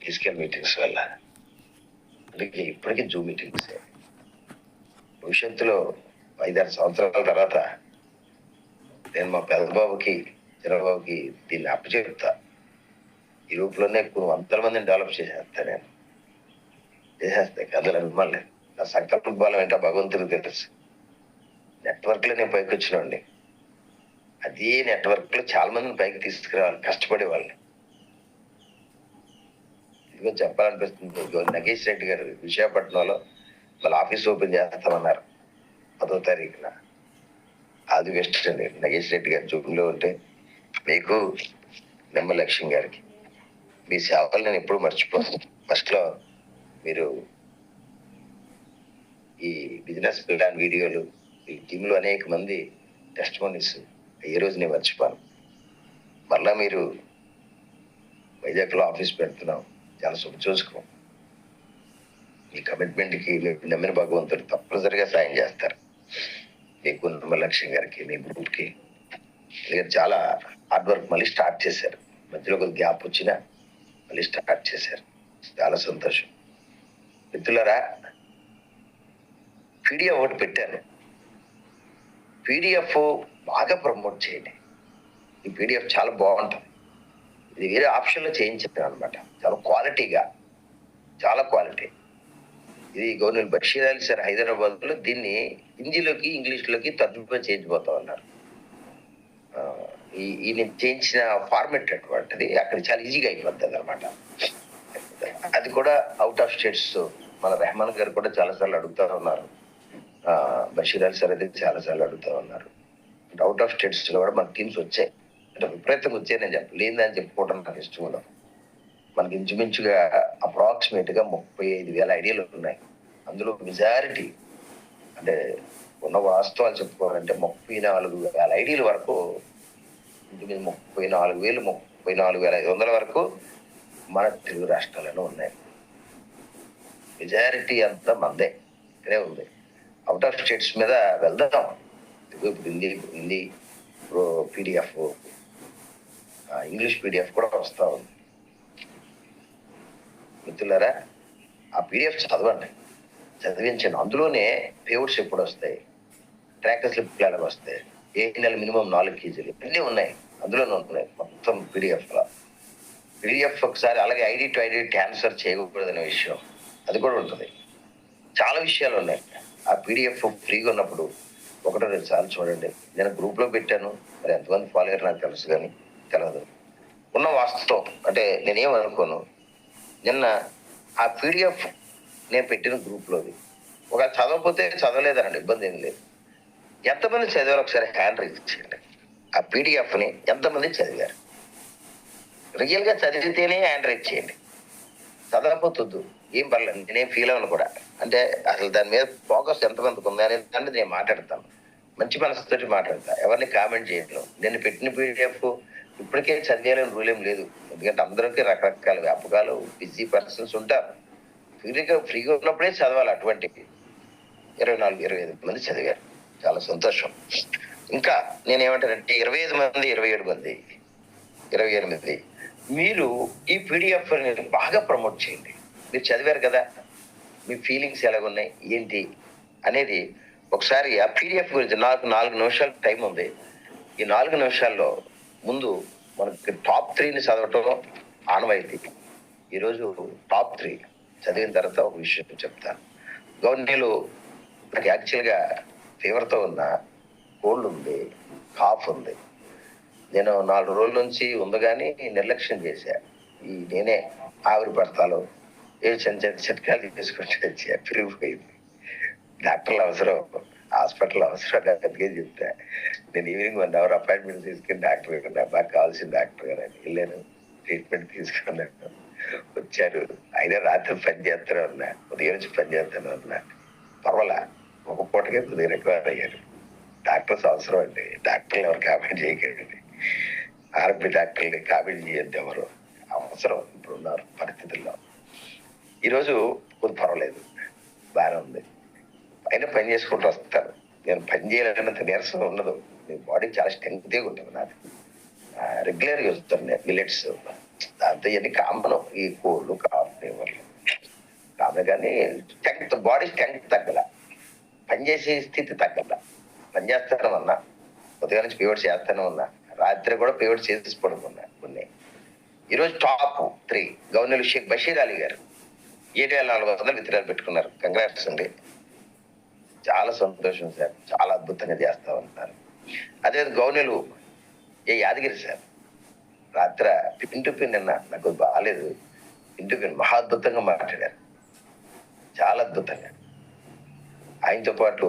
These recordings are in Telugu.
ఫిజికల్ మీటింగ్స్ వల్ల. అందుకే ఇప్పటికీ జూమ్ మీటింగ్స్. భవిష్యత్తులో 5-6 సంవత్సరాల తర్వాత నేను మా పెద్దబాబుకి చిన్నబాబుకి దీన్ని అప్పచెప్తా. ఈ రూపులోనే కొన్ని వందల మందిని డెవలప్ చేసేస్తా. నేను చేసేస్తా కథలు అభిమానులు. నా సంకల్ప బలం ఏంటో భగవంతుడికి తెలుసు. నెట్వర్క్ లో నేను పైకి వచ్చినండి. అదే నెట్వర్క్ లో చాలా మందిని పైకి తీసుకురావాలి, కష్టపడే వాళ్ళని. ఇదిగో చెప్పాలనిపిస్తుంది. నగేష్ రెడ్డి గారు విశాఖపట్నంలో వాళ్ళ ఆఫీస్ ఓపెన్ చేస్తామన్నారు 10వ తారీఖున. అది బెస్ట్ అండి. నగేష్ రెడ్డి గారు జూమ్లో ఉంటే మీకు నిమ్మలక్ష్మి గారికి మీ సేవలు నేను ఎప్పుడు మర్చిపోను. ఫస్ట్ లో మీరు ఈ బిజినెస్ ప్లాన్ వీడియోలు ఈ టీంలో అనేక మంది టెస్ట్ మనీస్ ఏ రోజు నేను మర్చిపోను. మళ్ళా మీరు వైజాగ్ లో ఆఫీస్ పెడుతున్నాం, చాలా శుభ చూసుకో. మీ కమిట్మెంట్ కి మీరు నమ్మిన భగవంతుడు తప్పనిసరిగా సాయం చేస్తారు. మీకు నిమ్మలక్ష్మి గారికి మీ గ్రూప్ కి చాలా హార్డ్ వర్క్ మళ్ళీ స్టార్ట్ చేశారు. మధ్యలో ఒక గ్యాప్ వచ్చినా మళ్ళీ స్టార్ట్ చేశారు. చాలా సంతోషం. మిత్రులారా, పీడిఎఫ్ ఒకటి పెట్టాను. పీడిఎఫ్ బాగా ప్రమోట్ చేయండి. ఈ పీడిఎఫ్ చాలా బాగుంటుంది. ఇది వేరే ఆప్షన్లో చేయించాను అనమాట. చాలా క్వాలిటీగా, చాలా క్వాలిటీ. ఇది గవర్నర్ బషీర్ అలీ సార్ హైదరాబాద్ లో దీన్ని హిందీలోకి ఇంగ్లీష్లోకి తర్జుమా చేయించబోతా ఉన్నారు. ఈ నేను చేయించిన ఫార్మెట్ అటువంటిది అక్కడ చాలా ఈజీగా అయిపోతుంది అనమాట. అది కూడా అవుట్ ఆఫ్ స్టేట్స్ మన రెహమాన్ గారు కూడా చాలా సార్లు అడుగుతా ఉన్నారు. బషీర్ అలీ సార్ అయితే చాలా సార్లు అడుగుతా ఉన్నారు. అవుట్ ఆఫ్ స్టేట్స్ లో కూడా మన టీమ్స్ వచ్చాయి. అంటే విపరీతంగా వచ్చాయి. నేను లేదని చెప్పుకోవడం నాకు ఇష్టం ఉండదు. మనకి ఇంచుమించుగా అప్రాక్సిమేట్ గా 35,000 ఐడియాలు ఉన్నాయి. అందులో మెజారిటీ అంటే ఉన్న వాస్తవాలు చెప్పుకోవాలంటే 34,000 ఐడియాల వరకు, 34,500 వరకు మన తెలుగు రాష్ట్రాలలో ఉన్నాయి. మెజారిటీ అంతా మందే ఇక్కడే ఉంది. అవుట్ ఆఫ్ స్టేట్స్ మీద వెళ్దాం. ఇప్పుడు హిందీ పీడిఎఫ్, ఇంగ్లీష్ పీడిఎఫ్ కూడా వస్తా ఉంది. మిత్రులారా, ఆ పీడిఎఫ్ చదవండి, చదివించండి. అందులోనే పేవర్స్ ఎప్పుడు వస్తాయి, ట్రాకర్ స్లిప్ ఎలా వస్తాయి, ఏ నెల మినిమం 4 కేజీలు అన్నీ ఉన్నాయి. అందులోనే ఉన్నాయి మొత్తం పీడిఎఫ్ లో. పీడిఎఫ్ ఒకసారి అలాగే ఐడి టు ఐడి క్యాన్సర్ చేయకూడదనే విషయం అది కూడా ఉంటుంది. చాలా విషయాలు ఉన్నాయి. ఆ పీడిఎఫ్ ఫ్రీగా ఉన్నప్పుడు 1-2 సార్లు చూడండి. నేను గ్రూప్ లో పెట్టాను, మరి ఎంతమంది ఫాలో అయ్యారు నాకు తెలుసు, కానీ తెలియదు. ఉన్న వాస్తవం అంటే నేనేమనుకోను. నిన్న ఆ పీడిఎఫ్ నేను పెట్టిన గ్రూప్ లోది ఒక చదవకపోతే చదవలేదనండి, ఇబ్బంది ఏం లేదు. ఎంతమంది చదివారు ఒకసారి హ్యాండ్ రైజ్ చేయండి. ఆ పీడిఎఫ్ ని ఎంతమంది చదివారు? రియల్ గా చదివితేనే హ్యాండ్ రైజ్ చేయండి. చదవకపోతుంది ఏం పర్లేదు, నేనేం ఫీల్ అవ్వను కూడా. అంటే అసలు దాని మీద ఫోకస్ ఎంతమందికి ఉంది అనేది అంటే నేను మాట్లాడతాను, మంచి మనసుతో మాట్లాడతా. ఎవరిని కామెంట్ చేయను. నేను పెట్టిన పీడిఎఫ్ ఇప్పటికే చదివేయాలని రూల్ ఏం లేదు. ఎందుకంటే అందరికీ రకరకాల వ్యాపకాలు, బిజీ పర్సన్స్ ఉంటారు. ఫ్రీగా ఉన్నప్పుడే చదవాలి. అటువంటి 24-25 మంది చదివారు, చాలా సంతోషం. ఇంకా నేనేమంటానంటే 25 మంది, 27 మంది, 28 మీరు ఈ పీడిఎఫ్ బాగా ప్రమోట్ చేయండి. మీరు చదివారు కదా, మీ ఫీలింగ్స్ ఎలాగున్నాయి ఏంటి అనేది ఒకసారి ఆ పీడిఎఫ్ గురించి. నాకు 4 నిమిషాలు టైం ఉంది. ఈ 4 నిమిషాల్లో ముందు మనకి టాప్ 3ని చదవటం ఆనవాయితీ. ఈరోజు టాప్ 3 చదివిన తర్వాత ఒక విషయం చెప్తాను. గవర్నీలో నాకు యాక్చువల్గా ఫీవర్తో ఉన్న, కోల్డ్ ఉంది, కాఫ్ ఉంది. నేను 4 రోజుల నుంచి ఉంది కానీ నిర్లక్ష్యం చేశా. నేనే ఆవిరి పడతాలో ఏ చిన్న చిన్న చిట్కాలు తీసుకుంటే పెరిగిపోయింది. డాక్టర్లు అవసరం, హాస్పిటల్ అవసరం, అందుకే చెప్తా. నేను ఈవినింగ్ 1 అవర్ అపాయింట్మెంట్ తీసుకుని డాక్టర్ నాకు కావాల్సిన డాక్టర్ గారు అని వెళ్ళాను. ట్రీట్మెంట్ తీసుకున్నాను, వచ్చారు. అయినా రాత్రి పని చేస్తాను అన్నా, ఉదయం నుంచి పని చేస్తాను అన్నా. పర్వాలా, ఒక పూటకే కొద్దిగా రికవర్ అయ్యారు. డాక్టర్స్ అవసరం అండి. డాక్టర్లు ఎవరు కామెంట్ చేయకండి. ఆర్మీ డాక్టర్ని కామెంట్ చేయొద్దు ఎవరు. అవసరం ఇప్పుడున్న పరిస్థితుల్లో. ఈరోజు కొద్ది పర్వాలేదు, బాగానే ఉంది. అయినా పని చేసుకుంటూ వస్తాను. నేను పని చేయాలన్నంత నీరసం ఉండదు. మీ బాడీ చాలా స్ట్రెంగ్త్గా ఉంటుంది. నాది రెగ్యులర్గా వస్తాను. నేను మిల్లెట్స్ దాంతో ఇవన్నీ కామన్, ఈ కోళ్ళు కామన్ కామన్. కానీ స్ట్రెంగ్త్, బాడీ స్ట్రెంగ్త్ తగ్గల, పనిచేసే స్థితి తగ్గల. పని చేస్తాను అన్నా, ఉదయం నుంచి పీరియడ్స్ చేస్తానే ఉన్నా, రాత్రి కూడా పీరియడ్స్ చేసి పడుకున్నా కొన్ని. ఈరోజు టాప్ 3 గవర్నర్ షేక్ బషీర్ అలీ గారు 7,400 విత్డ్రాలు పెట్టుకున్నారు. కంగ్రాట్స్ అండి, చాలా సంతోషం సార్, చాలా అద్భుతంగా చేస్తా ఉంటారు. అదే గవర్నర్లు యాదగిరి సార్ రాత్రి పిన్ టు పిన్, నిన్న నాకు బాగాలేదు, పిన్ టు పిన్ మహా అద్భుతంగా మాట్లాడారు, చాలా అద్భుతంగా. ఆయనతో పాటు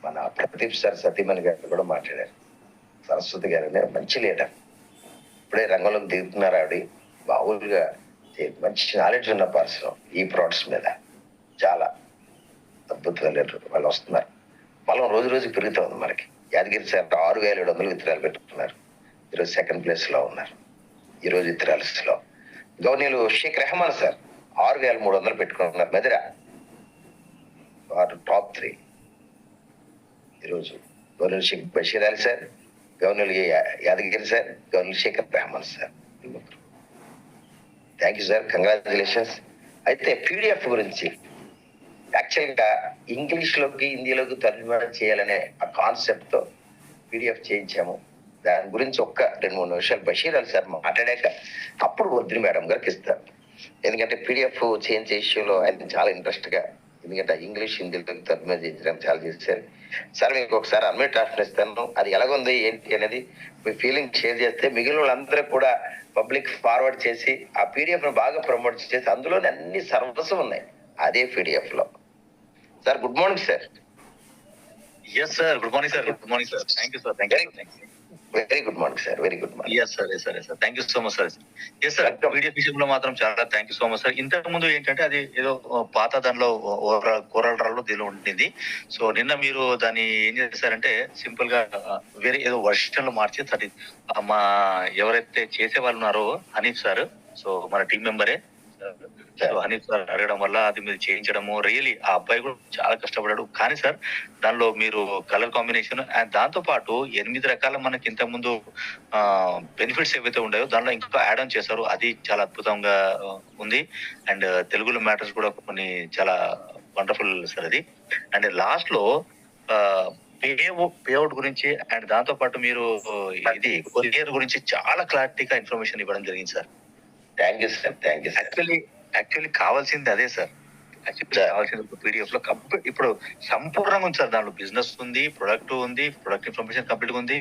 మన ప్రదీప్ సార్ సతీమణి గారు కూడా మాట్లాడారు. సరస్వతి గారు మంచి లీడర్, ఇప్పుడే రంగంలోకి దిగుతున్నారు ఆవిడ. మామూలుగా మంచి నాలెడ్జ్ ఉన్న పర్సన్ ఈ ప్రొడక్ట్స్ మీద, చాలా అద్భుతంగా లీడర్. వాళ్ళు వస్తున్నారు, మనం రోజు రోజు పెరుగుతూ ఉంది మనకి. యాదగిరి సార్ 6,700 విత్తనాలు పెట్టుకున్నారు, ఈరోజు 2nd place లో ఉన్నారు. ఈరోజు విత్తనాల్స్ లో గవర్నీలు షేక్ రెహమాన్ సార్ 6,300 పెట్టుకున్నారు. మెదిరా వారు టాప్ 3. ఈరోజు governor Sheikh Basheer Ali sir, governor Yadagiri sir, governor Sheikh Rehman sir. Thank you sir, congratulations. అయితే పీడిఎఫ్ గురించి యాక్చువల్ గా ఇంగ్లీష్ లోకి హిందీలోకి తర్జుమా చేయాలనే ఆ కాన్సెప్ట్ తో పీడిఎఫ్ చేయించాము. దాని గురించి ఒక్క 2-3 నిమిషాలు బషీర్ అలీ సార్ మాట్లాడాక అప్పుడు వద్దు మేడం గారికి ఇస్తారు. ఎందుకంటే పీడిఎఫ్ చేయించే ఇష్యూలో ఆయన చాలా ఇంట్రెస్ట్ గా, ఎందుకంటే ఇంగ్లీష్ హిందీలోకి తర్జుమా చేయించడానికి చాలా చేశారు. సార్ మీకు ఒకసారి అన్మిట్ ట్రాన్స్లేషన్ ఇస్తాను, అది ఎలాగుంది ఏంటి అనేది మీ ఫీలింగ్ షేర్ చేస్తే మిగిలిన వాళ్ళందరూ కూడా పబ్లిక్ ఫార్వర్డ్ చేసి ఆ పీడిఎఫ్ ను బాగా ప్రమోట్ చేసి అందులోనే అన్ని సర్వస్వం ఉన్నాయి అదే పీడిఎఫ్ లో. Sir good morning sir. Yes sir, good morning sir, good morning sir. Thank you sir, thank you. Very good morning sir, very good morning. Yes sir, yes sir, yes sir. Thank you so much sir. Yes sir, PDF విషయంలో మాత్రం చాలా thank you so much sir. ఇంతకు ముందు ఏంటంటే అది ఏదో పాత దానిలో కోరల్ దీనిలో ఉంటుంది. సో నిన్న మీరు దాన్ని ఏం చేశారంటే సింపుల్ గా వేరే ఏదో వర్షన్ లో మార్చి అది మా ఎవరైతే చేసే వాళ్ళు ఉన్నారో హనీఫ్ సార్, సో మన టీం మెంబరే హనీఫ్ సార్ అడగడం వల్ల అది మీరు చేయించడము, రియలీ ఆ అబ్బాయి కూడా చాలా కష్టపడ్డాడు. కానీ సార్ దానిలో మీరు కలర్ కాంబినేషన్ అండ్ దాంతో పాటు 8 రకాల మనకి ఇంత ముందు బెనిఫిట్స్ ఏవైతే ఉన్నాయో దానిలో ఇంకా యాడ్ ఆన్ చేశారు, అది చాలా అద్భుతంగా ఉంది. అండ్ తెలుగులో మ్యాటర్స్ కూడా కొన్ని చాలా వండర్ఫుల్ సార్ అది. అండ్ లాస్ట్ లో పేఅవుట్ గురించి అండ్ దాంతో పాటు మీరు ఇది కొరియర్ గురించి చాలా క్లారిటీగా ఇన్ఫర్మేషన్ ఇవ్వడం జరిగింది sir. Thank you sir, thank you sir. Actually కావాల్సింది అదే సార్, కావాల్సింది పీడిఎఫ్ లో ఇప్పుడు సంపూర్ణంగా ఉంది సార్. దాంట్లో బిజినెస్ ఉంది, ప్రొడక్ట్ ఉంది, ప్రొడక్ట్ ఇన్ఫర్మేషన్ కంప్లీట్ గా ఉంది,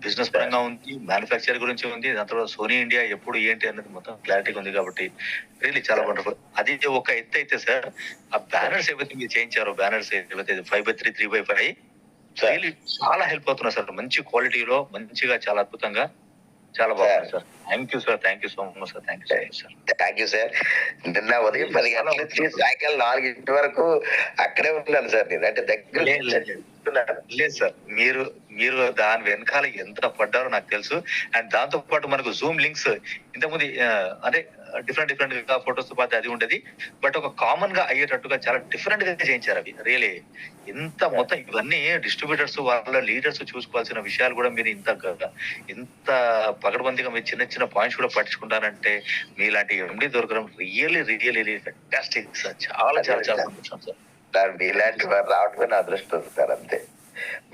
బిజినెస్ పరంగా ఉంది, మ్యానుఫ్యాక్చర్ గురించి ఉంది, దాంట్లో సోనీ ఇండియా ఎప్పుడు ఏంటి అనేది మొత్తం క్లారిటీగా ఉంది. కాబట్టి రియల్లీ చాలా వండర్ఫుల్. అది ఒక ఎత్తు అయితే సార్, ఆ బ్యానర్స్ ఏవైతే మీరు చేయించారో, బ్యానర్స్ ఏవైతే 5x3, 3x5 రియల్లీ చాలా హెల్ప్ అవుతున్నారు సార్. మంచి క్వాలిటీలో మంచిగా చాలా అద్భుతంగా చాలా బాగుంది sir. Thank you sir, thank you so much sir, thank you so much sir. Thank you sir. నిన్న ఉదయం 10 గంటల నుంచి సాయంకాలం 4 వరకు అక్కడే ఉన్నాను సార్. నేను అంటే దగ్గర లేదు సార్, మీరు దాని వెనకాల ఎంత పడ్డారో నాకు తెలుసు. అండ్ దాంతో పాటు మనకు జూమ్ లింక్స్ ఇంతకుముందు అంటే డిఫరెంట్ గా ఫొటోస్ తో పాటు అది ఉండేది, బట్ ఒక కామన్ గా అయ్యేటట్టుగా చాలా డిఫరెంట్ గా చేయించారు అవి. రియలీ ఇంత మొత్తం ఇవన్నీ డిస్ట్రిబ్యూటర్స్ వాళ్ళ లీడర్స్ చూసుకోవాల్సిన విషయాలు కూడా మీరు ఇంత పకడ్బందీగా మీరు చిన్న పాయింట్స్ కూడా పట్టించుకుంటారంటే మీలాంటి ఎండి దొరకడం రియల్లీ ఫెంటాస్టిక్ సార్. చాలా సంతోషం సార్. మీలాంటి వారు రావడమే నా అదృష్టం సార్, అంతే.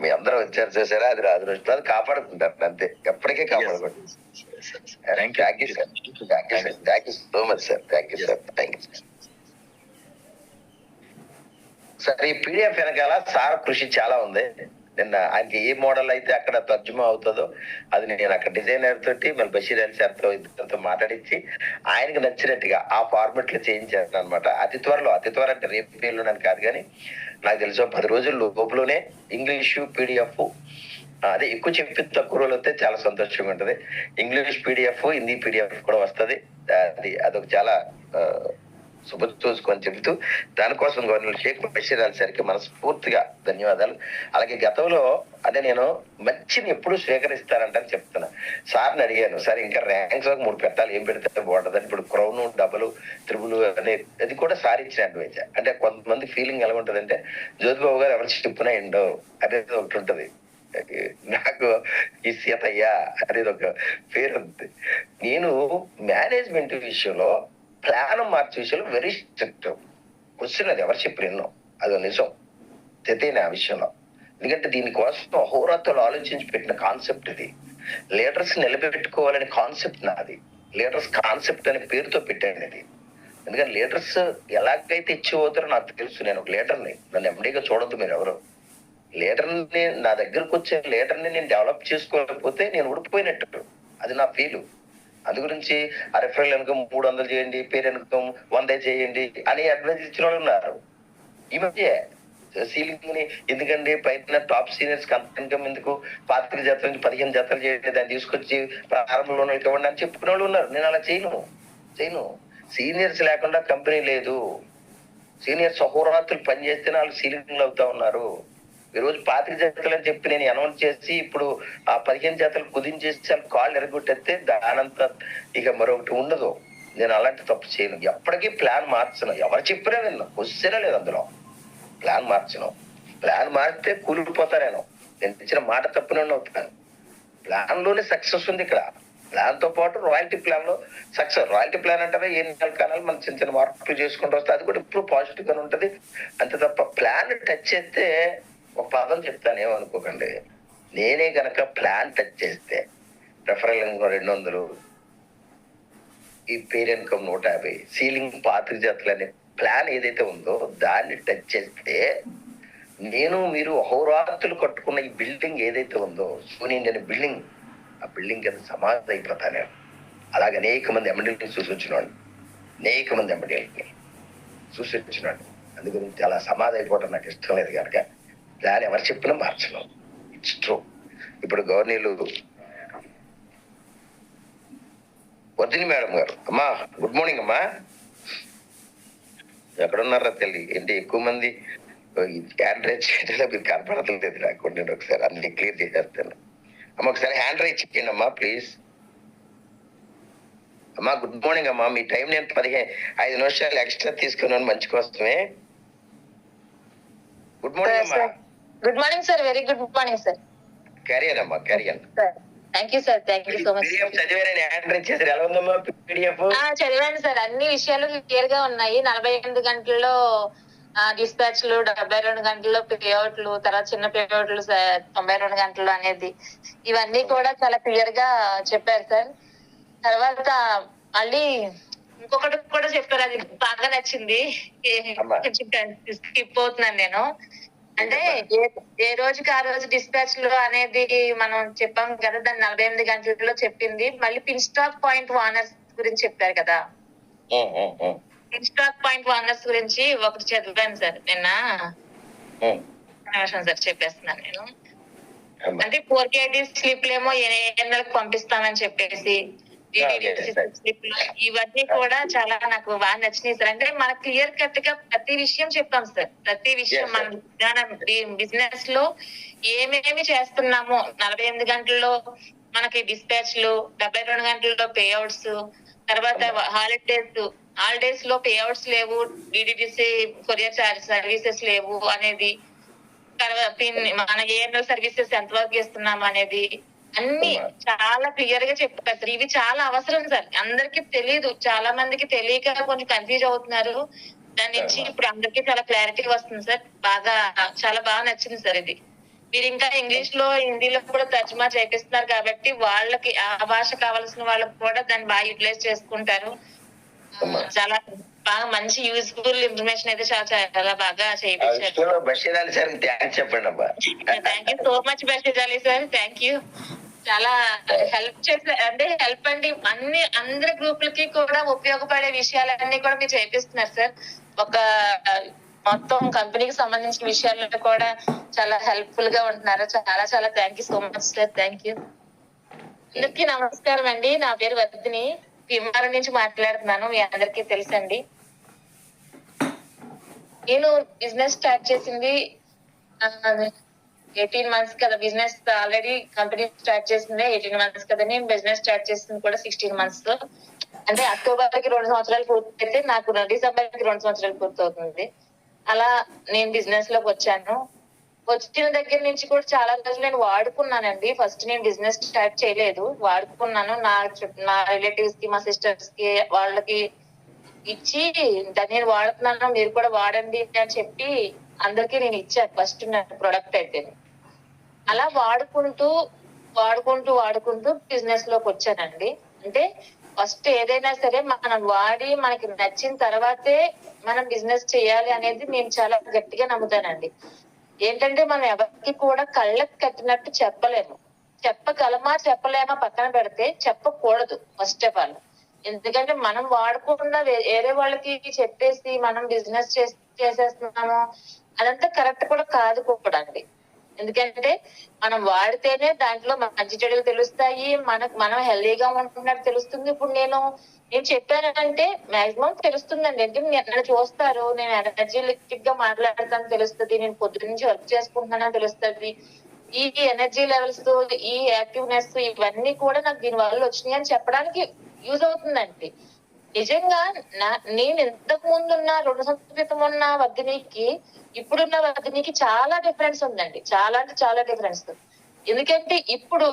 మీ అందరూ వచ్చారు చూసారా, అది నా అదృష్టం, అది కాపాడుకుంటారు అంతే, ఎప్పటికీ కాపాడుకుంటారు. Thank you sir, thank you so much sir, thank you sir, thank you sir. Sir ఈ పీడిఎఫ్ వెనకాల సార్ కృషి చాలా ఉంది. నిన్న ఆయనకి ఏ మోడల్ అయితే అక్కడ తర్జుమా అవుతుందో అది నేను అక్కడ డిజైనర్ తోటి మళ్ళీ బషీర్ అలీ సార్తో ఇద్దరితో మాట్లాడించి ఆయనకి నచ్చినట్టుగా ఆ ఫార్మెట్ లో చేయించాను అనమాట. అతి త్వరలో అంటే రేపు పేర్లోనని కాదు, కానీ నాకు తెలిసిన 10 రోజుల లోపులోనే ఇంగ్లీషు పీడిఎఫ్, అదే ఎక్కువ చెప్పి తక్కువ రోజులు వస్తే చాలా సంతోషంగా ఉంటది. ఇంగ్లీష్ పీడిఎఫ్, హిందీ పీడిఎఫ్ కూడా వస్తుంది. అదొక చాలా చూసుకొని చెబుతూ దానికోసం గవర్నర్ షేక్ బషీర్ అలీ సార్కి మనస్ఫూర్తిగా ధన్యవాదాలు. అలాగే గతంలో అదే నేను మంచిని ఎప్పుడు స్వీకరిస్తారంటని చెప్తున్నా. సార్ని అడిగాను, సార్ ఇంకా ర్యాంక్స్ 3 పెట్టాలి, ఏం పెడితే బాగుంటుందని. ఇప్పుడు క్రౌన్, డబుల్, త్రిబుల్ అనే అది కూడా సార్ ఇచ్చిన అడ్వైజ్. అంటే కొంతమంది ఫీలింగ్ ఎలా ఉంటది అంటే జ్యోతిబాబు గారు ఎవరు చెప్పునా ఎండో అనేది ఒకటి ఉంటది. నాకు ఈ సీతయ్య అనేది ఒక పేరు ఉంది. నేను మేనేజ్మెంట్ విషయంలో ప్లాన్ మార్చే విషయంలో వెరీ స్ట్రిక్ట్. క్వశ్చన్ అది ఎవరు చెప్పి విన్నాం, అది నిజం తెతేనే ఆ విషయంలో. ఎందుకంటే దీనికోసం అహోరాత్రులు ఆలోచించి పెట్టిన కాన్సెప్ట్ ఇది. లీడర్స్ నిలబెట్టుకోవాలనే కాన్సెప్ట్ నాది. లీడర్స్ కాన్సెప్ట్ అనే పేరుతో పెట్టాను ఇది. ఎందుకంటే లీడర్స్ ఎలాగైతే ఇచ్చేపోతారో నాకు తెలుసు. నేను ఒక లీడర్ని, నన్ను ఎండీగా చూడొద్దు మీరు ఎవరు. లీడర్ని, నా దగ్గరకు వచ్చే లీడర్ని నేను డెవలప్ చేసుకోలేకపోతే నేను ఓడిపోయినట్టు. అది నా ఫీలు. అందు గురించి ఆ రెఫరల్ ఇన్కమ్ 300 చేయండి, పేరు ఇన్కమ్ 100 చేయండి అని అడ్వైజ్ ఇచ్చిన వాళ్ళు ఉన్నారు. ఈ మధ్య సీలింగ్ ని ఎందుకండి పైన టాప్ సీనియర్స్ అంత ఇన్కమ్ ఎందుకు, 25 జతల నుంచి 15 జతలు చేయండి, దాన్ని తీసుకొచ్చి ప్రారంభంలో ఇవ్వండి అని చెప్పుకునే వాళ్ళు ఉన్నారు. నేను అలా చేయను. సీనియర్స్ లేకుండా కంపెనీ లేదు. సీనియర్స్ అహోరాత్రులు పనిచేస్తేనే వాళ్ళు సీలింగ్లు అవుతా ఉన్నారు. ఈ రోజు 25 జతలు అని చెప్పి నేను అనౌన్స్ చేసి ఇప్పుడు ఆ 15 జతలు కుదించేసి కాళ్ళు ఎరగొట్టేస్తే దానంతా ఇక మరొకటి ఉండదు. నేను అలాంటి తప్పు చేయను. ఎప్పటికీ ప్లాన్ మార్చను. ఎవరు చెప్పినా విన్నా, క్వశ్చనే లేదు అందులో. ప్లాన్ మారితే కూలిపోతానేను. నేను ఇచ్చిన మాట తప్పునే అవుతాను. ప్లాన్ లోనే సక్సెస్ ఉంది ఇక్కడ. ప్లాన్ తో పాటు రాయల్టీ ప్లాన్ లో సక్సెస్. రాయల్టీ ప్లాన్ అంటే ఏ నెల కాలాలు మనం చిన్న చిన్న మార్పులు చేసుకుంటూ వస్తే అది కూడా ఇప్పుడు పాజిటివ్ గానే ఉంటది. అంతే తప్ప ప్లాన్ టచ్ చేస్తే ఒక పదం చెప్తాను, ఏమనుకోకండి. నేనే గనక ప్లాన్ టచ్ చేస్తే రెఫరల్ ఇన్కమ్ 200, ఈ పేర్ ఇన్కమ్ 150, సీలింగ్ 25 జతలు అనే ప్లాన్ ఏదైతే ఉందో దాన్ని టచ్ చేస్తే నేను మీరు అహోరాత్రులు కట్టుకున్న ఈ బిల్డింగ్ ఏదైతే ఉందో సోనియన్ అనే బిల్డింగ్, ఆ బిల్డింగ్ కింద సమాధి అయిపోతాను. అలాగే అనేక మంది ఎమ్మెల్యేని చూసి వచ్చినాడు. అందు గురించి అలా సమాధి అయిపోవడం నాకు ఇష్టం లేదు కనుక దాన్ని ఎవరు చెప్పినా మార్చను. It's true. ఇప్పుడు గవర్నీలు వర్ధిని మేడం గారు, అమ్మా గుడ్ మార్నింగ్ అమ్మా. ఎక్కడున్నారా తల్లి? ఏంటి ఎక్కువ మంది హ్యాండ్ రైజ్ చేయడంలో మీరు కనపడలేదు నాకు. నేను ఒకసారి అన్ని క్లియర్ చేసేస్తాను. అమ్మ ఒకసారి హ్యాండ్ రైజ్ చేయండి అమ్మా ప్లీజ్. అమ్మా గుడ్ మార్నింగ్ అమ్మా. మీ టైం నేను 5 నిమిషాలు ఎక్స్ట్రా తీసుకున్నాను మంచి కోసమే. గుడ్ మార్నింగ్ అమ్మా. Good morning sir. Very good morning sir. Carrier అమ్మా, carrier. Thank you sir. Thank you so much. చదివారని హ్యాండ్ రైజ్ చేశారు. ఎలా ఉందమ్మా పీడిఎఫ్? చదివాను సార్. అన్ని విషయాలు క్లియర్ గా ఉన్నాయి. 48 గంటల్లో డిస్పాచ్లు, 72 గంటల్లో పేఅవుట్లు, తర్వాత చిన్న పేఅవుట్లు 92 గంటలు అనేది ఇవన్నీ కూడా చాలా క్లియర్ గా చెప్పారు సార్. తర్వాత మళ్ళీ ఇంకొకటి కూడా చెప్పారు, అది బాగా నచ్చింది. స్కిప్ అవుతున్నాను నేను. అంటే ఏ రోజుకి ఆ రోజు డిస్పాచ్ లో అనేది మనం చెప్పాం కదా, దాన్ని 48 గంటలలో చెప్పింది. మళ్ళీ పిన్ స్టాక్ పాయింట్ వార్నర్స్ గురించి చెప్పారు కదా. పిన్ స్టాక్ పాయింట్ వార్నర్స్ గురించి ఒకటి చదివాను సార్ నిన్న. సార్ చెప్పేస్తున్నాను నేను. అంటే 4KD స్లిప్లేమో ఎన్నెలకు పంపిస్తానని చెప్పేసి ఇవన్నీ కూడా చాలా నాకు బాగా నచ్చినాయి సార్. అంటే మన క్లియర్ కట్ గా ప్రతి విషయం చెప్పాం సార్. ప్రతి విషయం మన బిజినెస్ లో ఏమేమి చేస్తున్నామో, 48 గంటల్లో మనకి డిస్పాచ్లు, 72 గంటల్లో పేఅవుట్స్, తర్వాత హాలిడేస్ లో పేఅవుట్స్ లేవు, డిడిటిసి కొరియర్ సర్వీసెస్ లేవు అనేది, తర్వాత మన ఏఎన్ఎల్ సర్వీసెస్ ఎంత వరకు ఇస్తున్నాం అనేది అన్ని చాలా క్లియర్ గా చెప్పారు సార్. ఇవి చాలా అవసరం సార్. అందరికి తెలియదు, చాలా మందికి తెలియక కొంచెం కన్ఫ్యూజ్ అవుతున్నారు. దాని నుంచి ఇప్పుడు అందరికి చాలా క్లారిటీ వస్తుంది సార్. చాలా బాగా నచ్చింది సార్ ఇది. మీరు ఇంకా ఇంగ్లీష్ లో, హిందీలో కూడా తర్జుమా చేపిస్తున్నారు కాబట్టి వాళ్ళకి ఆ భాష కావాల్సిన వాళ్ళకి కూడా దాన్ని బాగా యూటిలైజ్ చేసుకుంటారు. చాలా బాగా మంచి యూస్ఫుల్ ఇన్ఫర్మేషన్ అయితే చాలా బాగా చేయించారు. Thank you so much Basheer sir. Thank you. చాలా హెల్ప్ చేశారు. అంటే హెల్ప్ అండి, అందరి గ్రూపులకి కూడా ఉపయోగపడే విషయాలన్నీ కూడా మీరు చేపిస్తున్నారు సార్. ఒక మొత్తం కంపెనీకి సంబంధించిన విషయాల్లో కూడా చాలా హెల్ప్ఫుల్ గా ఉంటున్నారు. చాలా చాలా thank you so much sir. Thank you. అందరికీ నమస్కారం అండి. నా పేరు వర్ధిని, భీమవరం నుంచి మాట్లాడుతున్నాను. మీ అందరికీ తెలుసండి. నేను బిజినెస్ స్టార్ట్ చేసింది 18 మంత్స్ కదా. బిజినెస్ ఆల్రెడీ కంపెనీ స్టార్ట్ చేసింది 18 మంత్స్ కదా. నేను బిజినెస్ స్టార్ట్ చేసింది కూడా 16 మంత్స్ లో. అంటే అక్టోబర్ కి 2 సంవత్సరాలు పూర్తయితే నాకు డిసెంబర్ కి 2 సంవత్సరాలు పూర్తవుతుంది. అలా నేను బిజినెస్ లోకి వచ్చాను. వచ్చిన దగ్గర నుంచి కూడా చాలా రోజులు నేను వాడుకున్నానండి. ఫస్ట్ నేను బిజినెస్ స్టార్ట్ చేయలేదు, వాడుకున్నాను. నా రిలేటివ్స్ కి, మా సిస్టర్స్ కి, వాళ్ళకి ఇచ్చి నేను వాడుతున్నాను మీరు కూడా వాడండి అని చెప్పి అందరికీ నేను ఇచ్చాను ఫస్ట్ నా ప్రొడక్ట్ అయితే. అలా వాడుకుంటూ బిజినెస్ లోకి వచ్చానండి. అంటే ఫస్ట్ ఏదైనా సరే మనం వాడి మనకి నచ్చిన తర్వాతే మనం బిజినెస్ చేయాలి అనేది నేను చాలా గట్టిగా నమ్ముతానండి. ఏంటంటే మనం ఎవరికి కూడా కళ్ళకి కట్టినట్టు చెప్పలేము. చెప్పలేమా పక్కన పెడితే, చెప్పకూడదు ఫస్ట్ ఆఫ్ ఆల్. ఎందుకంటే మనం వాడకుండా వేరే వాళ్ళకి చెప్పేసి మనం బిజినెస్ చేసేస్తున్నాము, అదంతా కరెక్ట్ కూడా కాదు కూడా అండి. ఎందుకంటే మనం వాడితేనే దాంట్లో మంచి చెడులు తెలుస్తాయి, మనం హెల్దీగా ఉంటున్నట్టు తెలుస్తుంది. ఇప్పుడు నేను చెప్పానంటే మాక్సిమం తెలుస్తుందండి. ఎందుకంటే నన్ను చూస్తారు, నేను ఎనర్జెటిక్ గా మాట్లాడతాను తెలుస్తుంది, నేను పొద్దు నుంచి వర్క్ చేసుకుంటున్నానని తెలుస్తుంది. ఈ ఎనర్జీ లెవెల్స్, ఈ యాక్టివ్నెస్, ఇవన్నీ కూడా నాకు దీని వల్ల వచ్చినాయి అని చెప్పడానికి యూజ్ అవుతుందండి. నిజంగా నేను ఇంతకు ముందు ఉన్న 2 సంవత్సరాల క్రితం ఉన్న వర్ధినికి ఇప్పుడున్న వర్ధినికి చాలా డిఫరెన్స్ ఉందండి. చాలా అంటే చాలా డిఫరెన్స్. ఎందుకంటే ఇప్పుడు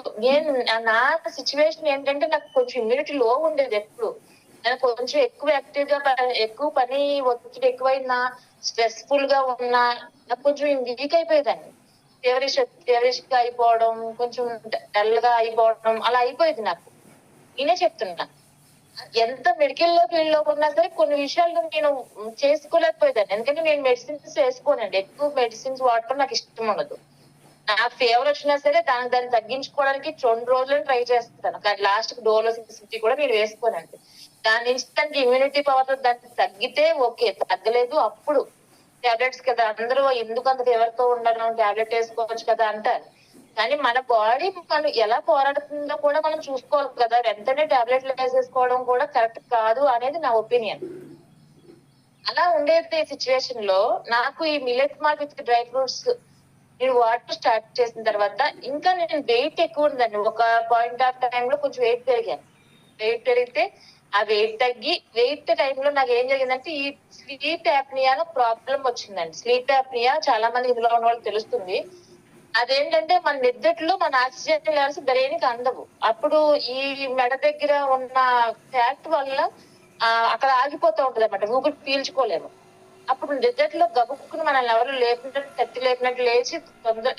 నా సిచ్యువేషన్ ఏంటంటే నాకు కొంచెం ఇమ్యూనిటీ లో ఉండేది. ఎప్పుడు నేను కొంచెం ఎక్కువ యాక్టివ్ గా, ఎక్కువ పని ఒత్తిడి ఎక్కువైనా, స్ట్రెస్ఫుల్ గా ఉన్నా నాకు కొంచెం వీక్ అయిపోయేదాన్ని. ఫేవరిష్ గా అయిపోవడం, కొంచెం డల్ గా అయిపోవడం, అలా అయిపోయేది నాకు. నేనే చెప్తున్నా, ఎంత మెడికల్ ఫీల్డ్ లో ఉన్నా సరే కొన్ని విషయాలు నేను చేసుకోలేకపోయేదాన్ని. ఎందుకంటే నేను మెడిసిన్స్ వేసుకోనండి, ఎక్కువ మెడిసిన్స్ వాడటం నాకు ఇష్టం ఉండదు. నాకు ఫీవర్ వచ్చినా సరే దాన్ని తగ్గించుకోవడానికి 2 రోజులు ట్రై చేస్తాను, కానీ లాస్ట్ డోలో 650 కూడా నేను వేసుకోనండి. దాని నుంచి దానికి ఇమ్యూనిటీ పవర్ దానికి తగ్గితే ఓకే, తగ్గలేదు అప్పుడు టాబ్లెట్స్ కదా. అందరూ ఎందుకు అంత ఫీవర్ తో ఉండడం, టాబ్లెట్ వేసుకోవచ్చు కదా అంటారు. కానీ మన బాడీ మనం ఎలా పోరాడుతుందో కూడా మనం చూసుకోవాలి కదా. వెంటనే టాబ్లెట్లు వేసేసుకోవడం కూడా కరెక్ట్ కాదు అనేది నా ఒపీనియన్. అలా ఉండేది సిచ్యువేషన్ లో నాకు ఈ millet mall with dry fruits నేను వాటర్ స్టార్ట్ చేసిన తర్వాత ఇంకా నేను వెయిట్ ఎక్కువ ఉందండి. ఒక పాయింట్ ఆఫ్ టైమ్ లో కొంచెం వెయిట్ పెరిగాను. వెయిట్ పెరిగితే ఆ వెయిట్ తగ్గి, వెయిట్ టైంలో నాకు ఏం జరిగిందంటే ఈ స్లీప్ యాప్నియా ప్రాబ్లం వచ్చిందండి. స్లీప్ యాప్నియా చాలా మంది ఇందులో ఉన్న వాళ్ళకి తెలుస్తుంది. అదేంటంటే మన నిద్రలో మన ఆక్సిజన్ లెవెల్స్ బ్రెయిన్ కి అందవు. అప్పుడు ఈ మెడ దగ్గర ఉన్న ఫ్యాట్ వల్ల అక్కడ ఆగిపోతూ ఉంటది అనమాట, ఊపిరి పీల్చుకోలేము. అప్పుడు నిద్రలో గబుక్కుని మనల్ని ఎవరు లేపినట్టు, తట్టి లేపినట్టు లేచి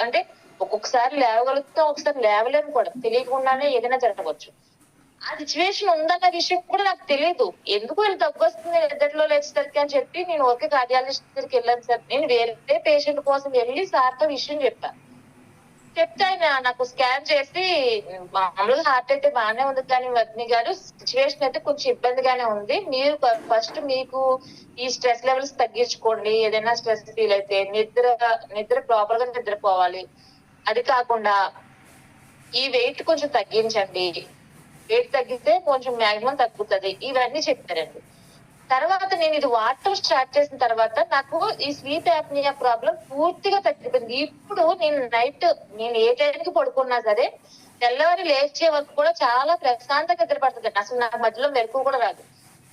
అంటే ఒక్కొక్కసారి లేవగలుగుతాం, ఒకసారి లేవలేము కూడా, తెలియకుండానే ఏదైనా జరగవచ్చు. ఆ సిచ్యువేషన్ ఉందన్న విషయం కూడా నాకు తెలియదు. ఎందుకు వీళ్ళు దగ్గు వస్తుంది నిద్రలో లేచేసరికి అని చెప్పి నేను ఓకే కార్డియాలజిస్ట్ దగ్గరికి వెళ్ళాను సార్. నేను వేరే పేషెంట్ కోసం వెళ్ళి సార్తో విషయం చెప్పాను. చెప్తే ఆయన నాకు స్కాన్ చేసి మామూలుగా హార్ట్ అయితే బాగానే ఉంది, కానీ వర్ధిని గారు సిచ్యువేషన్ అయితే కొంచెం ఇబ్బందిగానే ఉంది. మీరు ఫస్ట్ మీకు ఈ స్ట్రెస్ లెవెల్స్ తగ్గించుకోండి. ఏదైనా స్ట్రెస్ ఫీల్ అయితే నిద్ర ప్రాపర్ గా నిద్రపోవాలి. అది కాకుండా ఈ వెయిట్ కొంచెం తగ్గించండి. వెయిట్ తగ్గితే కొంచెం మాక్సిమం తగ్గుతుంది, ఇవన్నీ చెప్పారండి. తర్వాత నేను ఇది వాడటం స్టార్ట్ చేసిన తర్వాత నాకు ఈ స్లీప్ యాప్నియా ప్రాబ్లం పూర్తిగా తగ్గిపోయింది. ఇప్పుడు నేను ఏ టైంకి పడుకున్నా సరే తెల్లవారి లేచే వరకు కూడా చాలా ప్రశాంతంగా నిద్రపడుతుంది. అసలు నా మధ్యలో మెలకు కూడా రాదు,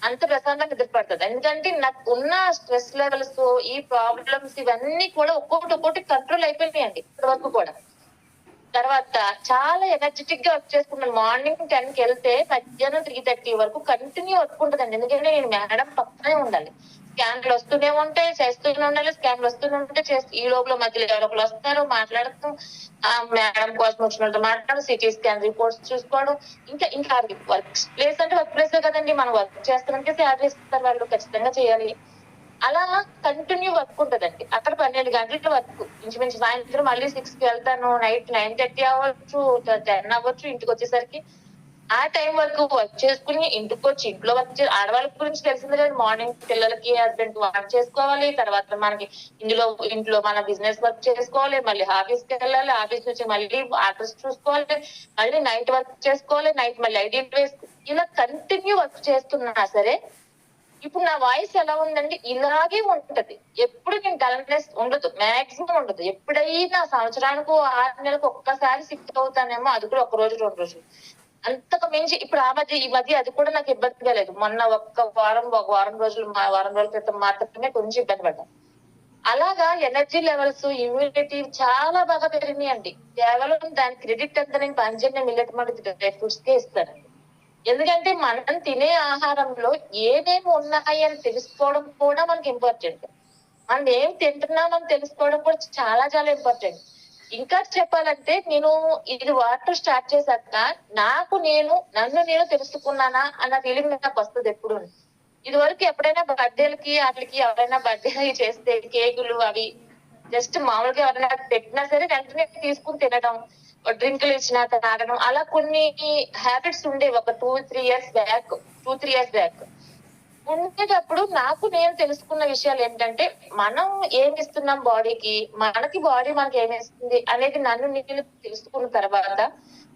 అంత ప్రశాంతంగా నిద్రపడుతుంది. ఎందుకంటే నాకు ఉన్న స్ట్రెస్ లెవెల్స్, ఈ ప్రాబ్లమ్స్ ఇవన్నీ కూడా ఒక్కొక్కటి కంట్రోల్ అయిపోయినాయండి ఇప్పటి వరకు కూడా. తర్వాత చాలా ఎనర్జెటిక్ గా వర్క్ చేసుకున్నాను. మార్నింగ్ 10 కి వెళ్తే మధ్యాహ్నం 3:30 వరకు కంటిన్యూ వర్క్ ఉంటుందండి. ఎందుకంటే నేను మేడం పక్కనే ఉండాలి. స్కాన్లు వస్తూనే ఉంటాయి, చేస్తూనే ఉండాలి. స్కాన్లు వస్తూనే ఉంటే ఈ లోపల మధ్యలో ఎవరో ఒకరు వస్తారు, మాట్లాడుతాం, మేడం కోసం వచ్చిన వాళ్ళతో మాట్లాడడం, సిటీ స్కాన్ రిపోర్ట్స్ చూసుకోవడం. ఇంకా వర్క్ ప్లేస్ అంటే వర్క్ ప్లేస్ కదండి, మనం వర్క్ చేస్తామంటే శాలరీ ఇస్తారు వాళ్ళు, ఖచ్చితంగా చేయాలి. అలా కంటిన్యూ వర్క్ ఉంటదండి. అక్కడ 12 గంటల వర్క్. ఇంచుమించు సాయంత్రం మళ్ళీ 6 కి వెళ్తాను, నైట్ 9:30 అవ్వచ్చు, 10 అవ్వచ్చు. ఇంటికి వచ్చేసరికి ఆ టైం వరకు వర్క్ చేసుకుని ఇంటికి వచ్చి ఇంట్లో ఆడవాళ్ళ గురించి తెలిసింది కదా, మార్నింగ్ పిల్లలకి హస్బెండ్ వర్క్ చేసుకోవాలి, తర్వాత మనకి ఇంట్లో మన బిజినెస్ వర్క్ చేసుకోవాలి, మళ్ళీ ఆఫీస్ కి వెళ్ళాలి, ఆఫీస్ నుంచి మళ్ళీ ఆర్డర్స్ చూసుకోవాలి, మళ్ళీ నైట్ వర్క్ చేసుకోవాలి, నైట్ మళ్ళీ ఐడెంటిటీ వేసుకోవాలి. ఇలా కంటిన్యూ వర్క్ చేస్తున్నా సరే ఇప్పుడు నా వాయిస్ ఎలా ఉందండి, ఇలాగే ఉంటది. ఎప్పుడు నేను డల్నెస్ ఉండదు, మాక్సిమం ఉండదు. ఎప్పుడైనా సంవత్సరానికి 6 నెలలకు ఒక్కసారి సిక్ అవుతానేమో, అది కూడా 1 రోజు 2 రోజులు, అంతకు మించి. ఇప్పుడు ఈ మధ్య అది కూడా నాకు ఇబ్బందిగా లేదు. మొన్న వారం రోజుల క్రితం మాత్రమే కొంచెం ఇబ్బంది పడ్డాను. అలాగా ఎనర్జీ లెవెల్స్, ఇమ్యూనిటీ చాలా బాగా పెరిగినాయండి. కేవలం దాని క్రెడిట్ అంతా నేను పంజన్య మిల్లెట్ మల్టీ డ్రై ఫ్రూట్స్ కే ఇస్తానండి. ఎందుకంటే మనం తినే ఆహారంలో ఏమేమి ఉన్నాయి అని తెలుసుకోవడం కూడా మనకి ఇంపార్టెంట్. మనం ఏం తింటున్నామని తెలుసుకోవడం కూడా చాలా చాలా ఇంపార్టెంట్. ఇంకా చెప్పాలంటే నేను ఇది వాడటం స్టార్ట్ చేశాక నన్ను నేను తెలుసుకున్నానా అన్న ఫీలింగ్ నాకు వస్తుంది ఎప్పుడు. ఇది వరకు ఎప్పుడైనా బర్త్డేలకి వాటికి ఎవరైనా బర్త్డే చేస్తే కేకులు అవి జస్ట్ మామూలుగా ఎవరైనా పెట్టినా సరే వెంటనే తీసుకుని తినడం, డ్రింకులు ఇచ్చినా తాగడం, అలా కొన్ని హ్యాబిట్స్ ఉండేవి ఒక 2-3 ఇయర్స్ బ్యాక్. ఉండేటప్పుడు నాకు నేను తెలుసుకున్న విషయాలు ఏంటంటే మనం ఏమి ఇస్తున్నాం బాడీకి, మనకి బాడీ మనకి ఏమి ఇస్తుంది అనేది నన్ను నేను తెలుసుకున్న తర్వాత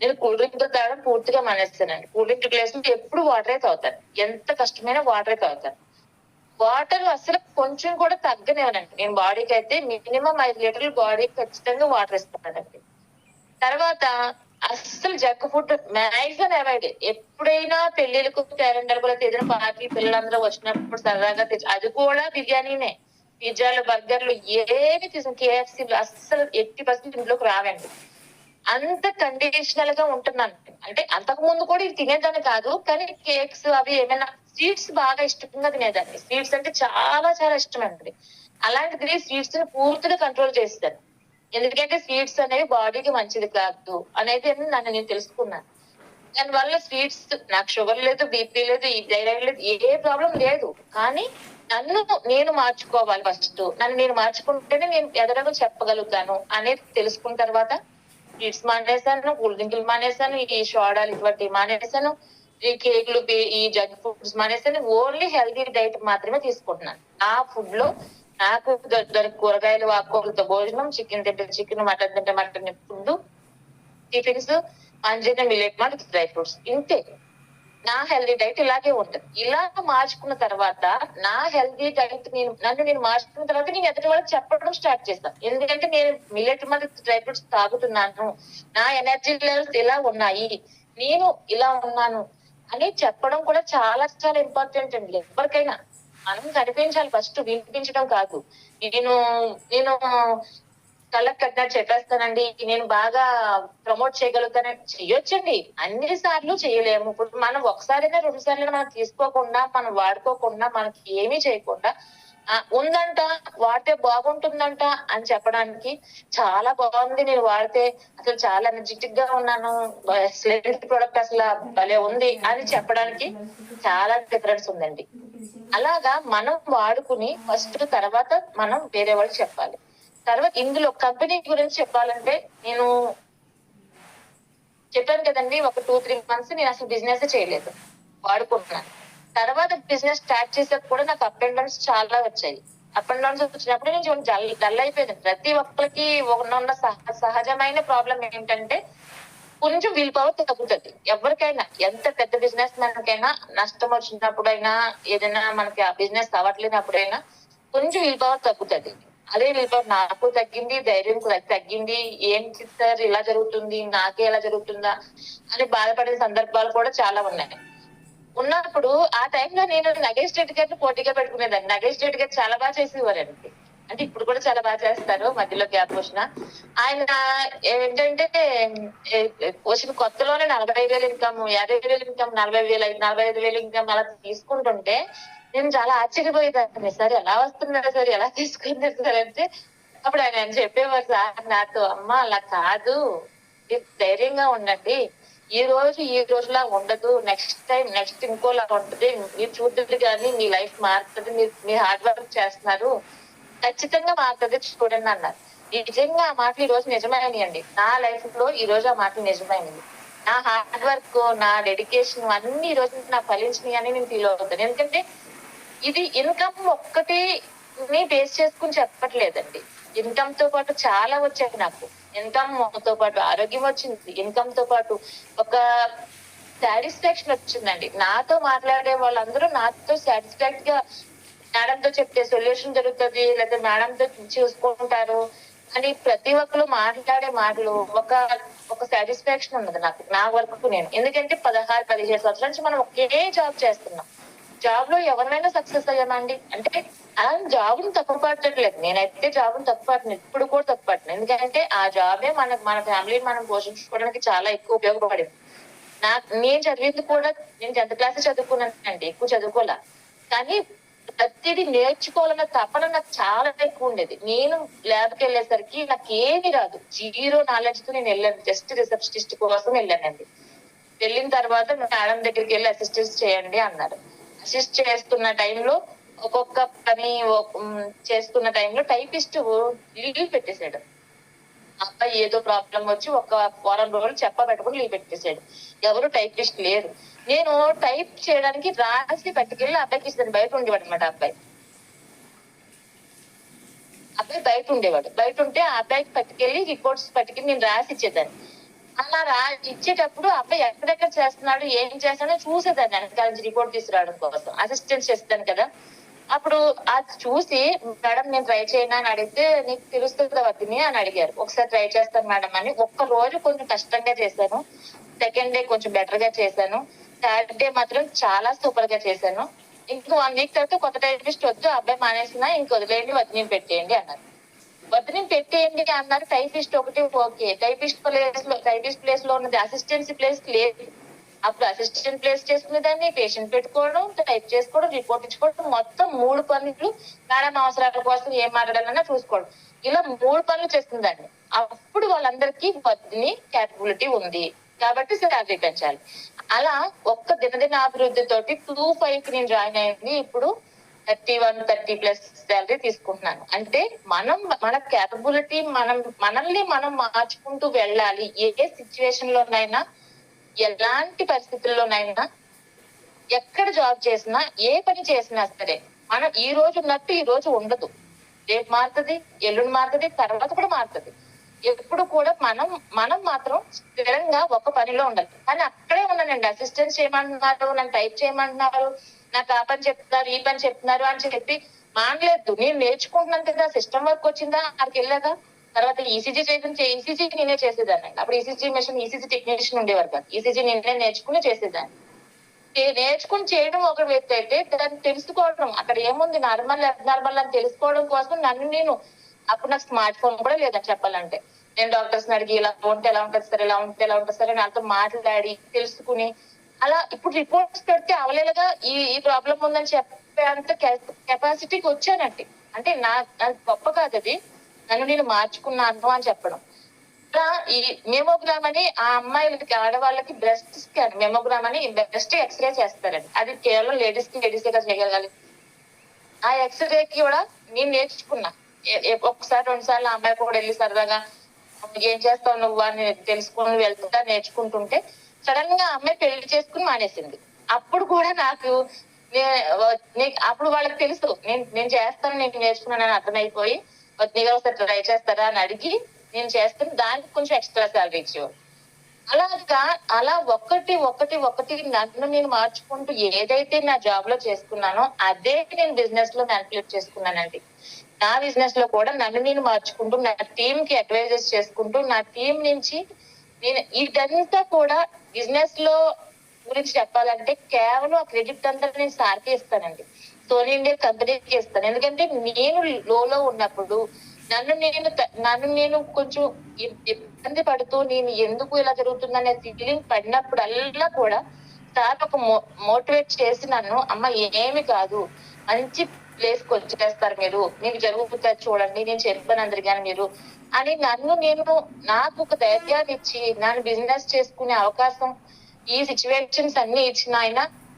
నేను కూల్ డ్రింక్ తాగడం పూర్తిగా మానేస్తానండి. కూల్ డ్రింక్ ప్లేస్ ఎప్పుడు వాటరే తాగుతాను. ఎంత కష్టమైనా వాటరే తాగుతాను. వాటర్ అసలు కొంచెం కూడా తగ్గనివ్వనండి. నేను బాడీకి అయితే మినిమం 5 లీటర్లు బాడీకి ఖచ్చితంగా వాటర్ ఇస్తానండి. తర్వాత అస్సలు జంక్ ఫుడ్ మ్యాక్సిమం అవాయిడ్. ఎప్పుడైనా పెళ్లిళ్ళకు, క్యాలెండర్లకు, ఏదైనా పార్టీ పిల్లలందరూ వచ్చినప్పుడు సరదాగా తెచ్చి, అది కూడా బిర్యానీనే. పిజ్జాలు, బర్గర్లు ఏమి తీసుకుని KFC అస్సలు 80% ఇంట్లోకి రావండి. అంత కండిషనల్ గా ఉంటున్నాను. అంటే అంతకు ముందు కూడా ఇది తినేదాన్ని కాదు, కానీ కేక్స్ అవి ఏమైనా స్వీట్స్ బాగా ఇష్టంగా తినేదాన్ని. స్వీట్స్ అంటే చాలా చాలా ఇష్టం అండి. అలాంటిది స్వీట్స్ ని పూర్తిగా కంట్రోల్ చేస్తాను. ఎందుకంటే స్వీట్స్ అనేవి బాడీకి మంచిది కాదు అనేది నన్ను నేను తెలుసుకున్నాను. దానివల్ల స్వీట్స్, నాకు షుగర్ లేదు, బీపీ లేదు, ఈ థైరాయిడ్ లేదు, ఏ ప్రాబ్లం లేదు. కానీ నన్ను నేను మార్చుకోవాలి ఫస్ట్. నన్ను నేను మార్చుకుంటేనే నేను ఎదరగా చెప్పగలుగుతాను అనేది తెలుసుకున్న తర్వాత స్వీట్స్ మానేశాను, కూల్ డ్రింకులు మానేశాను, ఈ సోడాలు ఇటువంటివి మానేశాను, ఈ కేకులు, ఈ జంక్ ఫుడ్స్ మానేశాను. ఓన్లీ హెల్తీ డైట్ మాత్రమే తీసుకుంటున్నాను. ఆ ఫుడ్ లో నాకు దొరికి కూరగాయలు, ఆకుకూరలతో భోజనం, చికెన్ తింటే చికెన్, మటన్ తింటే మటన్ ఫుడ్, టిఫిన్స్, అంజీన మిల్లెట్ మల్టీ డ్రై ఫ్రూట్స్, ఇంతే. నా హెల్తీ డైట్ ఇలాగే ఉంటుంది. ఇలా మార్చుకున్న తర్వాత నా హెల్తీ డైట్ నన్ను నేను మార్చుకున్న తర్వాత నేను ఎదుటి వాళ్ళకి చెప్పడం స్టార్ట్ చేస్తాను. ఎందుకంటే నేను మిల్లెట్ మల్టీ డ్రై ఫ్రూట్స్ తాగుతున్నాను, నా ఎనర్జీ లెవెల్స్ ఇలా ఉన్నాయి, నేను ఇలా ఉన్నాను అని చెప్పడం కూడా చాలా చాలా ఇంపార్టెంట్ అండి. ఎవరికైనా మనం కనిపించాలి, ఫస్ట్ వినిపించడం కాదు. నేను నేను కళ్ళకి కట్టినట్టు చెప్పేస్తానండి, నేను బాగా ప్రమోట్ చేయగలుగుతానని చెయ్యొచ్చండి. అన్ని సార్లు చేయలేము. ఇప్పుడు మనం ఒకసారైనా 2 సార్లు మనం తీసుకోకుండా, మనం వాడుకోకుండా, మనకి ఏమీ చేయకుండా ఉందంట, వాడితే బాగుంటుందంట అని చెప్పడానికి చాలా బాగుంది, నేను వాడితే అసలు చాలా ఎనర్జెటిక్ గా ఉన్నాను, ఎక్సలెంట్ ప్రొడక్ట్ అసలు భలే ఉంది అని చెప్పడానికి చాలా డిఫరెన్స్ ఉందండి. అలాగా మనం వాడుకుని ఫస్ట్, తర్వాత మనం వేరే వాళ్ళకి చెప్పాలి. తర్వాత ఇందులో కంపెనీ గురించి చెప్పాలంటే, నేను చెప్పాను కదండి, ఒక 2-3 మంత్స్ నేను అసలు బిజినెస్ చేయలేదు, వాడుకుంటున్నాను. తర్వాత బిజినెస్ స్టార్ట్ చేసాక కూడా నాకు అప్ అండ్ డౌన్స్ చాలా వచ్చాయి. అప్ అండ్ డౌన్స్ వచ్చినప్పుడు నేను డల్ అయిపోయింది. ప్రతి ఒక్కరికి ఉన్న సహజమైన ప్రాబ్లం ఏంటంటే కొంచెం విల్ పవర్ తగ్గుతుంది. ఎవరికైనా, ఎంత పెద్ద బిజినెస్ మ్యాన్కైనా నష్టం వచ్చినప్పుడైనా, ఏదైనా మనకి ఆ బిజినెస్ అవ్వట్లేనప్పుడైనా కొంచెం విల్ పవర్ తగ్గుతుంది. అదే విల్ పవర్ నాకు తగ్గింది, ధైర్యం తగ్గింది. ఏంటి సార్ ఇలా జరుగుతుంది, నాకే ఎలా జరుగుతుందా అని బాధపడే సందర్భాలు కూడా చాలా ఉన్నాయి. ఉన్నప్పుడు ఆ టైంలో నేను నగేష్ రెడ్డి గారిని పోటీగా పెట్టుకునేదాన్ని. నగేష్ రెడ్డి గారు చాలా బాగా చేసేవారండి. అంటే ఇప్పుడు కూడా చాలా బాగా చేస్తారు, మధ్యలో గ్యాప్ వచ్చిన. ఆయన ఏంటంటే వచ్చిన కొత్తలోనే 40,000 ఇన్కమ్, 50,000 ఇన్కమ్, 40,000, 45,000 ఇన్కమ్ అలా తీసుకుంటుంటే నేను చాలా ఆశ్చర్యపోయేదాన్ని. సార్ ఎలా వస్తున్నారు సార్, ఎలా తీసుకున్నారు సార్ అంటే, అప్పుడు ఆయన చెప్పేవారు సార్ నాతో, అమ్మ అలా కాదు, ధైర్యంగా ఉండండి, ఈ రోజులా ఉండదు, నెక్స్ట్ ఇంకోలా ఉంటది, మీరు చూద్దరు కానీ మీ లైఫ్ మారుతుంది, మీరు హార్డ్ వర్క్ చేస్తున్నారు, ఖచ్చితంగా మారుతుంది, చూడండి అన్నారు. నిజంగా ఆ మాటలు ఈ రోజు నిజమైనయండి. నా లైఫ్ లో ఈ రోజు ఆ మాటలు నిజమైనవి. నా హార్డ్ వర్క్, నా డెడికేషన్ అన్ని ఈ రోజు నా ఫలించినాయి అని నేను ఫీల్ అవుతాను. ఎందుకంటే ఇది ఇన్కమ్ ఒక్కటి బేస్ చేసుకుని చెప్పట్లేదండి. ఇన్కమ్ తో పాటు చాలా వచ్చాయి నాకు. ఇన్కమ్ తో పాటు ఆరోగ్యం వచ్చింది, ఇన్కమ్ తో పాటు ఒక సాటిస్ఫాక్షన్ వచ్చిందండి. నాతో మాట్లాడే వాళ్ళందరూ నాతో సాటిస్ఫాక్ట్ గా, మేడం తో చెప్తే సొల్యూషన్ దొరుకుతుంది, లేదా మేడం తో చూసుకుంటారు అని ప్రతి ఒక్కరు మాట్లాడే మాటలు ఒక సాటిస్ఫాక్షన్ ఉన్నది నాకు, నా వర్క్ నేను. ఎందుకంటే 16-17 సంవత్సరాల నుంచి మనం ఒకే జాబ్ చేస్తున్నాం. జాబ్ లో ఎవరినైనా సక్సెస్ అయ్యామండి. అంటే జాబ్ ని తప్పు పట్టట్లేదు, నేనైతే జాబ్ ని తప్పు పట్టిన, ఇప్పుడు కూడా తప్పు పట్టిన. ఎందుకంటే ఆ జాబే మన ఫ్యామిలీని మనం పోషించుకోవడానికి చాలా ఎక్కువ ఉపయోగపడింది. నేను చదివింది కూడా, నేను 10th క్లాస్ చదువుకున్నానండి, ఎక్కువ చదువుకోలే. కానీ ప్రతిదీ నేర్చుకోవాలన్న తపన నాకు చాలా ఎక్కువ ఉండేది. నేను ల్యాబ్కి వెళ్ళేసరికి నాకు ఏమీ రాదు, 0 నాలెడ్జ్ తో నేను వెళ్ళాను. జస్ట్ రిసెప్షనిస్ట్ కోసం వెళ్ళానండి. వెళ్ళిన తర్వాత మేడం దగ్గరికి వెళ్ళి అసిస్టెన్స్ చేయండి అన్నారు. అసిస్ట్ చేస్తున్న టైంలో ఒక్కొక్క పని చేస్తున్న టైంలో టైపిస్ట్ లీవ్ పెట్టేశాడు. అబ్బాయి ఏదో ప్రాబ్లం వచ్చి ఒక వారం రోజులు చెప్పబెట్టుకుని లీవ్ పెట్టేశాడు. ఎవరు టైపిస్ట్ లేరు. నేను టైప్ చేయడానికి రాసి పట్టుకెళ్ళి అబ్బాయికి ఇస్తాను. బయట ఉండేవాడు అనమాట అబ్బాయి బయట ఉండేవాడు. బయట ఉంటే ఆ అబ్బాయికి పట్టుకెళ్ళి రిపోర్ట్స్ పట్టుకెళ్ళి నేను రాసి ఇచ్చేదాన్ని. అలా ఇచ్చేటప్పుడు అబ్బాయి ఎక్కడెక్కడ చేస్తున్నాడు, ఏం చేస్తున్నాడో చూసేదాన్ని. వెనకాల రిపోర్ట్ తీసుకురావడం కోసం అసిస్టెన్స్ చేస్తాను కదా. అప్పుడు అది చూసి మేడం నేను ట్రై చేయను అని అడిగితే, నీకు తెలుస్తుంది వద్దని అని అడిగారు. ఒకసారి ట్రై చేస్తాను మేడం అని. ఒక్క రోజు కొంచెం కష్టంగా చేశాను, సెకండ్ డే కొంచెం బెటర్ గా చేశాను, థర్డ్ డే మాత్రం చాలా సూపర్ గా చేశాను. ఇంకో 1 వీక్ తర్వాత కొత్త టైపిస్ట్ వద్దు, అబ్బాయి మానేసినా ఇంక వదిలేయండి, వదిలి పెట్టేయండి అన్నారు. వదిలి పెట్టేయండి అన్నారు. టైపిస్ట్ ఒకటి ఓకే, టైపిస్ట్ ప్లేస్ లో ఉన్నది అసిస్టెన్సీ ప్లేస్ లేదు. అప్పుడు అసిస్టెంట్ ప్లేస్ చేసుకునే దాన్ని, పేషెంట్ పెట్టుకోవడం, టైప్ చేసుకోవడం, రిపోర్ట్ ఇచ్చుకోవడం, మొత్తం 3 పనులు. మేడం అవసరాల కోసం ఏం మాట్లాడాలన్నా చూసుకోవడం, ఇలా 3 పనులు చేస్తుందండి. అప్పుడు వాళ్ళందరికీ వద్దని క్యాపబిలిటీ ఉంది కాబట్టి శాలరీ పెంచాలి. అలా ఒక్క దినదిన అభివృద్ధి తోటి 2-5 కి నేను జాయిన్ అయింది. ఇప్పుడు 31-30+ శాలరీ తీసుకుంటున్నాను. అంటే మన క్యాపబిలిటీ మనల్ని మనం మార్చుకుంటూ వెళ్ళాలి. ఏ సిచ్యువేషన్ లోనైనా, ఎలాంటి పరిస్థితుల్లోనైనా, ఎక్కడ జాబ్ చేసినా, ఏ పని చేసినా సరే, మనం ఈ రోజు ఉన్నట్టు ఈ రోజు ఉండదు. రేపు మారుతుంది, ఎల్లుండి మారుతుంది, తర్వాత కూడా మారుతుంది. ఎప్పుడు కూడా మనం మాత్రం స్థిరంగా ఒక పనిలో ఉండాలి. కానీ అక్కడే ఉన్నానండి. అసిస్టెంట్ చేయమంటున్నారు, నన్ను టైప్ చేయమంటున్నారు, నాకు ఆ పని చెప్తున్నారు, ఈ పని చెప్తున్నారు అని చెప్పి మానలేదు. నేను నేర్చుకుంటున్నాను కదా, సిస్టమ్ వర్క్ వచ్చిందా అక్కడికి వెళ్ళాక. తర్వాత ఈసీజీ ఈసీజీ నేనే చేసేదాన్ని. అప్పుడు ఈసీజీ మెషిన్, ఈసీజీ టెక్నీషియన్ ఉండేవారు కదా, ఈసీజీ నేనే నేర్చుకుని చేసేదాన్ని. నేర్చుకుని చేయడం ఒక వ్యక్తి అయితే, దాన్ని తెలుసుకోవడం, అక్కడ ఏముంది నార్మల్ అబ్నార్మల్ అని తెలుసుకోవడం కోసం అప్పుడు నాకు స్మార్ట్ ఫోన్ కూడా లేదని చెప్పాలంటే, నేను డాక్టర్స్ అడిగి ఇలా ఉంటే ఎలా ఉంటుంది సార్, ఇలా ఉంటే ఎలా ఉంటుంది సార్, నాతో మాట్లాడి తెలుసుకుని, అలా ఇప్పుడు రిపోర్ట్స్ పెడితే అవలేలుగా ఈ ప్రాబ్లం ఉందని చెప్పేంత కెపాసిటీకి వచ్చానండి. అంటే నాకు గొప్ప కాదు అది, నన్ను నేను మార్చుకున్నాను అని చెప్పడం. ఈ మెమోగ్రామ్ అని ఆ అమ్మాయిలకి, ఆడవాళ్ళకి బ్రెస్ట్ స్కాన్, మెమోగ్రామ్ అని బ్రెస్ట్ ఎక్స్రే చేస్తారండి. అది కేవలం లేడీసే చేయగలగాలి. ఆ ఎక్స్రే కూడా నేను నేర్చుకున్నా. ఒకసారి 2 సార్లు ఆ అమ్మాయి కూడా వెళ్ళి సరదాగా ఏం చేస్తావు నువ్వు అని తెలుసుకుని వెళ్తుంటా నేర్చుకుంటుంటే, సడన్ గా అమ్మాయి పెళ్లి చేసుకుని మానేసింది. అప్పుడు కూడా నాకు అప్పుడు వాళ్ళకి తెలుసు నేను చేస్తాను, నేను నేర్చుకున్నానని అర్థమైపోయి, నీకు ఒకసారి ట్రై చేస్తారా అని అడిగి నేను చేస్తాను, దానికి కొంచెం ఎక్స్ట్రా శాలరీ ఇచ్చేవారు. అలా ఒకటి నన్ను నేను మార్చుకుంటూ ఏదైతే నా జాబ్ లో చేసుకున్నానో అదే నేను బిజినెస్ లో మ్యానిపులేట్ చేసుకున్నానండి. నా బిజినెస్ లో కూడా నన్ను నేను మార్చుకుంటూ, నా టీమ్ కి అడ్వైజెస్ చేసుకుంటూ, నా టీం నుంచి నేను ఇదంతా కూడా బిజినెస్ లో గురించి చెప్పాలంటే కేవలం ఆ క్రెడిట్ అంతా నేను సార్కి ఇస్తానండి, సోనీ ఇండియా కంపెనీకి ఇస్తాను. ఎందుకంటే నేను లోలో ఉన్నప్పుడు నన్ను నేను కొంచెం ఇబ్బంది పడుతూ, నేను ఎందుకు ఇలా జరుగుతుందనే ఫీలింగ్ పడినప్పుడల్లా కూడా సార్ ఒక మోటివేట్ చేసి నన్ను, అమ్మ ఏమి కాదు, మంచి ప్లేస్ కి వచ్చేస్తారు మీరు, మీకు జరుగుతుంది చూడండి, నేను చెప్పాను అందరికీ మీరు అని నాకు ఒక ధైర్యాన్ని ఇచ్చి నన్ను బిజినెస్ చేసుకునే అవకాశం, ఈ సిచ్యువేషన్స్ అన్ని ఇచ్చిన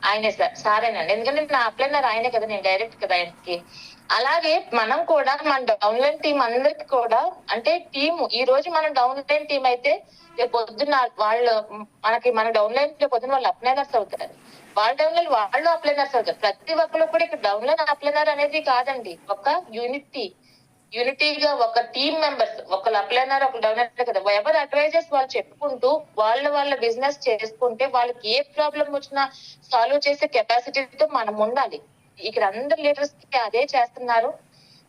ఆయనే సారేనండి. ఎందుకంటే నా అప్లైనర్ ఆయనే కదా, నేను డైరెక్ట్ కదా ఆయనకి. అలాగే మనం కూడా మన డౌన్లైన్ టీం అందరికి కూడా, అంటే టీము ఈ రోజు మనం డౌన్లైన్ టీం అయితే రేపు పొద్దున్న మన డౌన్లైన్ రేపు పొద్దున్న వాళ్ళు అప్లైనర్స్ అవుతారు, వాళ్ళ డౌన్లైన్ వాళ్ళు అప్లైనర్స్ అవుతారు. ప్రతి ఒక్కరు కూడా ఇక్కడ డౌన్లైన్ అప్లైనర్ అనేది కాదండి, ఒక యూనిటీగా ఒక టీమ్ మెంబర్స్, ఒకళ్ళు అప్లైనర్ ఒకళ్ళు డౌన్లైనర్ కదా, ఎవరు అడ్వైజర్స్ వాళ్ళు చెప్పుకుంటూ వాళ్ళ బిజినెస్ చేసుకుంటే, వాళ్ళకి ఏ ప్రాబ్లం వచ్చినా సాల్వ్ చేసే కెపాసిటీతో మనం ఉండాలి. ఇక్కడ అందరు లీడర్స్ కి అదే చేస్తున్నారు.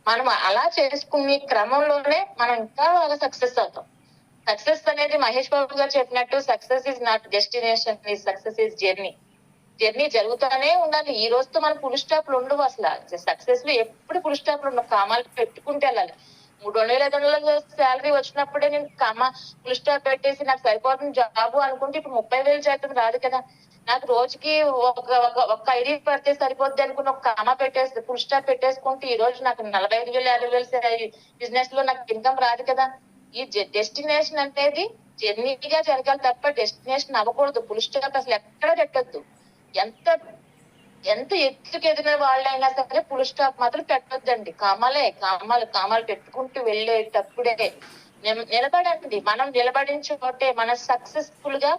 మనం అలా చేసుకునే క్రమంలోనే మనం ఇంకా బాగా సక్సెస్ అవుతాం. సక్సెస్ అనేది మహేష్ బాబు గారు చెప్పినట్టు, success is not destination, success is journey. Journey జరుగుతూనే ఉండాలి. ఈ రోజుతో మన ఫుల్ స్టాప్లు ఉండవు. అసలు సక్సెస్ లో ఎప్పుడు ఫుల్ స్టాప్లు ఉండవు. కామాలు పెట్టుకుంటే వెళ్ళాలి. 3,500 శాలరీ వచ్చినప్పుడే నేను ఫుల్ స్టాప్ పెట్టేసి నాకు సరిపోతుంది జాబ్ అనుకుంటే ఇప్పుడు 30,000 జీతం రాదు కదా. నాకు రోజుకి ఒక ఐడి పడితే సరిపోద్ది అనుకుని ఒక కామా పెట్టేసి ఫుల్ స్టాప్ పెట్టేసుకుంటే ఈ రోజు నాకు 45,000 50,000 బిజినెస్ లో నాకు ఇన్కమ్ రాదు కదా. ఈ డెస్టినేషన్ అనేది జర్నీగా జరగాలి తప్ప డెస్టినేషన్ అవ్వకూడదు. ఫుల్ స్టాప్ అసలు ఎక్కడ పెట్టద్దు. ఎంత ఎంత ఎత్తుకు ఎదిగిన వాళ్ళైనా సరే ఫుల్ స్టాప్ మాత్రం పెట్టొద్దండి. కామాలు పెట్టుకుంటూ వెళ్ళేటప్పుడే నిలబడండి. మనం నిలబడిన చోటే మనం సక్సెస్ఫుల్ గా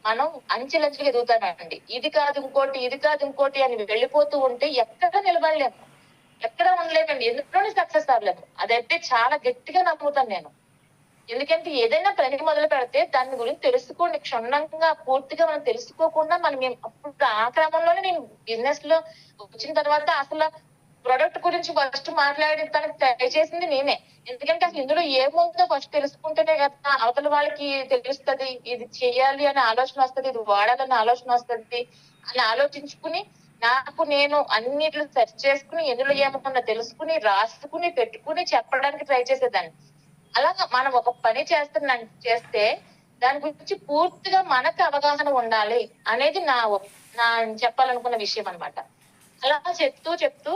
మనం అంచెలంచెలుగా ఎదుగుతామండి. ఇది కాదు ఇంకోటి అని వెళ్ళిపోతూ ఉంటే ఎక్కడ నిలబడలేము, ఎక్కడ ఉండలేమండి, ఎందులోనే సక్సెస్ అవ్వలేము. అదైతే చాలా గట్టిగా నమ్ముతాను నేను. ఎందుకంటే ఏదైనా పని మొదలు పెడితే దాని గురించి తెలుసుకోండి. క్షుణ్ణంగా పూర్తిగా మనం తెలుసుకోకుండా మనం అప్పుడు ఆ క్రమంలోనే నేను బిజినెస్ లో వచ్చిన తర్వాత అసలు ప్రొడక్ట్ గురించి ఫస్ట్ మాట్లాడటానికి ట్రై చేసింది నేనే. ఎందుకంటే అసలు ఇందులో ఏముందో ఫస్ట్ తెలుసుకుంటేనే కదా అవతల వాళ్ళకి తెలుస్తుంది. ఇది చెయ్యాలి అనే ఆలోచన వస్తుంది, ఇది వాడాలనే ఆలోచన వస్తుంది అని ఆలోచించుకుని నాకు నేను అన్నిట్లు సెర్చ్ చేసుకుని ఎందులో ఏమన్నా తెలుసుకుని రాసుకుని పెట్టుకుని చెప్పడానికి ట్రై చేసేదాన్ని. అలాగా మనం ఒక పని చేస్తే దాని గురించి పూర్తిగా మనకు అవగాహన ఉండాలి అనేది నా చెప్పాలనుకున్న విషయం అన్నమాట. అలా చెప్తూ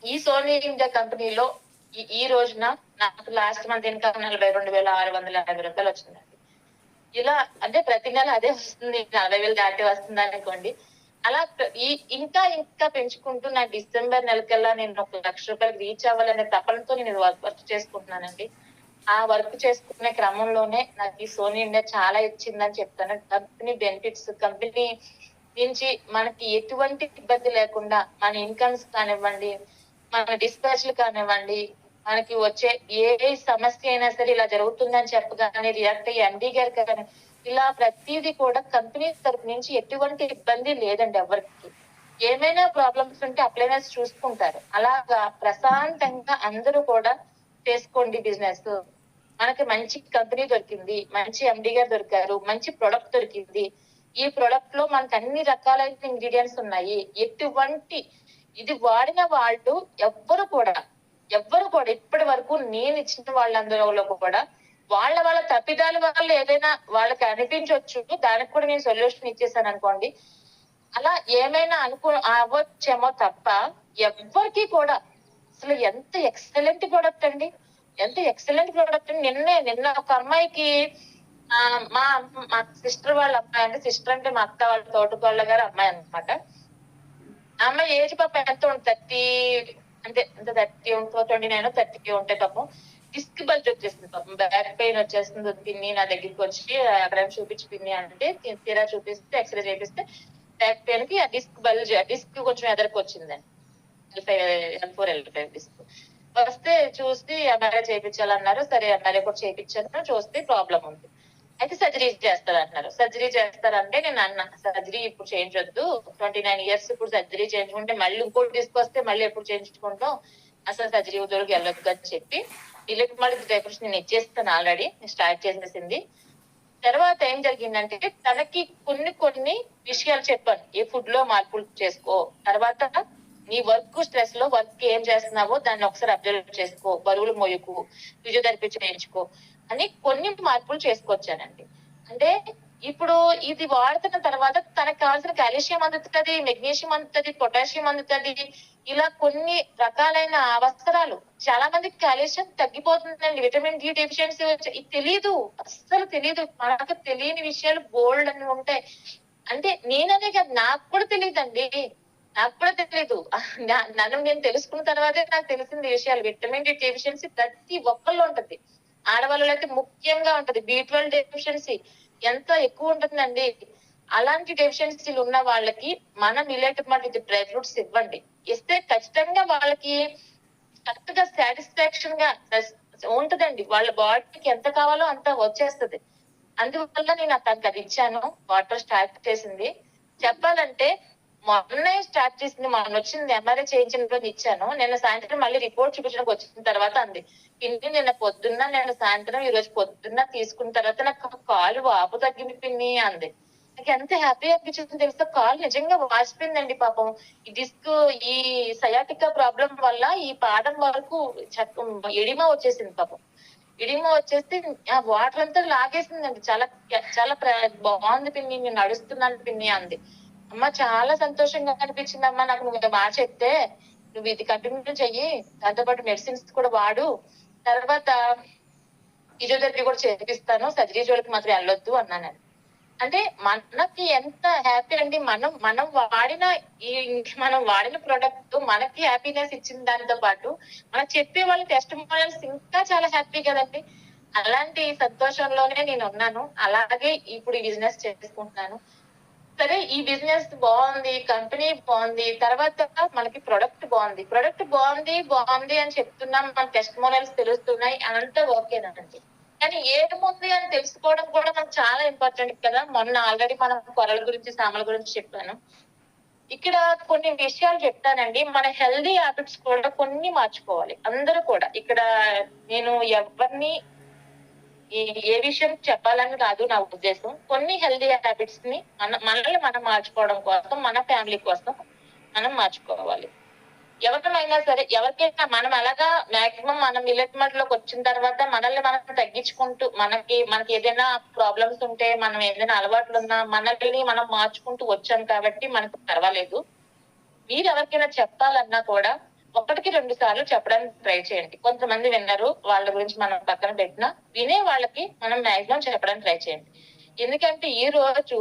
ఈ సోనీ ఇండియా కంపెనీలో ఈ రోజున నాకు లాస్ట్ మంత్ ఇన్కమ్ 42,650 రూపాయలు వచ్చిందండి. ఇలా అంటే ప్రతి నెల అదే వస్తుంది, 40,000 దాటి వస్తుంది అనుకోండి. అలా ఇంకా పెంచుకుంటూ నా డిసెంబర్ నెలకల్లా నేను 1,00,000 రూపాయలు రీచ్ అవ్వాలనే తపనతో నేను వర్క్ చేసుకుంటున్నానండి. ఆ వర్క్ చేసుకునే క్రమంలోనే నాకు ఈ సోనీ ఇండియా చాలా ఇచ్చిందని చెప్తాను. కంపెనీ బెనిఫిట్స్, కంపెనీ నుంచి మనకి ఎటువంటి ఇబ్బంది లేకుండా మన ఇన్కమ్స్ కానివ్వండి, మన డిస్పాచ్లు కానివ్వండి, మనకి వచ్చే ఏ సమస్య అయినా సరే ఇలా జరుగుతుందని చెప్పగానే రియాక్ట్ అయ్యే ఎండి గారు కానీ ఇలా ప్రతిదీ కూడా కంపెనీ తరపు నుంచి ఎటువంటి ఇబ్బంది లేదండి. ఎవరికి ఏమైనా ప్రాబ్లమ్స్ ఉంటే అప్లైనర్స్ చూసుకుంటారు. అలాగా ప్రశాంతంగా అందరూ కూడా చేసుకోండి బిజినెస్. మనకి మంచి కంపెనీ దొరికింది, మంచి ఎండి గారు దొరికారు, మంచి ప్రొడక్ట్ దొరికింది. ఈ ప్రొడక్ట్ లో మనకి అన్ని రకాలైన ఇంగ్రీడియంట్స్ ఉన్నాయి. ఇది వాడిన వాళ్ళు ఎవ్వరు కూడా ఇప్పటి వరకు నేను ఇచ్చిన వాళ్ళందరిలో కూడా వాళ్ళ తప్పిదాల వల్ల ఏదైనా వాళ్ళకి అనిపించవచ్చు, దానికి కూడా నేను సొల్యూషన్ ఇచ్చేసాను అనుకోండి. అలా ఏమైనా అవ్వచ్చేమో తప్ప ఎవ్వరికి కూడా అసలు ఎంత ఎక్సలెంట్ ప్రొడక్ట్ అండి, నిన్న ఒక అమ్మాయికి మా సిస్టర్ వాళ్ళ అమ్మాయి, అంటే సిస్టర్ అంటే మా అక్క వాళ్ళ తోటకోళ్ళ గారు అమ్మాయి అనమాట. ఆ అమ్మాయి ఏజ్ పాప ఎంత ఉంటుంది, 30 అంటే 30 ఉంటుందో 29 30 ఉంటే పాపం డిస్క్ బల్జ్ వచ్చేసింది. పాపం బ్యాక్ పెయిన్ వచ్చేస్తుంది. పిన్ని నా దగ్గరికి వచ్చి అక్కడ చూపించి పిన్ని అంటే తీరా చూపిస్తే ఎక్స్రే చేపిస్తే బ్యాక్ పెయిన్ కి ఆ డిస్క్ కొంచెం ఎదరికి వచ్చిందండి. L4 L5 డిస్క్ వస్తే చూసి ఎంఆర్ఐ చేయించాలన్నారు. సరే ఎంఆర్ఐ కూడా చేయించాను. చూస్తే ప్రాబ్లం ఉంది. అయితే సర్జరీ చేస్తారంటున్నారు. సర్జరీ చేస్తారంటే నేను అన్నా సర్జరీ ఇప్పుడు చేయించొద్దు, 29 years ఇప్పుడు సర్జరీ చేయించుకుంటే మళ్ళీ ఇంకోటి తీసుకొస్తే మళ్ళీ ఎప్పుడు చేయించుకుంటాం, అసలు సర్జరీ దొరికి వెళ్ళొద్దు అని చెప్పి మళ్ళీ డెకరేషన్ నేను ఇచ్చేస్తాను. ఆల్రెడీ స్టార్ట్ చేసేసింది. తర్వాత ఏం జరిగిందంటే తనకి కొన్ని విషయాలు చెప్పాను. ఏ ఫుడ్ లో మార్పులు చేసుకో, తర్వాత నీ వర్క్ స్ట్రెస్ లో వర్క్ ఏం చేస్తున్నావో దాన్ని ఒకసారి అబ్జర్వ్ చేసుకో, బరువులు మోయకు, ఫిజియోథెరపీ చేయించుకో అని కొన్ని మార్పులు చేసుకొచ్చానండి. అంటే ఇప్పుడు ఇది వాడుతున్న తర్వాత తనకు కావాల్సిన కాల్షియం అందుతుంది, మెగ్నీషియం అందుతుంది, పొటాషియం అందుతుంది. ఇలా కొన్ని రకాలైన అవసరాలు. చాలా మందికి కాల్షియం తగ్గిపోతుందండి, విటమిన్ డి డెఫిషియన్సీ వచ్చి తెలియదు, అస్సలు తెలియదు. మనకు తెలియని విషయాలు బోల్డ్ అని ఉంటాయి. అంటే నేననే కాదు, నాకు కూడా తెలియదండి, నన్ను నేను తెలుసుకున్న తర్వాతే నాకు తెలిసింది విషయాలు. విటమిన్ డి డెఫిషియన్సీ ప్రతి ఒక్కళ్ళు ఉంటది, ఆడవాళ్ళలో అయితే ముఖ్యంగా ఉంటది. B12 డెఫిషియన్సీ ఎంత ఎక్కువ ఉంటుందండి. అలాంటి డెఫిషియన్సీలు ఉన్న వాళ్ళకి మనం ఇలాంటి డ్రై ఫ్రూట్స్ ఇవ్వండి. ఇస్తే ఖచ్చితంగా వాళ్ళకి కరెక్ట్ గా సాటిస్ఫాక్షన్ గా ఉంటదండి. వాళ్ళ బాడీకి ఎంత కావాలో అంత వచ్చేస్తుంది. అందువల్ల నేను తనకి అది ఇచ్చాను. వాటర్ స్టార్ట్ చేసింది. చెప్పాలంటే మొన్నే స్టార్ట్ చేసింది, మొన్న వచ్చింది ఎంఆర్ఐ చేయించిన రోజు ఇచ్చాను. నిన్న సాయంత్రం మళ్ళీ రిపోర్ట్ చూపించడానికి వచ్చిన తర్వాత అంది, పిన్ని నిన్న సాయంత్రం ఈ రోజు పొద్దున్న తీసుకున్న తర్వాత నాకు కాలు వాపు తగ్గింది పిన్ని అంది. నాకు ఎంత హ్యాపీ అనిపించింది తెలుసా, కాల్ నిజంగా వాసిపోయిందండి పాపం. ఈ డిస్క్, ఈ సయాటికా ప్రాబ్లం వల్ల ఈ పాదం వరకు ఎడిమా వచ్చేసింది పాపం. ఎడిమా వచ్చేసి ఆ వాటర్ అంతా లాగేసిందండి. చాలా చాలా బాగుంది పిన్ని, నేను నడుస్తున్నాను పిన్ని అంది. అమ్మ చాలా సంతోషంగా అనిపించింది అమ్మా నాకు, నువ్వు బాగా చెప్తే, నువ్వు ఇది కంటిన్యూ చెయ్యి, దాంతోపాటు మెడిసిన్స్ కూడా వాడు, తర్వాత ఫిజియోథెరపీ కూడా చేపిస్తాను, సర్జరీ జోలికి మాత్రం వెళ్ళొద్దు అన్నాను. అంటే మనకి ఎంత హ్యాపీ అండి, మనం వాడిన ఈ మనం వాడిన ప్రొడక్ట్ మనకి హ్యాపీనెస్ ఇచ్చిన దానితో పాటు మనం చెప్పే వాళ్ళ టెస్టిమోనియల్స్ ఇంకా చాలా హ్యాపీ కదండి. అలాంటి సంతోషంలోనే నేను ఉన్నాను. అలాగే ఇప్పుడు ఈ బిజినెస్ చేసుకుంటున్నాను. సరే, ఈ బిజినెస్ బాగుంది, కంపెనీ బాగుంది, తర్వాత మనకి ప్రొడక్ట్ బాగుంది అని చెప్తున్నాం, మన టెస్టిమోనియల్స్ తెలుస్తున్నాయి, అనంతా ఓకేనండి. కానీ ఏముంది అని తెలుసుకోవడం కూడా మనకు చాలా ఇంపార్టెంట్ కదా. మొన్న ఆల్రెడీ మనం కొరల గురించి, సామల గురించి చెప్పాను. ఇక్కడ కొన్ని విషయాలు చెప్తానండి. మన హెల్దీ హ్యాబిట్స్ కూడా కొన్ని మార్చుకోవాలి అందరూ కూడా. ఇక్కడ నేను ఎవరిని ఏ విషయం చెప్పాలని కాదు నా ఉద్దేశం. కొన్ని హెల్దీ హ్యాబిట్స్ ని మనల్ని మనం మార్చుకోవడం కోసం, మన ఫ్యామిలీ కోసం మనం మార్చుకోవాలి. ఎవరికైనా సరే, ఎవరికైనా మనం అలాగా మాక్సిమం మనం మిల్లెట్ లోకి వచ్చిన తర్వాత మనల్ని మనం తగ్గించుకుంటూ, మనకి ఏదైనా ప్రాబ్లమ్స్ ఉంటే, మనం ఏదైనా అలవాట్లు ఉన్నా మనల్ని మనం మార్చుకుంటూ వచ్చాం కాబట్టి మనకు పర్వాలేదు. మీరు ఎవరికైనా చెప్పాలన్నా కూడా 1-2 సార్లు చెప్పడానికి ట్రై చేయండి. కొంతమంది విన్నారు, వాళ్ళ గురించి మనం పక్కన పెట్టినా వినే వాళ్ళకి మనం మాక్సిమం చెప్పడానికి ట్రై చేయండి. ఎందుకంటే ఈ రోజు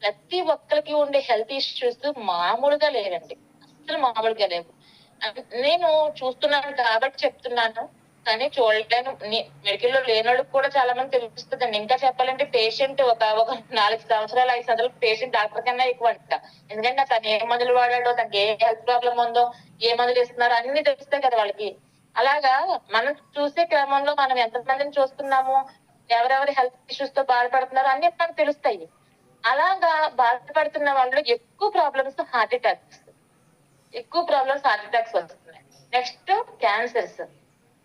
ప్రతి ఒక్కరికి ఉండే హెల్త్ ఇష్యూస్ మామూలుగా లేవండి, అసలు మామూలుగా లేవు. నేను చూస్తున్నాను కాబట్టి చెప్తున్నాను, కానీ చూడలేను, మెడికల్ లో లేని వాళ్ళకి కూడా చాలా మంది తెలుస్తుందండి. ఇంకా చెప్పాలంటే పేషెంట్ ఒక 4 సంవత్సరాలు 5 సంవత్సరాలు పేషెంట్ డాక్టర్ కన్నా ఎక్కువ అంట. ఎందుకంటే తను ఏ మందులు వాడాడో, తనకి ఏ హెల్త్ ప్రాబ్లం ఉందో, ఏ మందులు ఇస్తున్నారో అన్ని తెలుస్తాయి కదా వాళ్ళకి. అలాగా మనం చూసే క్రమంలో మనం ఎంతమందిని చూస్తున్నాము, ఎవరెవరి హెల్త్ ఇష్యూస్ తో బాధపడుతున్నారో అన్ని మనకు తెలుస్తాయి. అలాగా బాధపడుతున్న వాళ్ళు ఎక్కువ ప్రాబ్లమ్స్ హార్ట్ అటాక్స్ వస్తున్నాయి. నెక్స్ట్ క్యాన్సర్స్,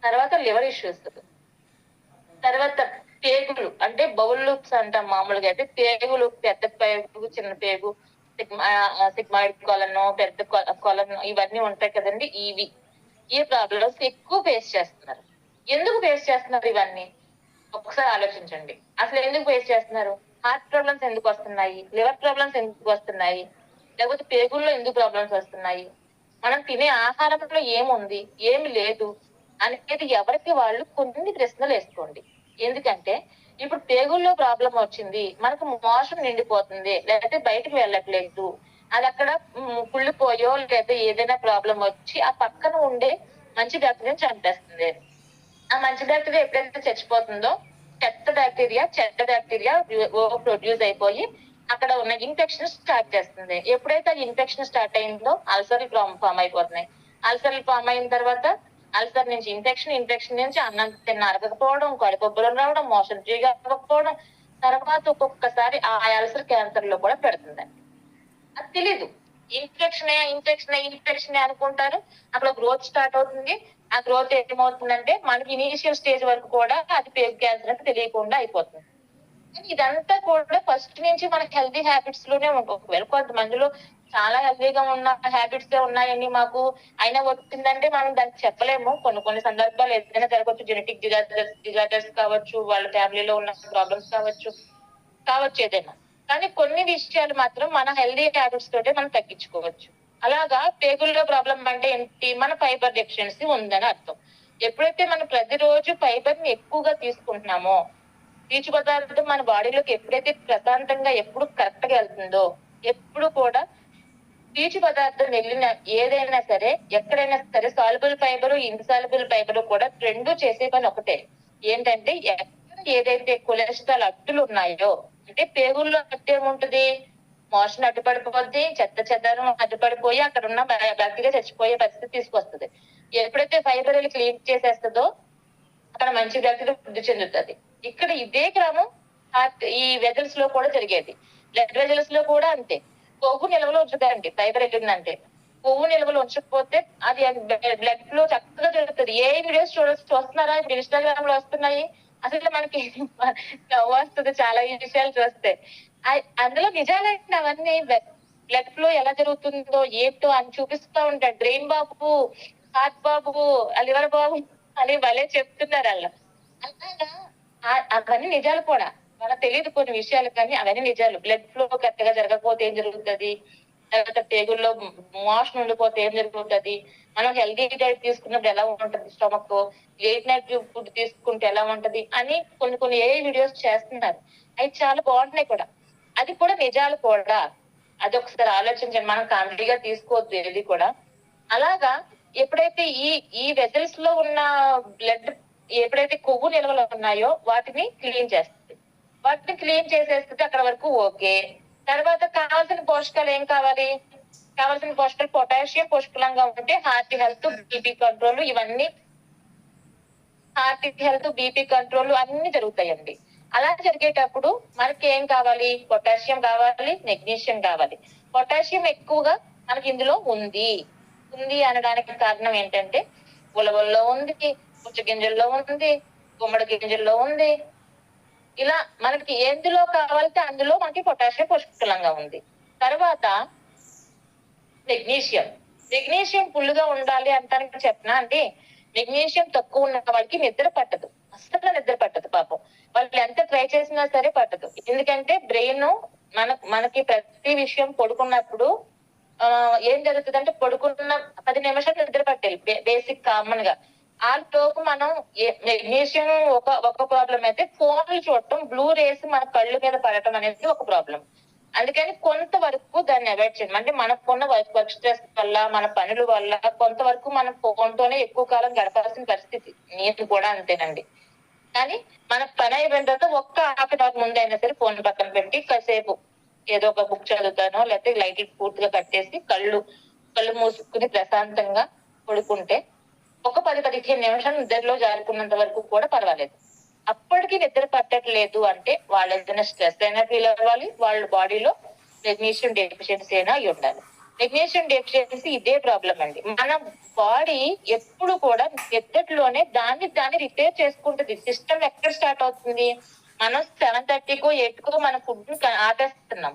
తర్వాత లివర్ ఇష్యూస్, తర్వాత పేగులు అంటే బౌల్ లూప్స్ అంటాం మామూలుగా. అయితే పేగులు, పెద్ద పేగు, చిన్న పేగు, సిగ్మాయిడ్ కొలన్, పెద్ద కొలన్, ఇవన్నీ ఉంటాయి కదండి. ఈ ప్రాబ్లమ్స్ ఎక్కువ ఫేస్ చేస్తున్నారు. ఎందుకు ఫేస్ చేస్తున్నారు ఇవన్నీ ఒకసారి ఆలోచించండి. అసలు ఎందుకు ఫేస్ చేస్తున్నారు? హార్ట్ ప్రాబ్లమ్స్ ఎందుకు వస్తున్నాయి? లివర్ ప్రాబ్లమ్స్ ఎందుకు వస్తున్నాయి? లేకపోతే పేగుల్లో ఎందుకు ప్రాబ్లమ్స్ వస్తున్నాయి? మనం తినే ఆహారంలో ఏముంది, ఏమి లేదు అనేది ఎవరికి వాళ్ళు కొన్ని ప్రశ్నలు వేసుకోండి. ఎందుకంటే ఇప్పుడు పేగుల్లో ప్రాబ్లం వచ్చింది, మనకు మోషన్ నిండిపోతుంది, లేకపోతే బయటకు వెళ్ళట్లేదు, అది అక్కడ కుళ్ళిపోయో లేదా ఏదైనా ప్రాబ్లం వచ్చి ఆ పక్కన ఉండే మంచి బ్యాక్టీరియా చంపేస్తుంది. ఆ మంచి బ్యాక్టీరియా ఎప్పుడైతే చచ్చిపోతుందో చెడ్డ బ్యాక్టీరియా ప్రొడ్యూస్ అయిపోయి అక్కడ ఉన్న ఇన్ఫెక్షన్ స్టార్ట్ చేస్తుంది. ఎప్పుడైతే ఆ ఇన్ఫెక్షన్ స్టార్ట్ అయిందో అల్సర్ ఫామ్ అయిపోతున్నాయి. అల్సర్లు ఫామ్ అయిన తర్వాత అల్సర్ నుంచి ఇన్ఫెక్షన్ నుంచి అన్నం తిన్న అరగకపోవడం, కడుపుబ్బరం రావడం, మోషన్ ఫ్రీగా అవ్వకపోవడం, తర్వాత ఒక్కొక్కసారి ఆ అల్సర్ క్యాన్సర్ లో కూడా పెడుతుంది. అది తెలీదు, ఇన్ఫెక్షన్ అనుకుంటారు. అక్కడ గ్రోత్ స్టార్ట్ అవుతుంది. ఆ గ్రోత్ ఏమవుతుందంటే మనకి ఇనీషియల్ స్టేజ్ వరకు కూడా అది పేగు క్యాన్సర్ అంటే తెలియకుండా అయిపోతుంది. ఇదంతా కూడా ఫస్ట్ నుంచి మనకి హెల్తీ హ్యాబిట్స్ లోనే ఉంటుంది. ఒకవేళ కొంతమందిలో చాలా హెల్తీగా ఉన్న హ్యాబిట్స్ ఉన్నాయని మాకు అయినా వచ్చిందంటే మనం దానికి చెప్పలేము. కొన్ని సందర్భాలు ఏదైనా జరగవచ్చు, జెనెటిక్ డిజార్డర్స్ కావచ్చు, వాళ్ళ ఫ్యామిలీలో ఉన్న ప్రాబ్లమ్స్ కావచ్చు ఏదైనా. కానీ కొన్ని విషయాలు మాత్రం మన హెల్తీ హ్యాబిట్స్ తోటే మనం తగ్గించుకోవచ్చు. అలాగా పేగుల్లో ప్రాబ్లం అంటే ఏంటి? మన ఫైబర్ డెఫిషియన్సీ ఉందని అర్థం. ఎప్పుడైతే మనం ప్రతిరోజు ఫైబర్ ని ఎక్కువగా తీసుకుంటున్నామో, పీచు పదార్థం మన బాడీలోకి ఎప్పుడైతే ప్రశాంతంగా ఎప్పుడు కరెక్ట్ గా వెళ్తుందో, ఎప్పుడు కూడా పీచు పదార్థం వెళ్ళిన ఏదైనా సరే, ఎక్కడైనా సరే సాల్యుబుల్ ఫైబర్, ఇన్సాల్యుబుల్ ఫైబర్ కూడా రెండు చేసే పని ఒకటే. ఏంటంటే ఎక్కడ ఏదైతే కొలెస్ట్రాల్ అడ్డులు ఉన్నాయో, అంటే పేగుల్లో అడ్డు ఏముంటది, మోషన్ అడ్డుపడిపోద్ది, చెదారం అడ్డుపడిపోయి అక్కడ ఉన్న బ్యాక్టీరియా చచ్చిపోయే పరిస్థితి తీసుకొస్తుంది. ఎప్పుడైతే ఫైబర్ వెళ్ళి క్లీన్ చేసేస్తుందో అక్కడ మంచి బ్యాక్టీరియా వృద్ధి చెందుతుంది. ఇక్కడ ఇదే క్రమం ఈ వెజల్స్ లో కూడా జరిగేది. బ్లడ్ వెజల్స్ లో కూడా అంతే. కొవ్వు నిల్వలో ఉంచుతారండి ఫైబర్ వెళ్ళిందంటే. కొవ్వు నిల్వలు ఉంచకపోతే అది బ్లడ్ లో చక్కగా జరుగుతుంది. ఏ వీడియోస్ చూస్తున్నారా ఇప్పుడు ఇన్స్టాగ్రామ్ లో వస్తున్నాయి, అసలు మనకి వస్తుంది చాలా ఈ విషయాలు చూస్తే. అందులో నిజాలంటే అవన్నీ బ్లడ్ ఫ్లో ఎలా జరుగుతుందో ఏంటో అని చూపిస్తూ ఉంటాడు. బ్రెయిన్ బాబు, హార్ట్ బాబు, లివర్ బాబు అని భలే చెప్తున్నారు అలా. అలాగా అవన్నీ నిజాలు కూడా. మనకు తెలియదు కొన్ని విషయాలు, కానీ అవన్నీ నిజాలు. బ్లడ్ ఫ్లో కరెక్ట్ గా జరగకపోతే ఏం జరుగుతుంది, తర్వాత పేగుల్లో మోషన్ ఉండిపోతే ఏం జరుగుతుంది, మనం హెల్దీ డైట్ తీసుకున్నప్పుడు ఎలా ఉంటది స్టమక్, లేట్ నైట్ ఫుడ్ తీసుకుంటే ఎలా ఉంటది అని కొన్ని ఏ వీడియోస్ చేస్తున్నారు. అవి చాలా బాగుంటున్నాయి కూడా. అది కూడా నిజాలు కూడా. అది ఒకసారి ఆలోచించండి. మనం కామెడీగా తీసుకోవద్దు ఏది కూడా. అలాగా ఎప్పుడైతే ఈ వెజల్స్ లో ఉన్న బ్లడ్, ఎప్పుడైతే కొవ్వు నిల్వలు ఉన్నాయో వాటిని క్లీన్ చేస్తుంది. వాటిని క్లీన్ చేసేస్తే అక్కడ వరకు ఓకే. తర్వాత కావాల్సిన పోషకాలు ఏం కావాలి? కావాల్సిన పోషకాలు పొటాషియం పుష్కలంగా ఉంటే హార్ట్ హెల్త్, బీపీ కంట్రోల్, ఇవన్నీ హార్ట్ హెల్త్, బీపీ కంట్రోల్ అన్ని జరుగుతాయండి. అలా జరిగేటప్పుడు మనకి ఏం కావాలి? పొటాషియం కావాలి, మెగ్నీషియం కావాలి. పొటాషియం ఎక్కువగా మనకి ఇందులో ఉంది అనడానికి కారణం ఏంటంటే ఉలవల్లో ఉంది, పుచ్చగింజల్లో ఉంది, గుమ్మడి గింజల్లో ఉంది. ఇలా మనకి ఎందులో కావాలంటే అందులో మనకి పొటాషియం పుష్కలంగా ఉంది. తర్వాత మెగ్నీషియం ఫుల్గా ఉండాలి అంటానికి చెప్పనా అండి. మెగ్నీషియం తక్కువ ఉన్న వాళ్ళకి నిద్ర పట్టదు, అస్సలు నిద్ర పట్టదు. పాపం వాళ్ళు ఎంత ట్రై చేసినా సరే పట్టదు. ఎందుకంటే బ్రెయిన్ మనకి ప్రతి విషయం పడుకున్నప్పుడు ఏం జరుగుతుంది అంటే, పడుకున్న 10 నిమిషాలు నిద్ర పట్టాలి బేసిక్ కామన్ గా. ఆ లోపు మనం మెగ్నీషియం ఒక ప్రాబ్లం అయితే, ఫోన్లు చూడటం, బ్లూ రేస్ మన కళ్ళు మీద పడటం అనేది ఒక ప్రాబ్లం. అందుకని కొంతవరకు దాన్ని అవాయిడ్ చేయండి. అంటే మనకున్న వర్క్ స్ట్రెస్ వల్ల, మన పనుల వల్ల కొంతవరకు మనం ఫోన్ తోనే ఎక్కువ కాలం గడపాల్సిన పరిస్థితి. నేను కూడా అంతేనండి. కానీ మన పని అయిపోయిన తర్వాత ఒక్క హాఫ్ అన్ అవర్ ముందైనా సరే ఫోన్ పక్కన పెట్టి కాసేపు ఏదో ఒక బుక్ చదువుతానో, లేకపోతే లైట్ పూర్తిగా కట్టేసి కళ్ళు మూసుకుని ప్రశాంతంగా పడుకుంటే ఒక 10-15 నిమిషాలు నిద్రలో జారుకున్నంత వరకు కూడా పర్వాలేదు. అప్పటికి నిద్ర పట్టట్లేదు అంటే వాళ్ళు ఏదైనా స్ట్రెస్ అయినా ఫీల్ అవ్వాలి, వాళ్ళ బాడీలో మెగ్నీషియం డెఫిషియన్సీ అయినా అయి ఉండాలి. మెగ్నీషియం డెఫిషియన్సీ ఇదే ప్రాబ్లం అండి. మన బాడీ ఎప్పుడు కూడా నిద్రలోనే దాన్ని రిపేర్ చేసుకుంటుంది. సిస్టమ్ ఎక్కడ స్టార్ట్ అవుతుంది? మనం 7:30కో 8కో మన ఫుడ్ ఆపేస్తున్నాం.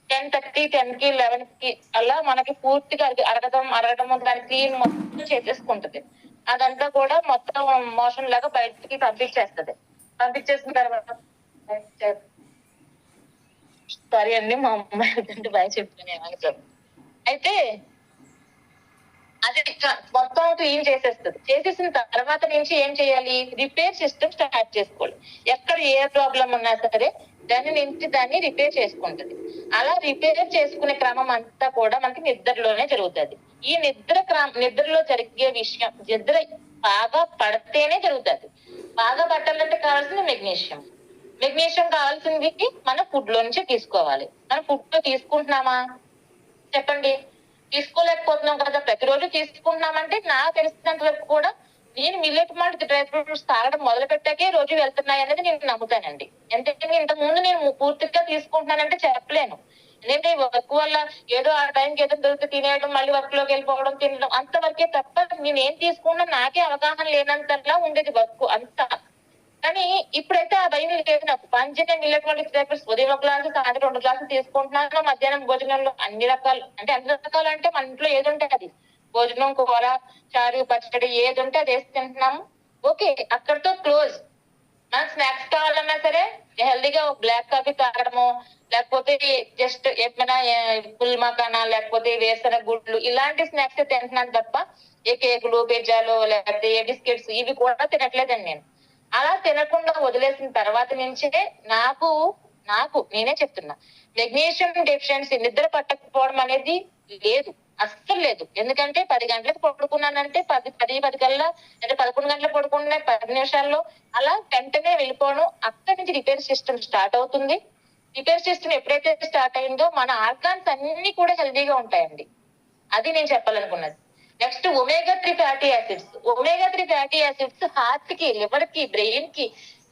10:30, 10కి, 11కి అలా మనకి పూర్తిగా అరగడం దాని క్లీన్ మొత్తం చేసేసుకుంటది. అదంతా కూడా మొత్తం మోషన్ లాగా బయటికి పంపించేస్తుంది. పంపించేసిన తర్వాత సారీ అండి, మా అమ్మాయి బాగా చెప్తాను. అయితే అది మొత్తం క్లీన్ చేసేసిన తర్వాత నుంచి ఏం చేయాలి? రిపేర్ సిస్టమ్ స్టార్ట్ చేసుకోవాలి. ఎక్కడ ఏ ప్రాబ్లం ఉన్నా సరే దాన్ని రిపేర్ చేసుకుంటది. అలా రిపేర్ చేసుకునే క్రమం అంతా కూడా మనకి నిద్రలోనే జరుగుతుంది. ఈ నిద్రలో జరిగే విషయం, నిద్ర బాగా పడితేనే జరుగుతుంది. బాగా పట్టాలంటే కావాల్సింది మెగ్నీషియం కావాల్సింది మన ఫుడ్ లో నుంచే తీసుకోవాలి. మనం ఫుడ్ లో తీసుకుంటున్నామా చెప్పండి? తీసుకోలేకపోతున్నాం కదా. ప్రతిరోజు తీసుకుంటున్నామంటే నాకు తెలిసినంత వరకు కూడా నేను మిల్లెట్ మాల్ట్ డ్రై ఫ్రూట్స్ తాగడం మొదలు పెట్టాకే రోజు వెళ్తున్నాయి అనేది నేను నమ్ముతానండి. ఎందుకంటే ఇంతకు ముందు నేను పూర్తిగా తీసుకుంటున్నానంటే చెప్పలేను. ఎందుకంటే వర్క్ వల్ల ఏదో ఆ టైంకి ఏదో దొరికి తినేయడం, మళ్ళీ వర్క్ లోకి వెళ్ళిపోవడం, తినడం, అంతవరకే తప్ప నేను ఏం తీసుకున్నా నాకే అవగాహన లేనంతలా ఉండేది వర్క్ అంతా. కానీ ఇప్పుడైతే ఆ భయం లేదు నాకు. పంచిన మిల్లెట్ మాల్ట్ డ్రై ఫ్రూట్స్ ఉదయం 1 గ్లాసు, సాయంత్రం 2 గ్లాసులు తీసుకుంటున్నాను. మధ్యాహ్నం భోజనంలో అన్ని రకాలు అంటే మన ఇంట్లో ఏది ఉంటే అది, భోజనం, కూర, చారు, పచ్చడి ఏది ఉంటే అది వేసి తింటున్నాము. ఓకే, అక్కడితో క్లోజ్. మనకు స్నాక్స్ కావాలన్నా సరే హెల్దీగా బ్లాక్ కాఫీ తాగడము, లేకపోతే జస్ట్ ఏమైనా పుల్ మకానా, లేకపోతే వేరుశనగ గుడ్లు, ఇలాంటి స్నాక్స్ తింటున్నాను తప్ప ఏ కేకులు, పిజ్జాలు, లేకపోతే ఏ బిస్కెట్స్ ఇవి కూడా తినట్లేదండి నేను. అలా తినకుండా వదిలేసిన తర్వాత నుంచే నేనే చెప్తున్నా, మెగ్నీషియం డెఫిషియన్సీ, నిద్ర పట్టకపోవడం అనేది లేదు, అస్సలు లేదు. ఎందుకంటే 10 గంటలకు పడుకున్నానంటే 10 కల్లా, అంటే 11 గంటలకు పడుకున్నా 10 నిమిషాల్లో అలా వెంటనే వెళ్ళిపోవడం. అక్కడి నుంచి రిపేర్ సిస్టమ్ స్టార్ట్ అవుతుంది. రిపేర్ సిస్టమ్ ఎప్పుడైతే స్టార్ట్ అయిందో మన ఆర్గాన్స్ అన్ని కూడా హెల్దీగా ఉంటాయండి. అది నేను చెప్పాలనుకున్నది. నెక్స్ట్ ఒమేగా-3 ఫ్యాటీ యాసిడ్స్ హార్ట్ కి, లివర్ కి, బ్రెయిన్ కి,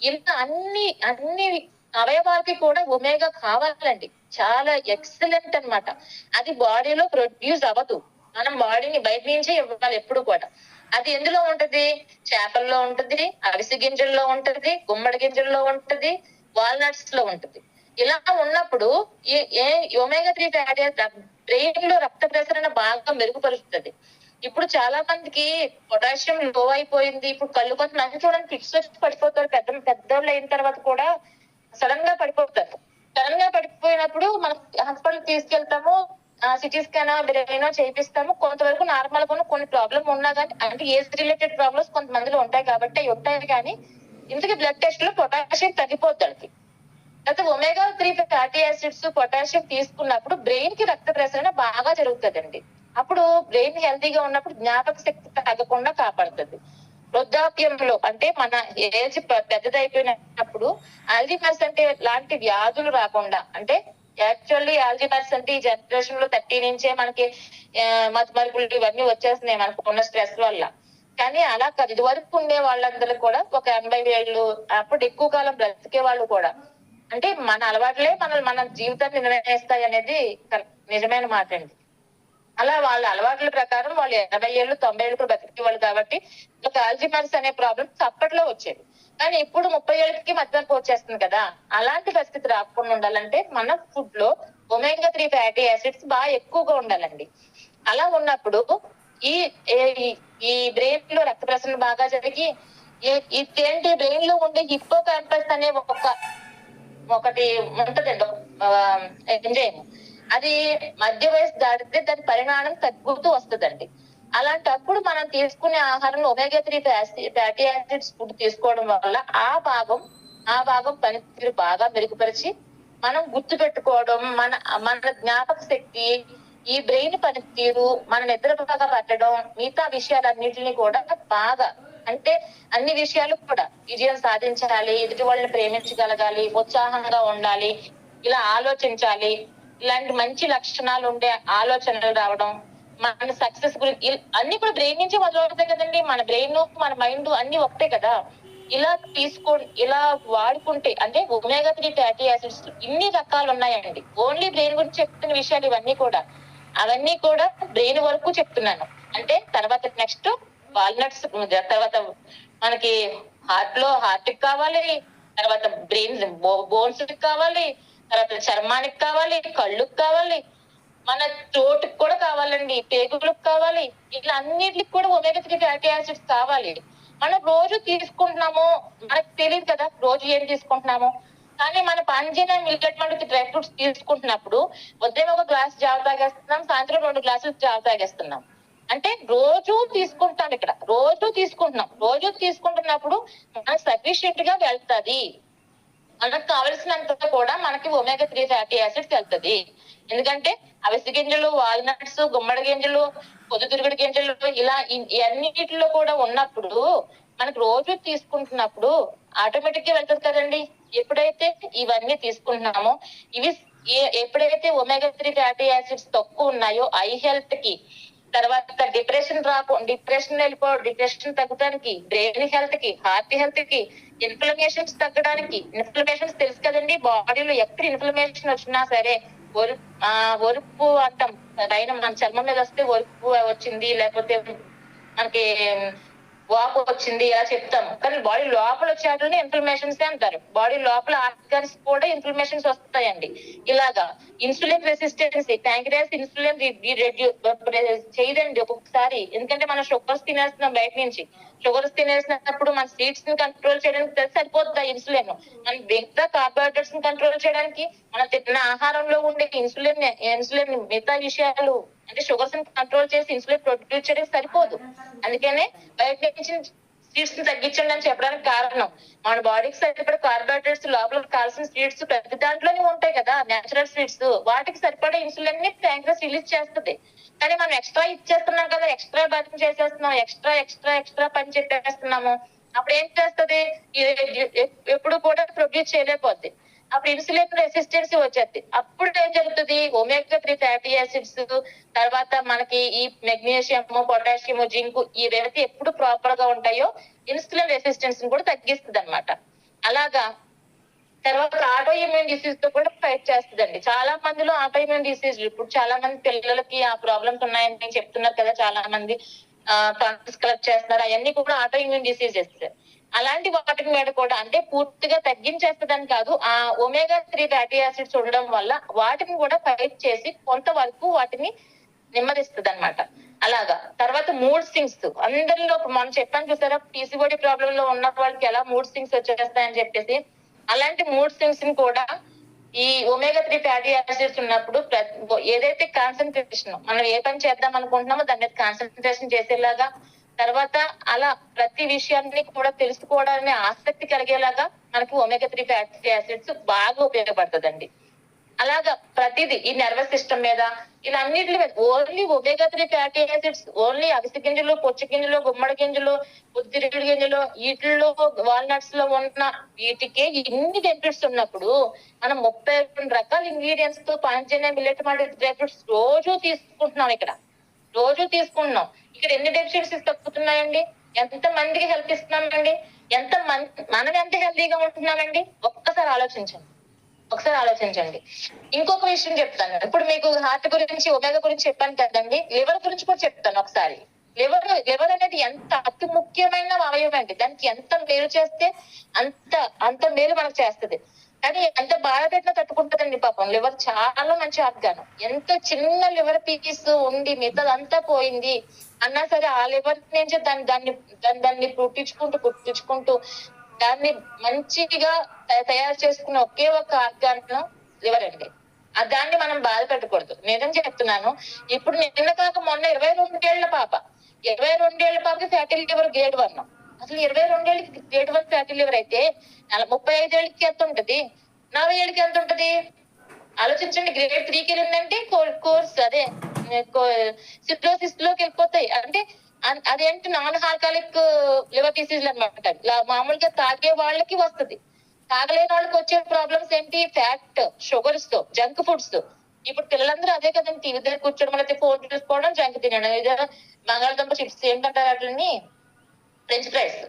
ఇలా అన్ని అవయవాలకి కూడా ఒమేగా కావాలండి. చాలా ఎక్సలెంట్ అన్నమాట. అది బాడీలో ప్రొడ్యూస్ అవ్వదు, మనం బాడీని బయట నుంచే ఇవ్వాలి ఎప్పుడు కూడా. అది ఎందులో ఉంటది? చేపల్లో ఉంటది, అవిసె గింజల్లో ఉంటది, గుమ్మడి గింజల్లో ఉంటది, వాల్నట్స్ లో ఉంటది. ఇలా ఉన్నప్పుడు ఒమేగా 3 ఫ్యాటీ యాసిడ్ బ్రెయిన్ లో రక్త ప్రసరణ బాగా మెరుగుపరుస్తుంది. ఇప్పుడు చాలా మందికి పొటాషియం లో అయిపోయింది. ఇప్పుడు కళ్ళు కొంతమంది చూడండి ఫిక్స్ వచ్చి పడిపోతారు. పెద్దోళ్ళు అయిన తర్వాత కూడా సడన్ గా పడిపోతారు. సడన్ గా పడిపోయినప్పుడు మనం హాస్పిటల్ తీసుకెళ్తాము. సిటీ స్కాన్ బ్రెయిన్ చేపిస్తాము. కొంతవరకు నార్మల్ గా కొన్ని ప్రాబ్లమ్ ఉన్నా కానీ అంటే ఏజ్ రిలేటెడ్ ప్రాబ్లమ్స్ కొంతమందిలో ఉంటాయి కాబట్టి అవి ఉంటాయి. కానీ ఇంతకీ బ్లడ్ టెస్ట్ లో పొటాషియం తగ్గిపోతుంది. అయితే ఒమేగా 3 ఫ్యాటీ యాసిడ్స్ పొటాషియం తీసుకున్నప్పుడు బ్రెయిన్ కి రక్త ప్రసరణ బాగా జరుగుతుందండి. అప్పుడు బ్రెయిన్ హెల్తీగా ఉన్నప్పుడు జ్ఞాపక శక్తి తగ్గకుండా కాపాడుతుంది. వృద్ధాప్యంలో అంటే మన ఏజ్ పెద్దదైపోయినప్పుడు ఆల్జిమర్స్ అంటే లాంటి వ్యాధులు రాకుండా అంటే యాక్చువల్లీ ఆల్జిమర్స్ అంటే ఈ జనరేషన్ లో 30 నుంచే మనకి మతిమరుపులు ఇవన్నీ వచ్చేస్తున్నాయి మనకు ఉన్న స్ట్రెస్ వల్ల. కానీ అలా కాదు, ఇది వరకు ఉండే వాళ్ళందరూ కూడా ఒక 80 ఏళ్ళు అప్పుడు ఎక్కువ కాలం బ్రతికే వాళ్ళు కూడా అంటే మన అలవాట్లే మన జీవితాన్ని నిర్ణయిస్తాయి అనేది నిజమైన మాట అండి. అలా వాళ్ళ అలవాట్ల ప్రకారం వాళ్ళు 80 ఏళ్ళు 90 ఏళ్ళు బతికేవాళ్ళు కాబట్టి ఒక ఆల్జిమర్స్ అనే ప్రాబ్లం అప్పట్లో వచ్చేది. కానీ ఇప్పుడు 30 ఏళ్ళకి మధ్యలో వచ్చేస్తుంది కదా. అలాంటి పరిస్థితి రాకుండా ఉండాలంటే మన ఫుడ్ లో ఒమేగా 3 ఫ్యాటీ యాసిడ్స్ బాగా ఎక్కువగా ఉండాలండి. అలా ఉన్నప్పుడు ఈ ఈ బ్రెయిన్ లో రక్త ప్రసరణ బాగా జరిగి ఇదేంటి బ్రెయిన్ లో ఉండే హిప్పో క్యాంపస్ అనే ఒకటి ఉంటదండి ఎంజైమ్. అది మధ్య వయసు దాటితే దాని పరిమాణం తగ్గుతూ వస్తుందండి. అలాంటప్పుడు మనం తీసుకునే ఆహారంలో ఒమేగా 3 ఫ్యాటీ యాసిడ్స్ ఫుడ్ తీసుకోవడం వల్ల ఆ భాగం పనితీరు బాగా మెరుగుపరిచి మనం గుర్తు పెట్టుకోవడం, మన జ్ఞాపక శక్తి, ఈ బ్రెయిన్ పనితీరు, మన నిద్ర బాగా పట్టడం, మిగతా విషయాలన్నిటిని కూడా బాగా అంటే అన్ని విషయాలు కూడా విజయం సాధించాలి, ఎదుటి వాళ్ళని ప్రేమించగలగాలి, ఉత్సాహంగా ఉండాలి, ఇలా ఆలోచించాలి, ఇలాంటి మంచి లక్షణాలు ఉండే ఆలోచనలు రావడం, మన సక్సెస్ గురించి అన్ని కూడా బ్రెయిన్ నుంచి మొదలవుతాయి కదండి. మన బ్రెయిన్ మన మైండ్ అన్ని ఒకటే కదా. ఇలా వాడుకుంటే అంటే ఒమేగా 3 ఫ్యాటీ యాసిడ్స్ ఇన్ని రకాలు ఉన్నాయండి. ఓన్లీ బ్రెయిన్ గురించి చెప్తున్న విషయాలు ఇవన్నీ కూడా అవన్నీ కూడా బ్రెయిన్ వరకు చెప్తున్నాను. అంటే తర్వాత నెక్స్ట్ వాల్నట్స్, తర్వాత మనకి హార్ట్ కి కావాలి, తర్వాత బ్రెయిన్ బోన్స్ కి కావాలి, తర్వాత చర్మానికి కావాలి, కళ్ళుకి కావాలి, మన థ్రోట్కి కూడా కావాలండి, పేగులకు కావాలి. ఇట్లా అన్నిటికి కూడా ఒమేగా 3 ఫ్యాటీ యాసిడ్స్ కావాలి. మనం రోజు తీసుకుంటున్నాము, మనకు తెలియదు కదా రోజు ఏం తీసుకుంటున్నాము. కానీ మన పంజీనా మిల్లెట్ వంటి డ్రై ఫ్రూట్స్ తీసుకుంటున్నప్పుడు ఉదయం ఒక గ్లాస్ జావ తాగేస్తున్నాం, సాయంత్రం 2 గ్లాసులు జావ తాగేస్తున్నాం. అంటే రోజు తీసుకుంటాం, ఇక్కడ రోజు తీసుకుంటున్నప్పుడు మనకు సఫిషియెంట్ గా వెళ్తుంది. మనకు కావలసినంత కూడా మనకి ఒమేగా 3 ఫ్యాటీ యాసిడ్స్ వెళ్తుంది. ఎందుకంటే అవిసె గింజలు, వాల్నట్స్, గుమ్మడి గింజలు, పొద్దుతిరుగుడు గింజలు ఇలా అన్నిటిలో కూడా ఉన్నప్పుడు మనకు రోజు తీసుకుంటున్నప్పుడు ఆటోమేటిక్ గా వెళ్తుంది కదండి. ఎప్పుడైతే ఇవన్నీ తీసుకుంటున్నామో ఇవి ఎప్పుడైతే ఒమేగా 3 ఫ్యాటీ యాసిడ్స్ తక్కువ ఉన్నాయో ఐ హెల్త్ కి, తర్వాత డిప్రెషన్ తగ్గడానికి, బ్రెయిన్ హెల్త్ కి, హార్ట్ హెల్త్ కి, ఇన్ఫ్లమేషన్స్ తగ్గడానికి. ఇన్ఫ్లమేషన్స్ తెలుసు కదండి, బాడీలో ఎక్కడ ఇన్ఫ్లమేషన్ వచ్చినా సరే ఒరుపు అంటాం పైన మన చర్మం మీద వస్తే ఒరుపు వచ్చింది, లేకపోతే మనకి వాపు వచ్చింది ఇలా చెప్తాం. కానీ బాడీ లోపల వచ్చేటనే ఇన్ఫ్లమేషన్స్ అంటారు. బాడీ లోపల ఆర్గాన్స్ కూడా ఇన్ఫ్లమేషన్స్ వస్తాయండి. ఇలాగా ఇన్సులిన్ రెసిస్టెన్స్, ప్యాంక్రియాస్ ఇన్సులిన్ చేయదండి ఒక్కొక్కసారి. ఎందుకంటే మనం షుగర్స్ తినేస్తున్నాం బయట నుంచి. షుగర్స్ తినేసినప్పుడు మన స్వీట్స్ ని కంట్రోల్ చేయడానికి సరిపోతుంది ఇన్సులిన్. మన మిగతా కార్బోహైడ్రేట్స్ ని కంట్రోల్ చేయడానికి మనం తిన్న ఆహారంలో ఉండే ఇన్సులిన్ మిగతా విషయాలు అంటే షుగర్స్ ని కంట్రోల్ చేసి ఇన్సులిన్ ప్రొడ్యూస్ చేయడానికి సరిపోదు. అందుకనే బయట నుంచి స్వీట్స్ ని తగ్గించండి అని చెప్పడానికి కారణం మన బాడీకి సరిపడే కార్బోహైడ్రేట్స్ లోపల కావాల్సిన స్వీట్స్ ప్రతి దాంట్లోనే ఉంటాయి కదా, నేచురల్ స్వీట్స్. వాటికి సరిపడే ఇన్సులిన్ ని ప్యాంక్రియాస్ రిలీజ్ చేస్తుంది. కానీ మనం ఎక్స్ట్రా ఇచ్చేస్తున్నాం కదా, ఎక్స్ట్రా బర్న్ చేసేస్తున్నాం, ఎక్స్ట్రా పని చెప్పేస్తున్నాము. అప్పుడు ఏం చేస్తుంది, ఎప్పుడు కూడా ప్రొడ్యూస్ చేయలేకపోద్ది. అప్పుడు ఇన్సులిన్ రెసిస్టెన్స్ వచ్చేది. అప్పుడు ఏం జరుగుతుంది, ఒమేగా 3 ఫ్యాటీ యాసిడ్స్, తర్వాత మనకి ఈ మెగ్నీషియం, పొటాషియం, జింక్ ఇవేవైతే ఎప్పుడు ప్రాపర్ గా ఉంటాయో ఇన్సులిన్ రెసిస్టెన్స్ కూడా తగ్గిస్తుంది అనమాట. అలాగా తర్వాత ఆటో ఇమ్యూన్ డిసీజ్ తో కూడా ఫైట్ చేస్తుందండి. చాలా మందిలో ఆటో ఇమ్యూన్ డిసీజ్, ఇప్పుడు చాలా మంది పిల్లలకి ఆ ప్రాబ్లమ్స్ ఉన్నాయని చెప్తున్నారు కదా, చాలా మంది ఫండ్స్ కలెక్ట్ చేస్తున్నారు. అవన్నీ కూడా ఆటో ఇమ్యూన్ డిసీజెస్. అలాంటి వాటి మీద కూడా అంటే పూర్తిగా తగ్గించేస్తుందని కాదు, ఆ omega-3 ఫ్యాటీ యాసిడ్స్ ఉండడం వల్ల వాటిని కూడా ఫైట్ చేసి కొంతవరకు వాటిని నెమ్మదిస్తుంది అనమాట. అలాగా తర్వాత మూడ్ స్వింగ్స్ అందరిలో మనం చెప్పాను చూసారా, పీసీఓడి ప్రాబ్లం లో ఉన్న వాళ్ళకి ఎలా మూడ్ స్వింగ్స్ వచ్చేస్తాయని చెప్పేసి, అలాంటి మూడ్ స్వింగ్స్ ని కూడా ఈ omega-3 ఫ్యాటీ యాసిడ్స్ ఉన్నప్పుడు ఏదైతే కాన్సన్ట్రేషన్ మనం ఏ పని చేద్దాం అనుకుంటున్నామో దాని మీద కాన్సన్ట్రేషన్ చేసేలాగా, తర్వాత అలా ప్రతి విషయాన్ని కూడా తెలుసుకోవడానికి ఆసక్తి కలిగేలాగా మనకి omega-3 ఫ్యాటీ యాసిడ్స్ బాగా ఉపయోగపడుతుందండి. అలాగా ప్రతిదీ ఈ నర్వస్ సిస్టమ్ మీద ఇలా అన్నిటి మీద only omega-3 fatty acids only అవిసె గింజలు, పొచ్చి గింజలు, గుమ్మడి గింజలు, పొద్దుతిరుగుడు గింజలు వీటిల్లో వాల్నట్స్ లో ఉన్న వీటికే ఇన్ని బెనిఫిట్స్ ఉన్నప్పుడు మనం 32 రకాల ఇంగ్రీడియంట్స్ తో Panchajanya millet multi dry fruits రోజు తీసుకుంటున్నాం. రోజు తీసుకుంటున్నాం. ఇక్కడ ఎన్ని డెఫిషియన్సీస్ తగ్గుతున్నాయండి? ఎంత మందికి హెల్ప్ ఇస్తున్నామండి? మనం ఎంత హెల్తీగా ఉంటున్నామండి? ఒక్కసారి ఆలోచించండి. ఇంకొక విషయం చెప్తాను. ఇప్పుడు మీకు హార్ట్ గురించి, ఒమేగా గురించి చెప్పాను కదండి, లివర్ గురించి కూడా చెప్తాను ఒకసారి. లివర్ అనేది ఎంత అతి ముఖ్యమైన అవయవం అండి. దానికి ఎంత మేలు చేస్తే అంత మేలు మనకు చేస్తుంది. కానీ ఎంత బాధ పెట్టినా తట్టుకుంటుందండి పాపం. లివర్ చాలా మంచి ఆర్గానం. ఎంత చిన్న లివర్ పీస్ ఉండి మిగతాదంతా పోయింది అన్నా సరే ఆ లివర్ నుంచి దాన్ని పుట్టించుకుంటూ దాన్ని మంచిగా తయారు చేసుకున్న ఒకే ఒక ఆర్గాన్ లివర్ అండి. దాన్ని మనం బాధ పెట్టకూడదు. నిజం చెప్తున్నాను. ఇప్పుడు నిన్న కాక మొన్న 22 ఏళ్ల పాపకి ఫ్యాటీ లివర్ గ్రేడ్ 1. అసలు 22 ఏళ్ళకి గ్రేడ్ 1 ఫ్యాటీ లివర్ అయితే 35 ఏళ్ళకి ఎంత ఉంటది? 40 ఏళ్ళకి ఎంత ఉంటది? ఆలోచించండి. గ్రేడ్ 3కి వెళ్ళిందంటే కోర్స్ అదే సిట్రోసిస్ లోకి వెళ్ళిపోతాయి. అంటే అదేంటి నాన్ ఆల్కహాలిక్ లివర్ డిసీజ్ అనమాట. మామూలుగా తాగే వాళ్ళకి వస్తుంది. తాగలేని వాళ్ళకి వచ్చే ప్రాబ్లమ్స్ ఏంటి? ఫ్యాట్, షుగర్స్ తో, జంక్ ఫుడ్స్. ఇప్పుడు పిల్లలందరూ అదే కదండి, టీవీ దగ్గర కూర్చోడం, అయితే ఫోన్ చూసుకోవడం, జంక్ తినడం, ఏదైనా బంగాళదుంప చిప్స్ ఏంటంటారు వాటిని, ఫ్రెంచ్ ఫ్రైస్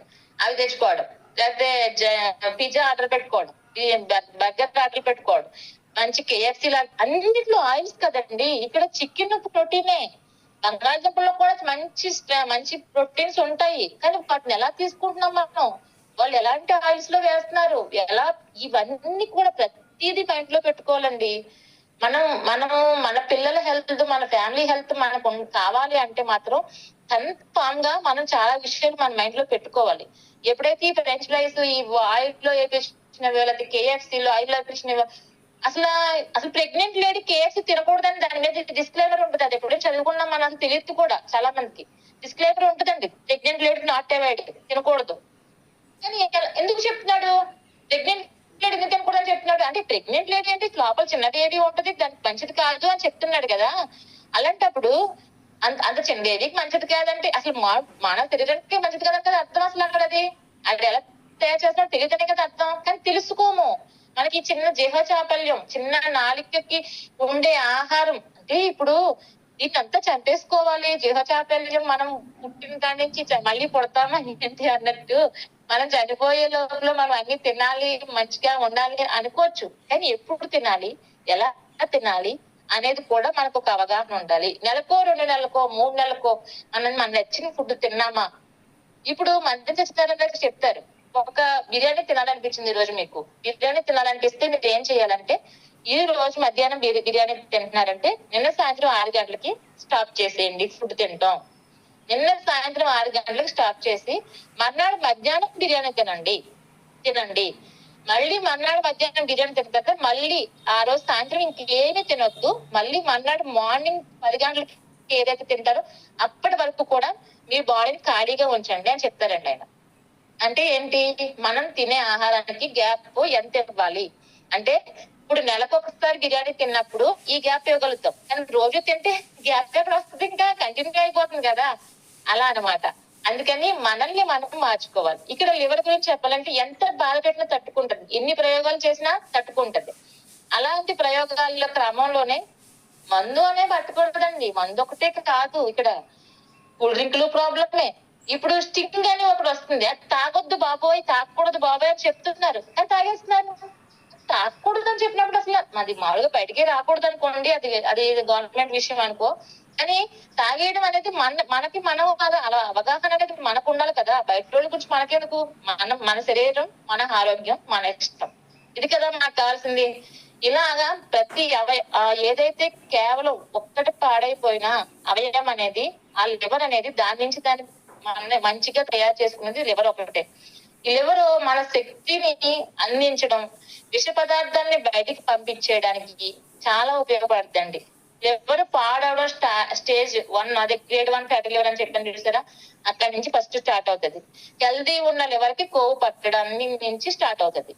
అవి తెచ్చుకోవడం, లేకపోతే పిజ్జా ఆర్డర్ పెట్టుకోవడం, బర్గర్ ఆర్డర్ పెట్టుకోవడం, మంచి KFC అన్నింటిలో ఆయిల్స్ కదండి. ఇక్కడ చికెన్ ప్రోటీనే, బంగాళదుంపలో కూడా మంచి ప్రోటీన్స్ ఉంటాయి. కానీ వాటిని ఎలా తీసుకుంటున్నాం మనం? వాళ్ళు ఎలాంటి ఆయిల్స్ లో వేస్తున్నారు, ఇవన్నీ కూడా ప్రతిదీ మైండ్ లో పెట్టుకోవాలండి. మన పిల్లల హెల్త్, మన ఫ్యామిలీ హెల్త్ మనకు కావాలి అంటే మాత్రం కన్ఫామ్ గా మనం చాలా విషయాలు మన మైండ్ లో పెట్టుకోవాలి. ఎప్పుడైతే ఈ ఫ్రెంచ్ ఫ్రైస్, ఈ ఆయిల్ లో వేపించినవి, లేకపోతే KFC లో ఆయిల్ లో వేపించినవి, అసలు ప్రెగ్నెంట్ లేడీ KFC తినకూడదని దాని మీద డిస్క్లైమర్ ఉంటుంది. అది ఎప్పుడైనా చదువుకున్నాం మనం, అది తెలియదు కూడా చాలా మందికి. డిస్క్లైమర్ ఉంటుందండి, ప్రెగ్నెంట్ లేడీ నాట్ అవాయిడ్, తినకూడదు. కానీ ఎందుకు చెప్తున్నాడు? ప్రెగ్నెంట్ లేడీ ఎందుకు తినకూడదని చెప్తున్నాడు అంటే, ప్రెగ్నెంట్ లేడీ అంటే లోపల చిన్న బేబీ ఉంటది, దానికి మంచిది కాదు అని చెప్తున్నాడు కదా. అలాంటప్పుడు అంత చిన్న బేబీకి మంచిది కాదంటే అసలు మానవ శరీరానికి మంచిది కాదని కదా అర్థం. అసలు అక్కడ అది ఎలా తయారు చేస్తున్నా తెలియదనే కదా అర్థం. కానీ తెలుసుకోము. మనకి చిన్న జీవ చాపల్యం, చిన్న నాలికకి ఉండే ఆహారం అంటే ఇప్పుడు దీన్నంతా చంపేసుకోవాలి. జీవ చాపల్యం మనం పుట్టిన కాడి నుంచి మళ్ళీ పుడతామా ఏంటి అన్నట్టు, మనం చనిపోయే లోపల మనం అన్ని తినాలి, మంచిగా ఉండాలి అనుకోవచ్చు. కానీ ఎప్పుడు తినాలి, ఎలా తినాలి అనేది కూడా మనకు ఒక అవగాహన ఉండాలి. నెలకో 2 నెలలకో 3 నెలలకో మన నచ్చిన ఫుడ్ తిన్నామా? ఇప్పుడు మధ్య చచ్చినారని చెప్తారు, ఒక బిర్యానీ తినాలనిపించింది ఈ రోజు, మీకు బిర్యానీ తినాలనిపిస్తే మీరు ఏం చేయాలంటే, ఈ రోజు మధ్యాహ్నం బిర్యానీ తింటున్నారంటే నిన్న సాయంత్రం 6 గంటలకి స్టాప్ చేసేయండి ఫుడ్ తింటాం. నిన్న సాయంత్రం 6 గంటలకు స్టాప్ చేసి మర్నాడు మధ్యాహ్నం బిర్యానీ తినండి. మళ్ళీ మర్నాడు మధ్యాహ్నం బిర్యానీ తిన్న తర్వాత మళ్ళీ ఆ రోజు సాయంత్రం ఇంకేమీ తినొద్దు. మళ్ళీ మర్నాడు మార్నింగ్ 10 గంటలకి ఏదైతే తింటారో అప్పటి వరకు కూడా మీ బాడీని ఖాళీగా ఉంచండి అని చెప్తారండి ఆయన. అంటే ఏంటి? మనం తినే ఆహారానికి గ్యాప్ ఎంత ఇవ్వాలి అంటే, ఇప్పుడు నెలకొకసారి బిర్యానీ తిన్నప్పుడు ఈ గ్యాప్ ఇవ్వగలుగుతాం. కానీ రోజు తింటే గ్యాప్ ఎక్కడ వస్తుంది? ఇంకా కంటిన్యూ అయిపోతుంది కదా. అలా అన్నమాట. అందుకని మనల్ని మనం మార్చుకోవాలి. ఇక్కడ లివర్ గురించి చెప్పాలంటే ఎంత బాధ పెట్టినా తట్టుకుంటది, ఎన్ని ప్రయోగాలు చేసినా తట్టుకుంటది. అలాంటి ప్రయోగాల క్రమంలోనే మందు అనే పట్టుకూడదండి. మందు ఒకటే కాదు, ఇక్కడ కూల్ డ్రింకులు ప్రాబ్లమే. ఇప్పుడు స్టింగ్ అని ఒకటి వస్తుంది, అది తాగొద్దు బాబోయ్, తాగకూడదు బాబోయ్ అని చెప్తున్నారు, కానీ తాగేస్తున్నారు. తాగకూడదు అని చెప్పినప్పుడు అసలు అది మామూలుగా బయటికి రాకూడదు అనుకోండి, అది గవర్నమెంట్ విషయం అనుకో. కానీ తాగేయడం అనేది మనకి మనం అలా అవగాహన అనేది మనకు ఉండాలి కదా. బయట వాళ్ళ గురించి మనకెందుకు, మన శరీరం, మన ఆరోగ్యం, మన ఇష్టం, ఇది కదా మనకు కావాల్సింది. ఇలాగా ప్రతి ఏదైతే కేవలం ఒక్కటి పాడైపోయినా అవయవం అనేది, ఆ లివర్ అనేది దాని నుంచి దాన్ని మంచిగా తయారు చేసుకునేది లివర్ ఒకటే. ఈ లివర్ మన శక్తిని అందించడం, విష పదార్థాన్ని బయటికి పంపించేయడానికి చాలా ఉపయోగపడుతుందండి. లివర్ పాడవడం స్టేజ్ 1, అదే గ్రేడ్ 1 ఫ్యాటీ లివర్ అని చెప్పాను చూసారా, అక్కడి నుంచి ఫస్ట్ స్టార్ట్ అవుతుంది. హెల్దీ ఉన్న లివర్ కి కొవ్వు పట్టడాన్ని నుంచి స్టార్ట్ అవుతుంది.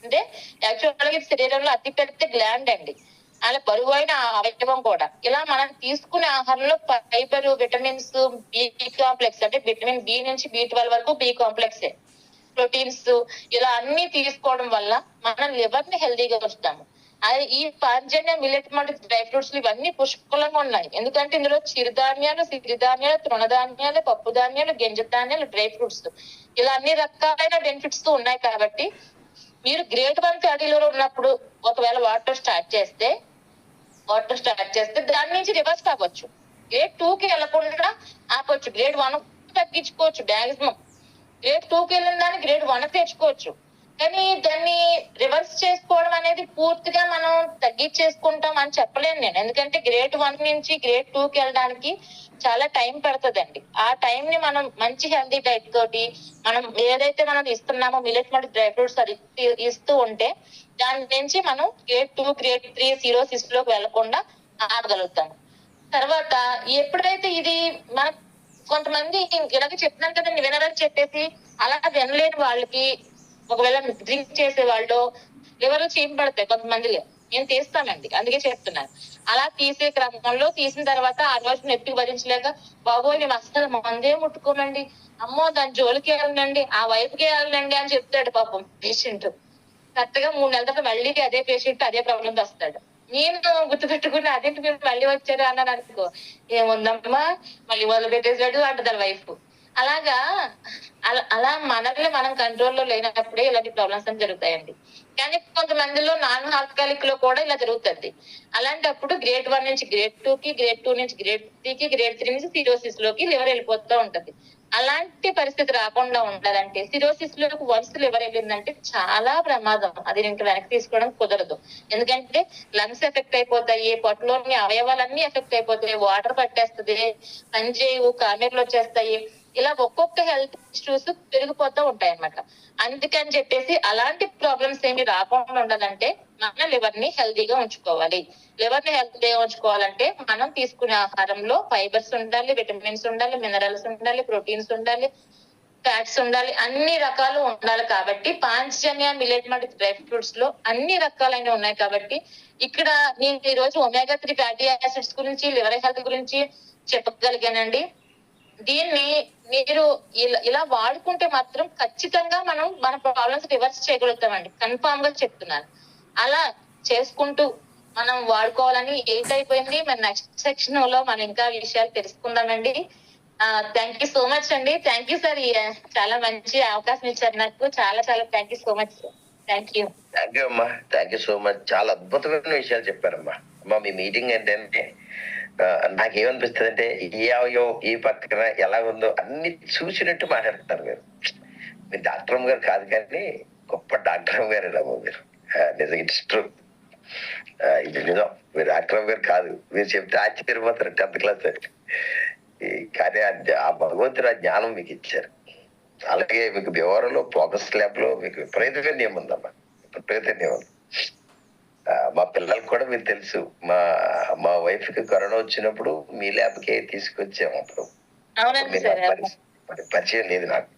అంటే యాక్చువల్ గా శరీరంలో అతి పెద్ద గ్లాండ్ అండి, అలా బరువైన అవయవం కూడా. ఇలా మనం తీసుకునే ఆహారంలో ఫైబర్, విటమిన్స్, బి కాంప్లెక్స్, అంటే విటమిన్ బి నుంచి B12 వరకు బి కాంప్లెక్స్, ప్రోటీన్స్, ఇలా అన్ని తీసుకోవడం వల్ల మనం లివర్ ని హెల్దీగా ఉంచుతాము. అది ఈ పాంజన్య, మిల్లెట్ వంటి డ్రై ఫ్రూట్స్ ఇవన్నీ పుష్కలంగా ఉన్నాయి. ఎందుకంటే ఇందులో చిరుధాన్యాలు, సిరిధాన్యాలు, తృణధాన్యాలు, పప్పు ధాన్యాలు, గింజ ధాన్యాలు, డ్రై ఫ్రూట్స్, ఇలా అన్ని రకాలైన బెనిఫిట్స్ ఉన్నాయి. కాబట్టి మీరు గ్రేడ్ 1 ఫ్యాటీలో ఉన్నప్పుడు ఒకవేళ వాటర్ స్టార్ట్ చేస్తే దాని నుంచి రివర్స్ అవ్వచ్చు. గ్రేడ్ 2 కి వెళ్లకుండా ఆపొచ్చు. గ్రేడ్ 1 తగ్గించుకోవచ్చు మాక్సిమం. గ్రేడ్ 2 కి వెళ్ళిన దాన్ని గ్రేడ్ 1 తెచ్చుకోవచ్చు. కానీ దాన్ని రివర్స్ చేసుకోవడం అనేది పూర్తిగా మనం తగ్గించేసుకుంటాం అని చెప్పలేను నేను. ఎందుకంటే గ్రేడ్ 1 నుంచి గ్రేడ్ 2 కి వెళ్ళడానికి చాలా టైం పడుతుందండి. ఆ టైం ని మనం మంచి హెల్దీ డైట్ తోటి మనం ఏదైతే మనం ఇస్తున్నామో మిల్లెట్ మరియు డ్రై ఫ్రూట్స్ అది ఇస్తూ ఉంటే దాని నుంచి మనం గ్రేడ్ 2, గ్రేడ్ 3 సిరోసిస్ లోకి వెళ్లకుండా ఆగలుగుతాం. తర్వాత ఎప్పుడైతే ఇది మన కొంతమంది ఇలాగే చెప్తున్నాను కదండి, వినరని చెప్పేసి అలా వినలేని వాళ్ళకి, ఒకవేళ డ్రింక్ చేసే వాళ్ళు లివర్లు చీమ్ పడతాయి కొంతమందిలో, నేను తీస్తానండి, అందుకే చెప్తున్నాను. అలా తీసే క్రమంలో తీసిన తర్వాత ఆ రోజు నొప్పి భరించలేక, బాబోయ్ మేము అస్సలు మందే ముట్టుకోమండి, అమ్మో దాని జోలికి వెళ్ళండి, ఆ వైపుకి వెళ్ళండి అని చెప్తాడు పాపం పేషెంట్. కరెక్ట్ గా 3 నెలల తర్వాత మళ్ళీ అదే పేషెంట్ అదే ప్రాబ్లం వస్తాడు. నేను గుర్తుపెట్టుకుని అదేంటి మీరు మళ్ళీ వచ్చారు అన్నాను అనుకో, ఏముందమ్మా మళ్ళీ మొదలు పెట్టేసాడు అంటది వైఫ్. అలాగా అలా మనల్ని మనం కంట్రోల్లో లేనప్పుడే ఇలాంటి ప్రాబ్లమ్స్ అని జరుగుతాయండి. కానీ కొంతమందిలో నాన్ ఆల్కహాలిక్ లో కూడా ఇలా జరుగుతుంది. అలాంటప్పుడు గ్రేడ్ 1 నుంచి గ్రేడ్ 2 కి, గ్రేడ్ 2 నుంచి గ్రేడ్ 3 కి, గ్రేడ్ 3 నుంచి సిరోసిస్ లోకి లివర్ వెళ్ళిపోతూ ఉంటది. అలాంటి పరిస్థితి రాకుండా ఉండాలంటే, సిరోసిస్ లోకి వన్స్ లివర్ వెళ్ళిందంటే చాలా ప్రమాదం. అది ఇంకా వెనక్కి తీసుకోవడం కుదరదు. ఎందుకంటే లంగ్స్ ఎఫెక్ట్ అయిపోతాయి, పొట్టలోని అవయవాలన్నీ ఎఫెక్ట్ అయిపోతాయి, వాటర్ పట్టేస్తుంది, పనిచేయవు, కామెర్లు వచ్చేస్తాయి, ఇలా ఒక్కొక్క హెల్త్ ఇష్యూస్ పెరిగిపోతూ ఉంటాయి అన్నమాట. అందుకని చెప్పేసి అలాంటి ప్రాబ్లమ్స్ ఏమి రాకుండా ఉండాలంటే మన లివర్ ని హెల్దీగా ఉంచుకోవాలి. లివర్ ని హెల్దీగా ఉంచుకోవాలంటే మనం తీసుకునే ఆహారంలో ఫైబర్స్ ఉండాలి, విటమిన్స్ ఉండాలి, మినరల్స్ ఉండాలి, ప్రోటీన్స్ ఉండాలి, ఫ్యాట్స్ ఉండాలి, అన్ని రకాలు ఉండాలి. కాబట్టి పాంచజన్య, మిల్లెట్ మరియు డ్రై ఫ్రూట్స్ లో అన్ని రకాలైన ఉన్నాయి. కాబట్టి ఇక్కడ నేను ఈ రోజు ఒమేగా 3 ఫ్యాటీ యాసిడ్స్ గురించి, లివర్ హెల్త్ గురించి చెప్పగలిగానండి. దీన్ని మీరు ఇలా వాడుకుంటే మాత్రం ఖచ్చితంగా మనం మన ప్రాబ్లమ్స్ రివర్స్ చేయగలుగుతామండి, కన్ఫామ్ గా చెప్తున్నాను. అలా చేసుకుంటూ మనం వాడుకోవాలని 8 అయిపోయింది. మన నెక్స్ట్ సెక్షన్ లో మనం ఇంకా విషయాలు తెలుసుకుందామండి. థ్యాంక్ యూ సో మచ్ అండి. థ్యాంక్ యూ సార్, చాలా మంచి అవకాశం ఇచ్చారు నాకు. చాలా చాలా thank you so much sir. Thank you అమ్మా, థ్యాంక్ యూ సో మచ్. చాలా అద్భుతమైన విషయాలు చెప్పారమ్మా. అమ్మా మీ మీటింగ్ ఏంటంటే నాకేమనిపిస్తుంది అంటే ఏ అవయవం ఈ పక్కన ఎలా ఉందో అన్ని చూసినట్టు మాట్లాడుతున్నారు మీరు. మీరు డాక్టర్ గారు కాదు కానీ గొప్ప డాక్టర్ గారు రాబో మీరు. నిజం, ఇట్స్ ట్రూ, ఇది నిజం. మీరు డాక్టర్ గారు కాదు, మీరు చెప్తే ఆశ్చర్యపోతారు 10th క్లాస్. కానీ ఆ భగవంతుడు ఆ జ్ఞానం మీకు ఇచ్చారు. అలాగే మీకు వ్యవహారంలో ఫోకస్ ల్యాబ్ లో మీకు విపరీతమైన ఉందమ్మా, విపరీతమైన ఉంది. మా పిల్లలకు కూడా మీరు తెలుసు, మా వైఫ్ కి కరోనా వచ్చినప్పుడు మీ ల్యాబ్ కే తీసుకొచ్చాము. అప్పుడు పరిచయం లేదు నాకు,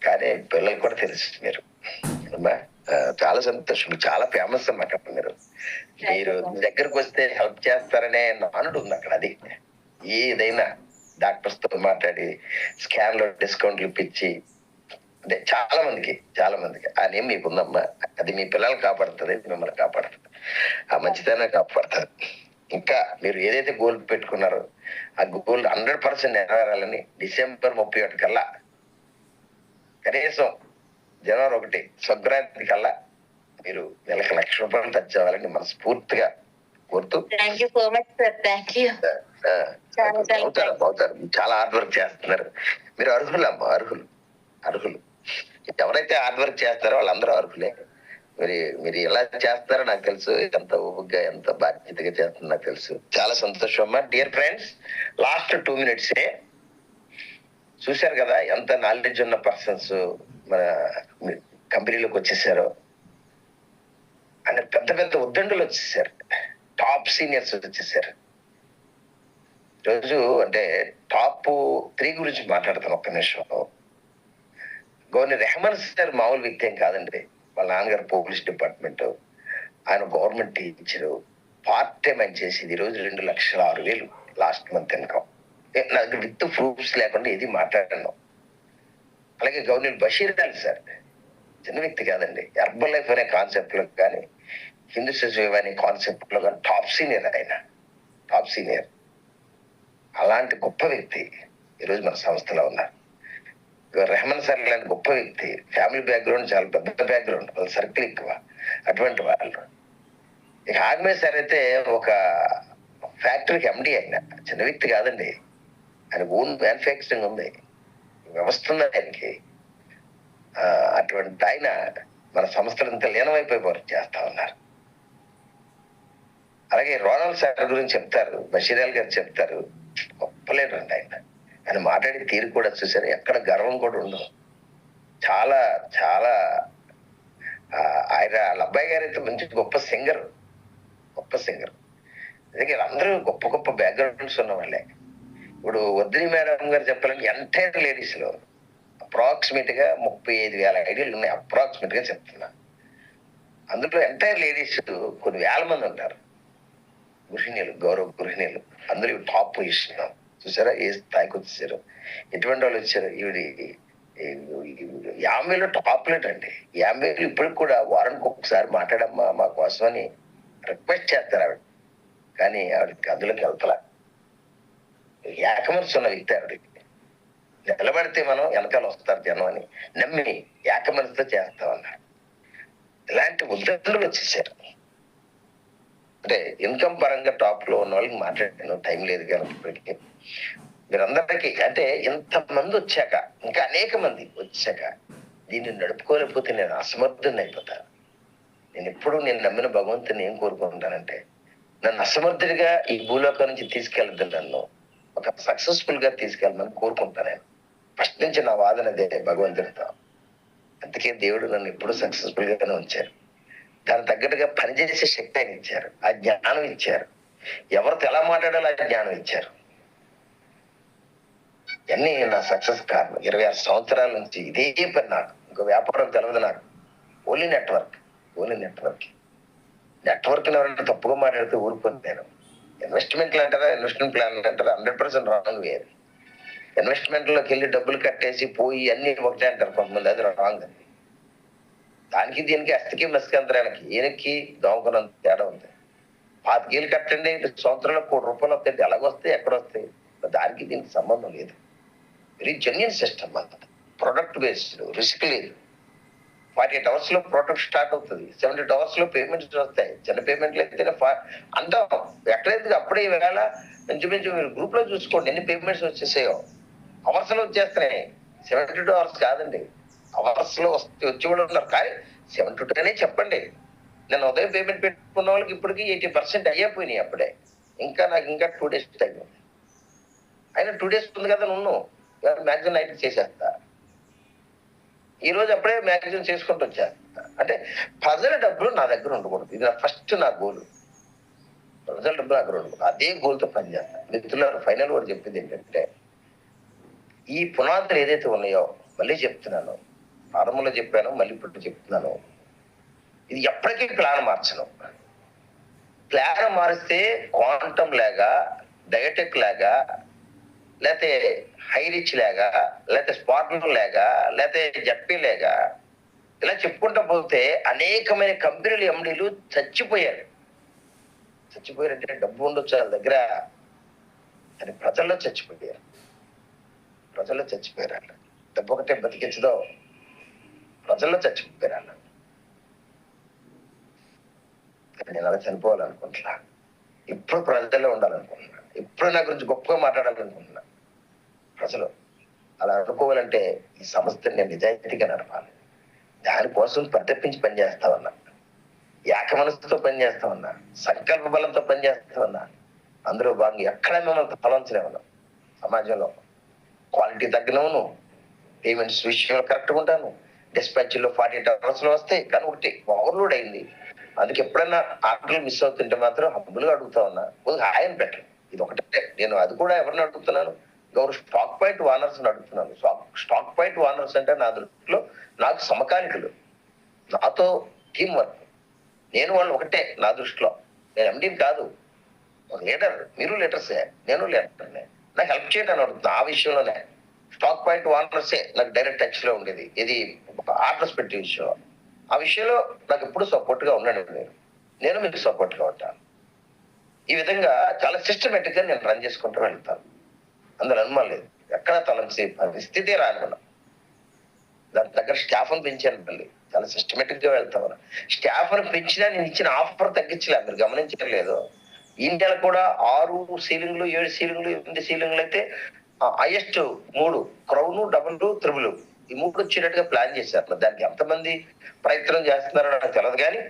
కానీ పిల్లలు కూడా తెలుసు మీరు. చాలా సంతోషం, చాలా ఫేమస్ అన్నమాట మీరు. మీరు దగ్గరకు వస్తే హెల్ప్ చేస్తారనే నానుడు ఉంది అక్కడ. అది ఏదైనా డాక్టర్స్ తో మాట్లాడి స్కాన్ లో డిస్కౌంట్లు ఇప్పించి, అంటే చాలా మందికి ఆ నేమ్ మీకు ఉందమ్మా. అది మీ పిల్లలు కాపాడుతుంది, మిమ్మల్ని కాపాడుతుంది, ఆ మంచితనం కాపాడుతుంది. ఇంకా మీరు ఏదైతే గోల్ పెట్టుకున్నారో ఆ గోల్ 100% నెరవేరాలని డిసెంబర్ 31 కల్లా, కనీసం జనవరి 1 సంక్రాంతి కల్లా మీరు నెలకు 1,00,000 రూపాయలు టచ్ అవ్వాలని మనస్ఫూర్తిగా కోరుతూ, thank you so much sir. Thank you. అవుతారు అవుతారు, చాలా హార్డ్ వర్క్ చేస్తున్నారు. మీరు అర్హులు అమ్మా, అర్హులు అర్హులు. ఎవరైతే హార్డ్ వర్క్ చేస్తారో వాళ్ళందరూ అర్హులే. మీరు మీరు ఎలా చేస్తారో నాకు తెలుసు, ఎంత ఓపికగా ఎంత బాధ్యతగా చేస్తుందో నాకు తెలుసు. చాలా సంతోషం అమ్మా. డియర్ ఫ్రెండ్స్, లాస్ట్ 2 minutes చూశారు కదా ఎంత నాలెడ్జ్ ఉన్న పర్సన్స్ మన కంపెనీలోకి వచ్చేసారో. అంటే పెద్ద పెద్ద ఉద్దండులు వచ్చేసారు, టాప్ సీనియర్స్ వచ్చేసారు. రోజు అంటే టాప్ 3 గురించి మాట్లాడతాను ఒక్క నిమిషం. గవర్నర్ రెహమాన్ సార్ మామూలు వ్యక్తి ఏం కాదండి. వాళ్ళ నాన్నగారు పోలీస్ డిపార్ట్మెంట్, ఆయన గవర్నమెంట్ టీచరు, పార్ట్ టైం ఆయన చేసేది. ఈ రోజు 2,06,000 లాస్ట్ మంత్ ఇన్కమ్. నాకు విత్ ప్రూఫ్స్ లేకుండా ఏది మాట్లాడను. అలాగే గవర్నర్ బషీర్ అలీ సార్ చిన్న వ్యక్తి కాదండి. హెర్బల్ లైఫ్ అనే కాన్సెప్ట్ లో కానీ, హిందూ సచివ్ అనే కాన్సెప్ట్ లో కానీ టాప్ సీనియర్, ఆయన టాప్ సీనియర్. అలాంటి గొప్ప వ్యక్తి ఈరోజు మన సంస్థలో ఉన్నారు. రెహమాన్ సార్ లాంటి గొప్ప వ్యక్తి, ఫ్యామిలీ బ్యాక్గ్రౌండ్ చాలా పెద్ద బ్యాక్గ్రౌండ్, వాళ్ళ సర్కిల్ ఎక్కువ. అటువంటి వాళ్ళు. ఇక ఆగ్మే సార్ అయితే ఒక ఫ్యాక్టరీకి ఎండి. ఆయన చిన్న వ్యక్తి కాదండి. ఆయన ఓన్ మ్యానుఫ్యాక్చరింగ్ ఉంది, వ్యవస్థ ఉంది ఆయనకి. అటువంటి ఆయన మన సంస్థలు ఇంత లీనమైపోయి వర్క్ చేస్తా ఉన్నారు. అలాగే రోనాల్డ్ సార్ గురించి చెప్తారు, బషీరాల్ గారు చెప్తారు. గొప్పలేడు అండి ఆయన. ఆయన మాట్లాడి తీరు కూడా చూసారు, ఎక్కడ గర్వం కూడా ఉండదు. చాలా చాలా ఆయన వాళ్ళ అబ్బాయి గారు అయితే మంచి గొప్ప సింగర్, గొప్ప సింగర్. అందుకే అందరూ గొప్ప గొప్ప బ్యాక్గ్రౌండ్స్ ఉన్న వాళ్ళే. ఇప్పుడు వద్దని మేడం గారు చెప్పాలంటే ఎంటైర్ లేడీస్ లో అప్రాక్సిమేట్ గా 35,000 ఐడియాలు ఉన్నాయి. అప్రాక్సిమేట్ గా చెప్తున్నా. అందులో ఎంటైర్ లేడీస్ కొన్ని వేల మంది ఉంటారు. గృహిణులు, గౌరవ గృహిణులు, అందరూ టాప్ పొజిషన్. చూసారా ఏ స్థాయికి వచ్చేసారు, ఎటువంటి వాళ్ళు వచ్చారు. ఈవిడి 50లో టాప్ రేట్ అండి. 50 ఇప్పటికి కూడా వారానికి ఒకసారి మాట్లాడమ్మా మా కోసం అని రిక్వెస్ట్ చేస్తారు ఆవిడ. కానీ ఆవిడకి అందులోకి వెళ్తలా. ఏకమనసు ఉన్న వ్యక్తి ఆవిడకి. నిలబడితే మనం వెనకాల వస్తారు జనం అని నమ్మి ఏకమనసుతో చేస్తామన్నారు. ఇలాంటి ఉద్యోగులు వచ్చేసారు. అంటే ఇన్కమ్ పరంగా టాప్ లో ఉన్న వాళ్ళకి మాట్లాడాను, టైం లేదు కానీ ఇప్పటికీ. మీరందరికీ అంటే ఇంతమంది వచ్చాక, ఇంకా అనేక మంది వచ్చాక దీన్ని నడుపుకోలేకపోతే నేను అసమర్థుని అయిపోతాను. నేను ఎప్పుడు నేను నమ్మిన భగవంతుని ఏం కోరుకుంటానంటే, నన్ను అసమర్థుడిగా ఈ భూలోకం నుంచి తీసుకెళ్తుంది, నన్ను ఒక సక్సెస్ఫుల్ గా తీసుకెళ్ళమని కోరుకుంటాను. నేను ఫస్ట్ నుంచి నా వాదన అదే భగవంతుడితో. అందుకే దేవుడు నన్ను ఎప్పుడు సక్సెస్ఫుల్ గానే ఉంచారు. దానికి తగ్గట్టుగా పనిచేసే శక్తి ఆయన ఇచ్చారు, ఆ జ్ఞానం ఇచ్చారు, ఎవరితో ఎలా మాట్లాడాలో ఆ జ్ఞానం ఇచ్చారు. ఇవన్నీ నా సక్సెస్ కారణం. 26 సంవత్సరాల నుంచి ఇదే పని. నాకు ఇంకో వ్యాపారం తెలియదు నాకు. Only network, only network. Network ఎవరైనా తప్పుగా మాట్లాడితే ఊరుకొని నేను. ఇన్వెస్ట్మెంట్లు అంటారా, ఇన్వెస్ట్మెంట్ ప్లాన్ అంటారా, 100% రాంగ్ వేరు. ఇన్వెస్ట్మెంట్ లోకి వెళ్ళి డబ్బులు కట్టేసి పోయి అన్ని ఒకటే అంటారు కొంతమంది, అది రాంగ్ అండి. దానికి దీనికి అస్థికి మస్కంతరానికి ఈయనకి దోమకున్నంత తేడా ఉంది. 25 ఏళ్ళు కట్టండి, సంవత్సరంలో ₹1,00,00,000 వస్తాయి. ఎలాగొస్తాయి, ఎక్కడ వస్తాయి? దానికి దీనికి సంబంధం లేదు. వెరీ జెన్యున్ సిస్టమ్ అన్నది. ప్రొడక్ట్ బేస్డ్, రిస్క్ లేదు. 48 hours లో ప్రొడక్ట్ స్టార్ట్ అవుతుంది, 78 hours లో పేమెంట్స్ వస్తాయి. చిన్న పేమెంట్లు అయితే అంటాం ఎక్కడైతే అప్పుడే వేళ ఇంచుమించు మీరు గ్రూప్ లో చూసుకోండి ఎన్ని పేమెంట్స్ వచ్చేసాయో. అవర్స్ లో వచ్చేస్తున్నాయి. 72 hours కాదండి, అవర్స్ లో వచ్చి కూడా ఉన్నారు. కానీ 72 అనే చెప్పండి. నేను ఉదయం పేమెంట్ పెట్టుకున్న వాళ్ళకి ఇప్పటికీ 80% అయ్యిపోయినాయి అప్పుడే. నాకు ఇంకా 2 days టైం ఉంది. అయినా 2 days ఉంది కదా, నువ్వు మ్యాక్సిమం నైట్ చేసేస్తా. ఈ రోజు అప్పుడే మ్యాక్సిమం చేసుకుంటూ వచ్చేస్తా. అంటే ప్రజల డబ్బులు నా దగ్గర ఉండకూడదు. ఇది ఫస్ట్ నా గోల్. ప్రజల డబ్బులు దగ్గర ఉండకూడదు. అదే గోల్తో పనిచేస్తా. మిత్రులారు, ఫైనల్ కూడా చెప్పింది ఏంటంటే, ఈ పునాదులు ఏదైతే ఉన్నాయో మళ్ళీ చెప్తున్నాను, ప్రారంభంలో చెప్పాను, మళ్ళీ ఇప్పుడు చెప్తున్నాను, ఇది ఎప్పటికీ ప్లాన్ మార్చను. ప్లాన్ మారిస్తే క్వాంటమ్ లాగా, డయటెక్ లాగా, లేకపోతే హైరిచ్ లాగా, లేకపోతే స్పార్టన్ లాగా, లేకపోతే జప్పీ లాగా ఇలా చెప్పుకుంటా పోతే అనేకమైన కంపెనీలు ఎండీలు చచ్చిపోయారు. చచ్చిపోయారంటే డబ్బు ఉండొచ్చు వాళ్ళ దగ్గర, కానీ ప్రజల్లో చచ్చిపోయారు. ప్రజల్లో చచ్చిపోయారు. వాళ్ళు డబ్బు ఒకటే బతికించదో, ప్రజల్లో చచ్చిపోయారు వాళ్ళు. నేను అలా చనిపోవాలనుకుంటున్నా. ఇప్పుడు ప్రజల్లో ఉండాలనుకుంటున్నాను. ఎప్పుడు నా గురించి గొప్పగా మాట్లాడాలనుకుంటున్నా. అసలు అలా అనుకోవాలంటే ఈ సంస్థని నేను నిజాయితీగా నడపాలి. దానికోసం ప్రతిపించి పనిచేస్తామన్నా, ఏక మనసుతో పనిచేస్తామన్నా, సంకల్ప బలంతో పనిచేస్తామన్నా. అందులో భాగంగా ఎక్కడ మిమ్మల్ని తలంచలేమన్నా. సమాజంలో క్వాలిటీ తగ్గినవును, పేమెంట్స్ విషయంలో కరెక్ట్గా ఉంటాను, డిస్పాచ్లో 48 hours వస్తాయి. కానీ ఒకటి ఓవర్లోడ్ అయింది. అందుకే ఎప్పుడైనా ఆర్డర్లు మిస్ అవుతుంటే మాత్రం హంబుల్గా అడుగుతా ఉన్నా, ఆయన పెట్టరు. ఇది ఒకటే. నేను అది కూడా ఎవరిని అడుగుతున్నాను, ఎవరు స్టాక్ పాయింట్ ఓనర్స్ అడుగుతున్నాను. స్టాక్ పాయింట్ ఓనర్స్ అంటే నా దృష్టిలో నాకు సమకాలికులు, నాతో టీం వర్క్. నేను వాళ్ళు ఒకటే నా దృష్టిలో. నేను ఎండీని కాదు, ఒక లీడర్. మీరు లీడర్సే, నేను లీడర్నే. నాకు హెల్ప్ చేయడానికి అడుగుతున్నా. ఆ విషయంలోనే స్టాక్ పాయింట్ ఓనర్సే నాకు డైరెక్ట్ టచ్ లో ఉండేది. ఇది ఆర్డర్స్ పెట్టే విషయంలో. ఆ విషయంలో నాకు ఎప్పుడు సపోర్ట్ గా ఉన్నాను. నేను మీకు సపోర్ట్ గా ఉంటాను. ఈ విధంగా చాలా సిస్టమేటిక్ గా నేను రన్ చేసుకుంటూ వెళ్తాను. అందులో అనుమానం లేదు. ఎక్కడ తలంచే పరిస్థితి రానుకున్నా. దాని దగ్గర స్టాఫ్ ని పెంచాను. మళ్ళీ చాలా సిస్టమేటిక్ గా వెళ్తాను. స్టాఫ్ ని పెంచినా నేను ఇచ్చిన ఆఫర్ తగ్గించలే. మీరు గమనించలేదు. ఈ నెల కూడా 6 సీలింగ్లు 7 సీలింగ్లు 8 సీలింగ్లు అయితే highest 3 crown, double, triple E 3 వచ్చేటట్టుగా ప్లాన్ చేశారు. దానికి ఎంతమంది ప్రయత్నం చేస్తున్నారో నాకు తెలియదు, కానీ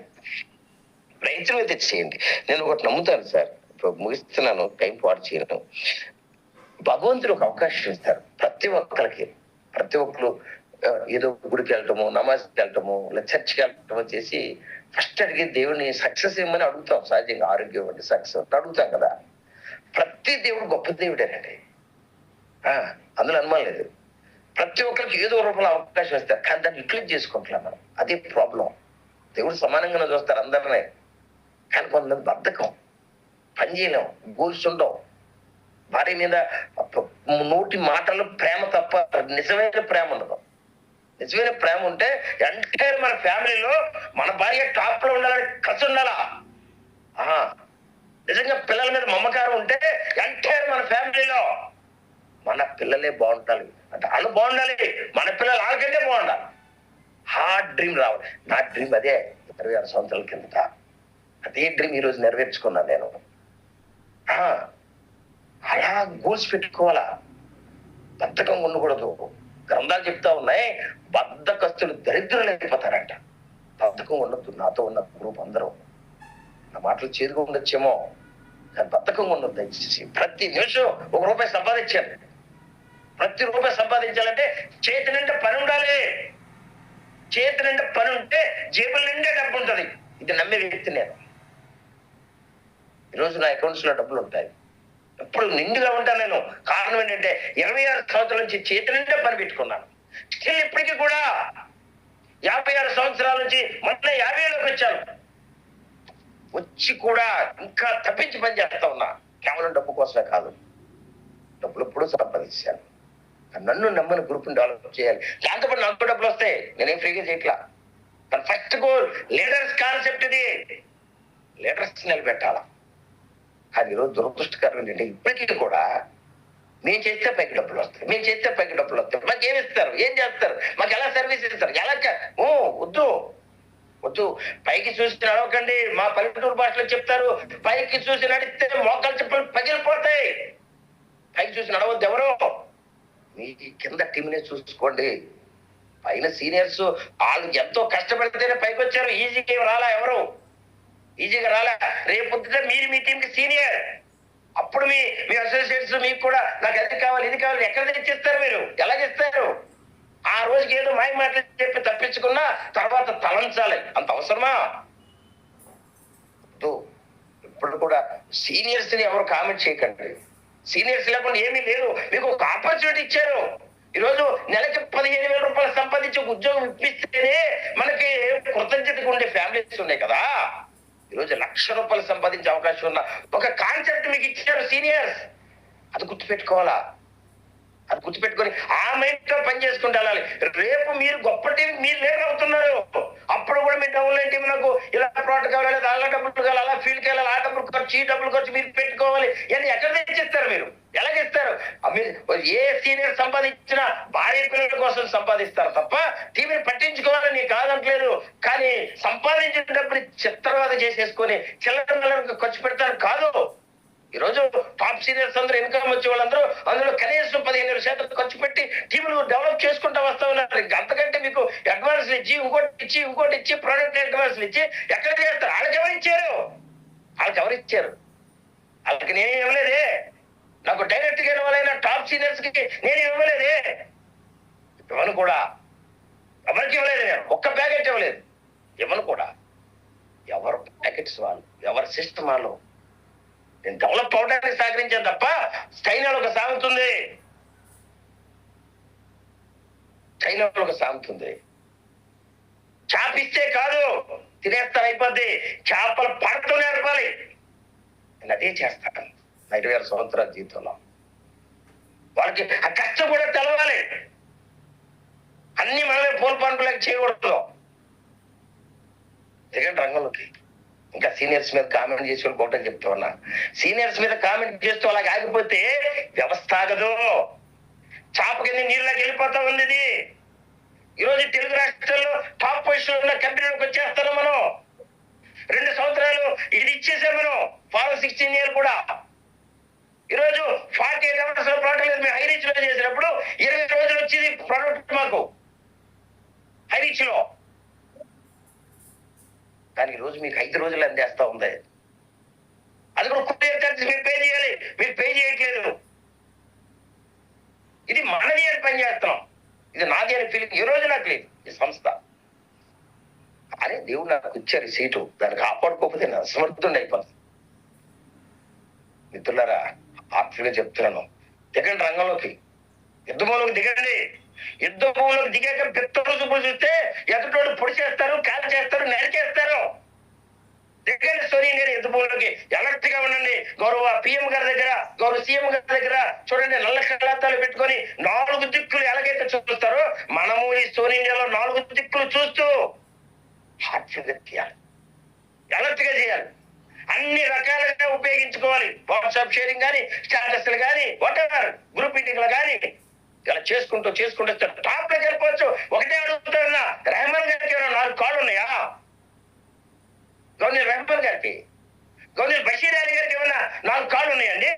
ప్రయత్నం అయితే చేయండి. నేను ఒకటి నమ్ముతాను సార్, ఇప్పుడు ముగిస్తున్నాను, టైం పాటు చేయను. భగవంతుడు ఒక అవకాశం ఇస్తారు ప్రతి ఒక్కరికి. ప్రతి ఒక్కరు ఏదో గుడికి వెళ్ళటము, నమాజ్కి వెళ్ళటము, లేదా చర్చికి వెళ్ళటము చేసి ఫస్ట్ అడిగి దేవుడిని సక్సెస్ ఇవ్వమని అడుగుతాం. సహజంగా ఆరోగ్యం ఇవ్వండి, సక్సెస్ అడుగుతాం కదా. ప్రతి దేవుడు గొప్ప దేవుడేనండి, అందులో అనుమానం లేదు. ప్రతి ఒక్కరికి ఏదో రూపంలో అవకాశం ఇస్తారు, కానీ దాన్ని యూటిలైజ్ చేసుకుంటున్నాం మనం. అదే ప్రాబ్లం. దేవుడు సమానంగానే చూస్తారు అందరినీ, కానీ కొంతమంది బద్ధకం, పని చేయలేం, గోల్స్ ఉండవు. భార్య మీద నోటి మాటలు ప్రేమ తప్ప నిజమైన ప్రేమ ఉండదు. నిజమైన ప్రేమ ఉంటే ఎంటైర్ మన ఫ్యామిలీలో మన భార్య టాప్ లో ఉండాలని కసి ఉండాలా. నిజంగా పిల్లల మీద మమకారం ఉంటే ఎంటైర్ మన ఫ్యామిలీలో మన పిల్లలే బాగుండాలి అంటే వాళ్ళు బాగుండాలి, మన పిల్లలు వాళ్ళకంటే బాగుండాలి. హార్డ్ డ్రీమ్ రావాలి. నా డ్రీమ్ అదే 26 సంవత్సరాల కిందట. అదే డ్రీమ్ ఈరోజు నెరవేర్చుకున్నాను నేను. అలా గోల్స్ పెట్టుకోవాలా. బద్ధకంగా ఉండకూడదు. గ్రంథాలు చెప్తా ఉన్నాయి, బద్ధకస్తులు దరిద్రులు అయిపోతారంట. బద్ధకం ఉండొద్దు. నాతో ఉన్న గ్రూప్ అందరూ నా మాటలు చేదుగా ఉండొచ్చేమో, కానీ బద్ధకంగా ఉండొద్దు దయచేసి. ప్రతి నిమిషం ₹1 సంపాదించాను. ప్రతి రూపాయి సంపాదించాలంటే చేతి నిండా పని ఉండాలి. చేతి నిండా పని ఉంటే జేబుల నిండా డబ్బు ఉంటుంది. ఇది నమ్మే వ్యక్తి నేను. ఈరోజు నా అకౌంట్స్ లో డబ్బులు ఉంటాయి, ఎప్పుడు నిండుగా ఉంటాను నేను. కారణం ఏంటంటే 26 సంవత్సరాల నుంచి చేతి నిండా పని పెట్టుకున్నాను. స్టిల్ ఇప్పటికీ కూడా 56 సంవత్సరాల నుంచి మొన్న 50లోకి వచ్చాను. వచ్చి కూడా ఇంకా తప్పించి పని చేస్తా ఉన్నా. కేవలం డబ్బు కోసమే కాదు, డబ్బులు ఎప్పుడూ సంపాదించాను. నన్ను నమ్మని గ్రూప్ డెవలప్ చేయాలి. దాంతోపాటు నాకు డబ్బులు వస్తాయి, నేనేం ఫ్రీగా చేయట్లా. కానీ ఫస్ట్ గోల్ లీడర్స్ కాన్సెప్ట్. ఇది లీడర్స్ నిలబెట్టాలా. కానీ ఈరోజు దురదృష్టకరం ఏంటంటే ఇప్పటికీ కూడా మేము చేస్తే పైకి డబ్బులు వస్తాయి, మేము చేస్తే పైకి డబ్బులు వస్తాయి. మాకు ఏమి ఇస్తారు, ఏం చేస్తారు, మాకు ఎలా సర్వీస్ ఇస్తారు, ఎలా వద్దు వద్దు. పైకి చూసి నడవకండి. మా పల్లెటూరు భాషలో చెప్తారు, పైకి చూసి నడిస్తే మోకాలు చెప్పులు పగిలిపోతాయి. పైకి చూసి నడవద్దు ఎవరు. మీ కింద టీంనే చూసుకోండి. పైన సీనియర్స్ వాళ్ళు ఎంతో కష్టపడితేనే పైకి వచ్చారు. ఈజీగా రాలా, ఎవరు ఈజీగా రాలా. రేపు మీరు మీ టీంకి సీనియర్, అప్పుడు మీ అసోసియేట్స్ మీకు కూడా నాకు అది కావాలి ఇది కావాలి ఎక్కడ తెచ్చిస్తారు, మీరు ఎలా చేస్తారు? ఆ రోజుకి ఏదో మాయ మాటలు చెప్పి తప్పించుకున్నా తర్వాత తలంచాలి. అంత అవసరమా? ఇప్పుడు కూడా సీనియర్స్ ని ఎవరు కామెంట్ చేయకండి. సీనియర్స్ లేకుండా ఏమీ లేదు. మీకు ఒక ఆపర్చునిటీ ఇచ్చారు. ఈరోజు నెలకి 15,000 రూపాయలు సంపాదించి ఉద్యోగం ఇప్పిస్తేనే మనకి కృతజ్ఞతగా ఉండే ఫ్యామిలీస్ ఉన్నాయి కదా. ఈరోజు ₹1,00,000 సంపాదించే అవకాశం ఉన్న ఒక కాన్సెప్ట్ మీకు ఇచ్చారు సీనియర్స్. అది గుర్తుపెట్టుకోవాలా. అది గుర్తుపెట్టుకొని ఆ మైండ్ తో పని చేసుకుంటూ వెళ్ళాలి. రేపు మీరు గొప్ప టీం మీరు లీడర్ అవుతున్నారు. అప్పుడు కూడా మీ డౌన్లైన్ టీం నాకు ఇలా ప్రోడక్ట్ కావాలి, అలా డబ్బులు కావాలి, అలా ఫీల్డ్కి వెళ్ళాలి, ఆ డబ్బులు ఖర్చు ఈ డబ్బులు ఖర్చు మీరు పెట్టుకోవాలి. ఇవన్నీ ఎక్కడ తెచ్చిస్తారు, మీరు ఎలా చేస్తారు? ఏ సీనియర్ సంపాదించినా భార్య పిల్లల కోసం సంపాదిస్తారు తప్ప టీంని పట్టించుకోవాలని కాదంటలేదు. కానీ సంపాదించిన డబ్బుని చిత్రవాద చేసేసుకొని చిల్లర ఖర్చు పెడతాను కాదు. ఈ రోజు టాప్ సీనియర్స్ అందరూ ఇన్కమ్ వచ్చే వాళ్ళందరూ అందులో కనీసం 15% ఖర్చు పెట్టి టీములు డెవలప్ చేసుకుంటూ వస్తా ఉన్నారు. ఇంకా అంతకంటే మీకు అడ్వాన్స్లు ఇచ్చి ఇంకోటి ఇచ్చి ప్రోడక్ట్ అడ్వాన్స్లు ఇచ్చి ఎక్కడ చేస్తారు? వాళ్ళకి ఎవరు ఇచ్చారు? వాళ్ళకి నేనే ఇవ్వలేదే. నాకు డైరెక్ట్ గా ఇవ్వాలైనా టాప్ సీనియర్స్ కి నేనే ఇవ్వలేదే. ఇవ్వను కూడా, ఎవరికి ఇవ్వలేదు. నేను ఒక్క ప్యాకెట్ ఇవ్వలేదు, ఇవ్వను కూడా. ఎవరు ప్యాకెట్స్ వాళ్ళు, ఎవరి సిస్టమ్ వాళ్ళు. నేను డెవలప్ అవడానికి సహకరించాను తప్ప చైనాలో ఒక సాగుతుంది, చాపిస్తే కాదు తినేస్తారు, అయిపోద్ది. చేపలు పడుతూ నేర్పాలి. నేను అదే చేస్తాను 50,000 సంవత్సరాల జీవితంలో. వాళ్ళకి ఆ కష్టం కూడా తెలవాలి. అన్ని మనమే పోల్ పంపులకు చేయకూడదు. ఎందుకంటే రంగంలోకి ఇంకా సీనియర్స్ మీద కామెంట్ చేసి ఒకటే చెప్తా ఉన్నా, సీనియర్స్ మీద కామెంట్ చేస్తూ అలాగే ఆగిపోతే వ్యవస్థ ఆగదు. చాప కింద నీళ్ళకి వెళ్ళిపోతా ఉంది ఇది. ఈరోజు తెలుగు రాష్ట్రాల్లో టాప్ పొజిషన్ ఉన్న కంపెనీలకు వచ్చేస్తాను మనం. 2 సంవత్సరాలు ఇది ఇచ్చేసాం మనం. ఫాలో 16 ఇయర్ కూడా ఈరోజు 48 అవర్స్ లో ప్రోడక్ట్ లేదు. మేము హైరీచ్ లో చేసినప్పుడు 20 రోజులు వచ్చింది ప్రోడక్ట్ మాకు హైరీచ్ లో. కానీ ఈరోజు మీకు 5 రోజులు అందేస్తా ఉంది. అది కూడా కొరియర్ చార్జెస్ మీరు పే చేయాలి, మీరు పే చేయట్లేదు. ఇది మనది అని పని చేస్తున్నాం, ఇది నాది అని ఫీలింగ్ ఈ రోజు నాకు లేదు ఈ సంస్థ. కానీ దేవుడు నాకు ఇచ్చారు సీటు, దాన్ని కాపాడుకోకపోతే నేను అసమర్థుండి అయిపోతుంది. మిత్రులారా, ఆత్మీయంగా చెప్తున్నాను, దిగండి రంగంలోకి, యుద్ధంలోకి దిగండి. యుద్ధంలోకి దిగాక పెద్దలు చూపులు చూస్తే ఎదుటోడు పొడి చేస్తారు, కాల్ చేస్తారు, నరికేస్తారు. దిగండి సోని, నేను యుద్ధంలోకి అలర్ట్ గా ఉండండి. గౌరవ పిఎం గారి దగ్గర, గౌరవ సీఎం గారి దగ్గర చూడండి, నల్ల కళ్ళాతాలు పెట్టుకొని 4 దిక్కులు ఎలాగైతే చూస్తారో మనము ఈ సోని ఇండియాలో 4 దిక్కులు చూస్తూ హార్ట్ఫుల్గా చేయాలి, అలర్ట్ గా చేయాలి. అన్ని రకాలుగా ఉపయోగించుకోవాలి. వాట్సాప్ షేరింగ్ కానీ, స్టాటస్లు కానీ, వాటెవర్ గ్రూప్ మీటింగ్లు కానీ ఇలా చేసుకుంటూ టాప్ లోకి వెళ్ళిపోవచ్చు. ఒకటే అడుగుతున్నా, రెహమాన్ గారికి ఏమైనా 4 కాళ్ళు ఉన్నాయా? గవర్నర్ రెహమాన్ గారికి, గవర్నర్ బషీర్ అలీ గారికి ఏమైనా 4 కాళ్ళు ఉన్నాయండి?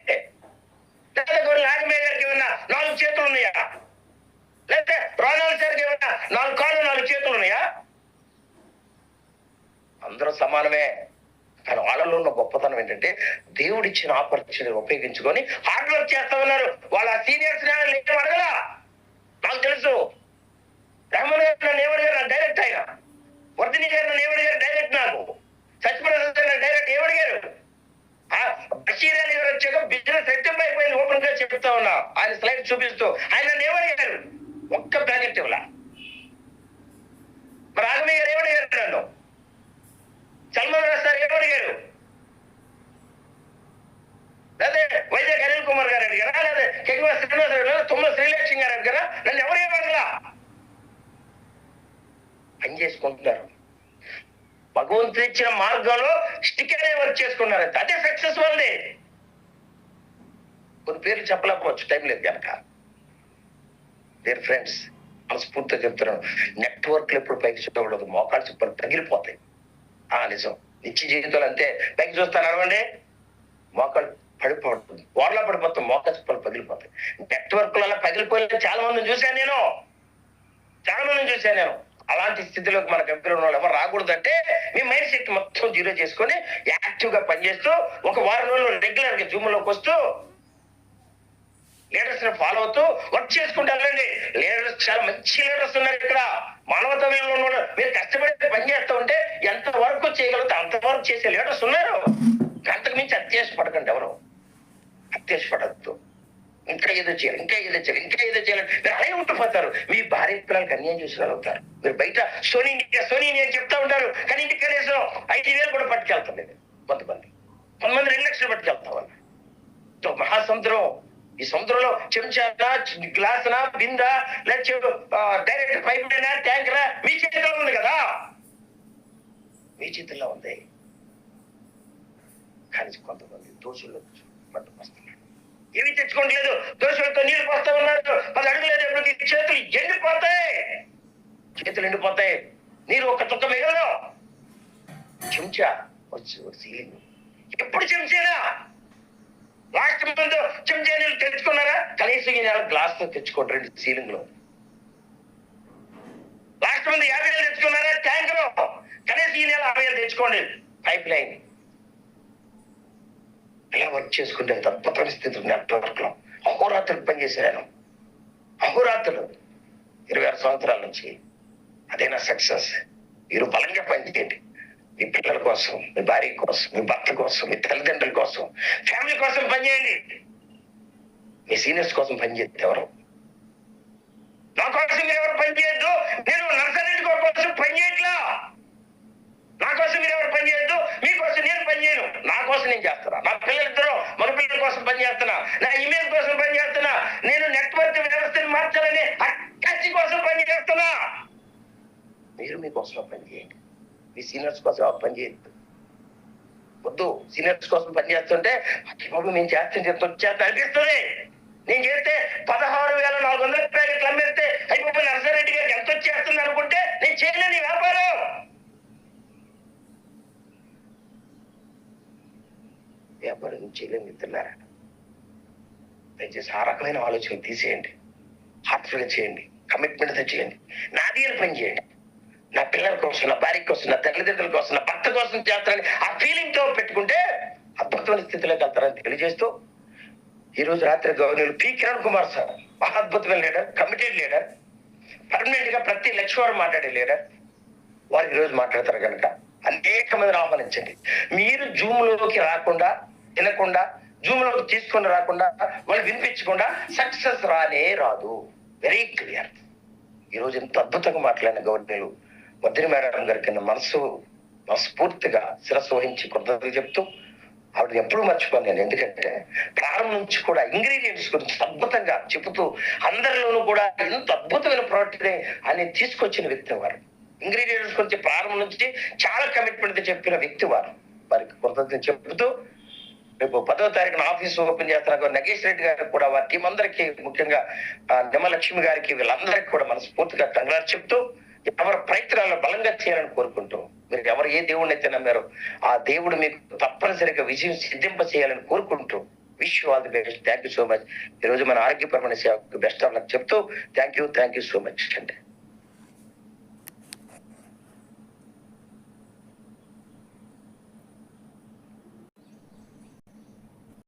లేదా గవర్నర్ ఆగమే గారికి ఏమైనా 4 చేతులు ఉన్నాయా? లేకపోతే రోనాల్డ్ సార్కి ఏమైనా 4 కాళ్ళు 4 చేతులు ఉన్నాయా? అందరూ సమానమే. కానీ వాళ్ళలో ఉన్న గొప్పతనం ఏంటంటే దేవుడిచ్చిన ఆపర్చునిటీ ఉపయోగించుకొని హార్డ్ వర్క్ చేస్తా ఉన్నారు. వాళ్ళ సీనియర్స్ ఏం అడగలా. నాకు తెలుసు, రెహమాన్ గారు నన్ను ఏమడిగారు డైరెక్ట్, ఆయన వర్ధిని గారు నన్ను ఏమడిగారు డైరెక్ట్, నాకు సత్యప్రసాద్ గారు డైరెక్ట్ ఏమడిగారు. బషీర్ అలీ గారు వచ్చాక బిజినెస్ రెట్టింపు అయిపోయింది. ఓపెన్ గా చెప్తా ఉన్నా, ఆయన స్లైడ్ చూపిస్తూ ఆయన నన్ను ఏమడిగారు, ఒక్క ప్యాకెట్ ఇవ్వలా. మరి ఆగమే గారు ఏమడిగారు నన్ను, సల్మాన్ రాజ్ సార్ ఏమడిగారు, లేదా వైజాగ్ అనిల్ కుమార్ గారు అడిగారా, లేదా కెంగ శ్రీనివాస గారు, తుమ్మల శ్రీలక్ష్మి గారు అడిగారా? నన్ను ఎవరు ఏమడలా. పని చేసుకుంటున్నారు, భగవంతుడు ఇచ్చిన మార్గంలో స్టిక్ అనే వర్క్ చేసుకున్నారు. అదే సక్సెస్ వాళ్ళది. కొన్ని పేర్లు చెప్పలేకపోవచ్చు, టైం లేదు కనుక. డియర్ ఫ్రెండ్స్, మనస్ఫూర్తిగా చెప్తున్నాను, నెట్వర్క్లు ఎప్పుడు పైకి చూడకూడదు, మోకాలు చెప్పలు తగిలిపోతాయి. నిజం, నిత్య జీవితాలు అంతే. పైకి చూస్తాను అడవండి, మోకాలు పడిపోతుంది, ఓర్లా పడిపోతాం, మోకాలు చెప్పలు పగిలిపోతాయి. నెట్వర్క్లలో పగిలిపోయిన చాలా మందిని చూశాను నేను. అలాంటి స్థితిలోకి మన కంపెనీలో వాళ్ళు ఎవరు రాకూడదు. అంటే మీ మైండ్ సెట్ మొత్తం జీరో చేసుకొని యాక్టివ్ గా పనిచేస్తూ 1 వారం రోజులు రెగ్యులర్ గా జూమ్ లోకి వస్తూ లీడర్స్ ని ఫాలో అవుతూ వర్క్ చేసుకుంటూ వెళ్ళండి. లీడర్స్ చాలా మంచి లీడర్స్ ఉన్నారు ఇక్కడ. మానవతా విలువలో మీరు కష్టపడి పని చేస్తూ ఉంటే ఎంత వరకు చేయగలిగితే అంతవరకు చేసే లీడర్స్ ఉన్నారు. అంతకు మించి అత్యాశపడకండి, ఎవరు అత్యాశపడద్దు. ఇంకా ఏదో చేయాలి, మీరు అలాగే ఉండిపోతారు. మీ భార్య పిల్లలకి అన్యాయం చేసుకోగలుగుతారు. మీరు బయట సోనీ అని చెప్తా ఉంటారు, కానీ ఇంటికి కనీసం 5,000 కూడా పట్టుకెళ్తారు. కొంతమంది 2 లక్షలు పట్టుకెళ్తా వాళ్ళు. మహాసముద్రం, ఈ సముద్రంలో చెంచానా, గ్లాసునా, బిందా, లేకపోతే డైరెక్ట్ పైప్ ట్యాంకరా మీ చేతిలో ఉంది కదా, మీ చేతుల్లో ఉంది. కానీ కొంతమంది దోషులు పట్టుకొస్తున్నారు, ఏమి తెచ్చుకోవట్లేదు, దోషులతో నీళ్ళు పోస్తా ఉన్నారు. 10 అడుగులేదు, చేతులు ఎండిపోతాయి, నీరు ఒక చుక్క మిగలదు. చెంచా వచ్చి సీలింగ్ ఎప్పుడు చెంచానా లాస్ట్ మంత్ చెంచా నీళ్ళు తెచ్చుకున్నారా? కనీసం ఈ నెల గ్లాస్ తో తెచ్చుకోండి 2 సీలింగ్ లో. Last month 50,000 తెచ్చుకున్నారా? ట్యాంకర్ కనీసం ఈ నెల 60,000 తెచ్చుకోండి. పైప్ లైన్ ఇలా వర్క్ చేసుకుంటే అద్భుతమైన స్థితి నెట్వర్క్ లో అహోరాత్రులు పనిచేశాను. అహోరాత్రులు 26 సంవత్సరాల నుంచి అదే నా సక్సెస్. మీరు బలంగా పనిచేయండి. మీ పిల్లల కోసం, మీ భార్య కోసం, మీ భర్త కోసం, మీ తల్లిదండ్రుల కోసం, ఫ్యామిలీ కోసం పనిచేయండి. మీ సీనియర్స్ కోసం పనిచేస్తే ఎవరు? నా కోసం మీరు ఎవరు పనిచేయద్దు. నేను నర్సరెడ్డి కోసం పనిచేయట్లా. నా కోసం మీరు ఎవరు పనిచేయద్దు. మీకోసం నేను పనిచేయను. నా కోసం నేను చేస్తున్నా. నా పిల్లలిద్దరూ మన పిల్లల కోసం పనిచేస్తున్నా. నా ఇమేజ్ కోసం పనిచేస్తున్నా. నేను నెట్వర్క్ వ్యవస్థను మార్చాలని అక్కడి కోసం పనిచేస్తున్నా. మీరు మీకోసం పనిచేయండి. మీ సీనియర్స్ కోసం పనిచేయద్దు. వద్దు. సీనియర్స్ కోసం పనిచేస్తుంటే బాబు నేను చేస్తుంటే వచ్చేస్తా అనిపిస్తుంది. నేను చేస్తే 16,400 ప్యాకెట్లు అమ్మేస్తే అయిపోయి నర్సరెడ్డి గారికి ఎంత వచ్చేస్తుంది అనుకుంటే నేను చేయలేని వ్యాపారం. వ్యాపారం చేయలేని మిత్రులారా, దయచేసి ఆ రకమైన ఆలోచన తీసేయండి. హార్ట్ఫుల్ గా చేయండి. కమిట్మెంట్ తో చేయండి. నాది అని పని చేయండి. నా పిల్లల కోసం, నా భార్య కోసం, నా తల్లిదండ్రుల కోసం, నా భర్త కోసం చేస్తారని ఆ ఫీలింగ్ తో పెట్టుకుంటే అద్భుతమైన స్థితిలోకి వెళ్తారని తెలియజేస్తూ, ఈ రోజు రాత్రి governor P Kiran Kumar sir మహా అద్భుతమైన లీడర్, కమిటెడ్ లీడర్, పర్మనెంట్ గా ప్రతి లక్ష్యం మాట్లాడే లీడర్, వారు ఈ రోజు మాట్లాడతారు కనుక అనేక మందిని ఆహ్వానించండి. మీరు జూమ్ లోకి రాకుండా, తినకుండా, జూమ్ లోకి తీసుకొని రాకుండా, వాళ్ళు వినిపించకుండా సక్సెస్ రానే రాదు. Very clear. ఈ రోజు ఎంత అద్భుతంగా మాట్లాడిన గవర్నర్లు వద్దని మేడం గారికి మనస్ఫూర్తిగా శిరస్సు వహించి కృతజ్ఞతలు చెప్తూ, ఆవిడ ఎప్పుడు మర్చిపోను నేను. ఎందుకంటే ప్రారంభం నుంచి కూడా ఇంగ్రీడియంట్స్ గురించి అద్భుతంగా చెబుతూ అందరిలోనూ కూడా ఎంత అద్భుతమైన ప్రోడక్ట్ అని తీసుకొచ్చిన వ్యక్తి వారు. ఇంగ్రీడియంట్స్ గురించి ప్రారంభం నుంచి చాలా కమిట్మెంట్ చెప్పిన వ్యక్తి వారు. వారికి కృతజ్ఞతలు చెబుతూ, రేపు 10వ తారీఖున ఆఫీస్ ఓపెన్ చేస్తున్న నగేష్ రెడ్డి గారికి కూడా, వారి టీం అందరికీ, ముఖ్యంగా నిమ్మలక్ష్మి గారికి, వీళ్ళందరికీ కూడా మనస్ఫూర్తిగా కంగ్రాట్స్ చెప్తూ, ఎవరి ప్రయత్నాలను బలంగా చేయాలని కోరుకుంటూ, మీరు ఎవరు ఏ దేవుడిని అయితే నమ్మారో ఆ దేవుడు మీకు తప్పనిసరిగా విజయం సిద్ధింప చేయాలని కోరుకుంటూ, wish you all the best. Thank you so much. ఈ రోజు మన ఆరోగ్యపరమైన సేవకు బెస్ట్ ఆఫ్ లక్ చెప్తూ థ్యాంక్ యూ సో మచ్ అండి.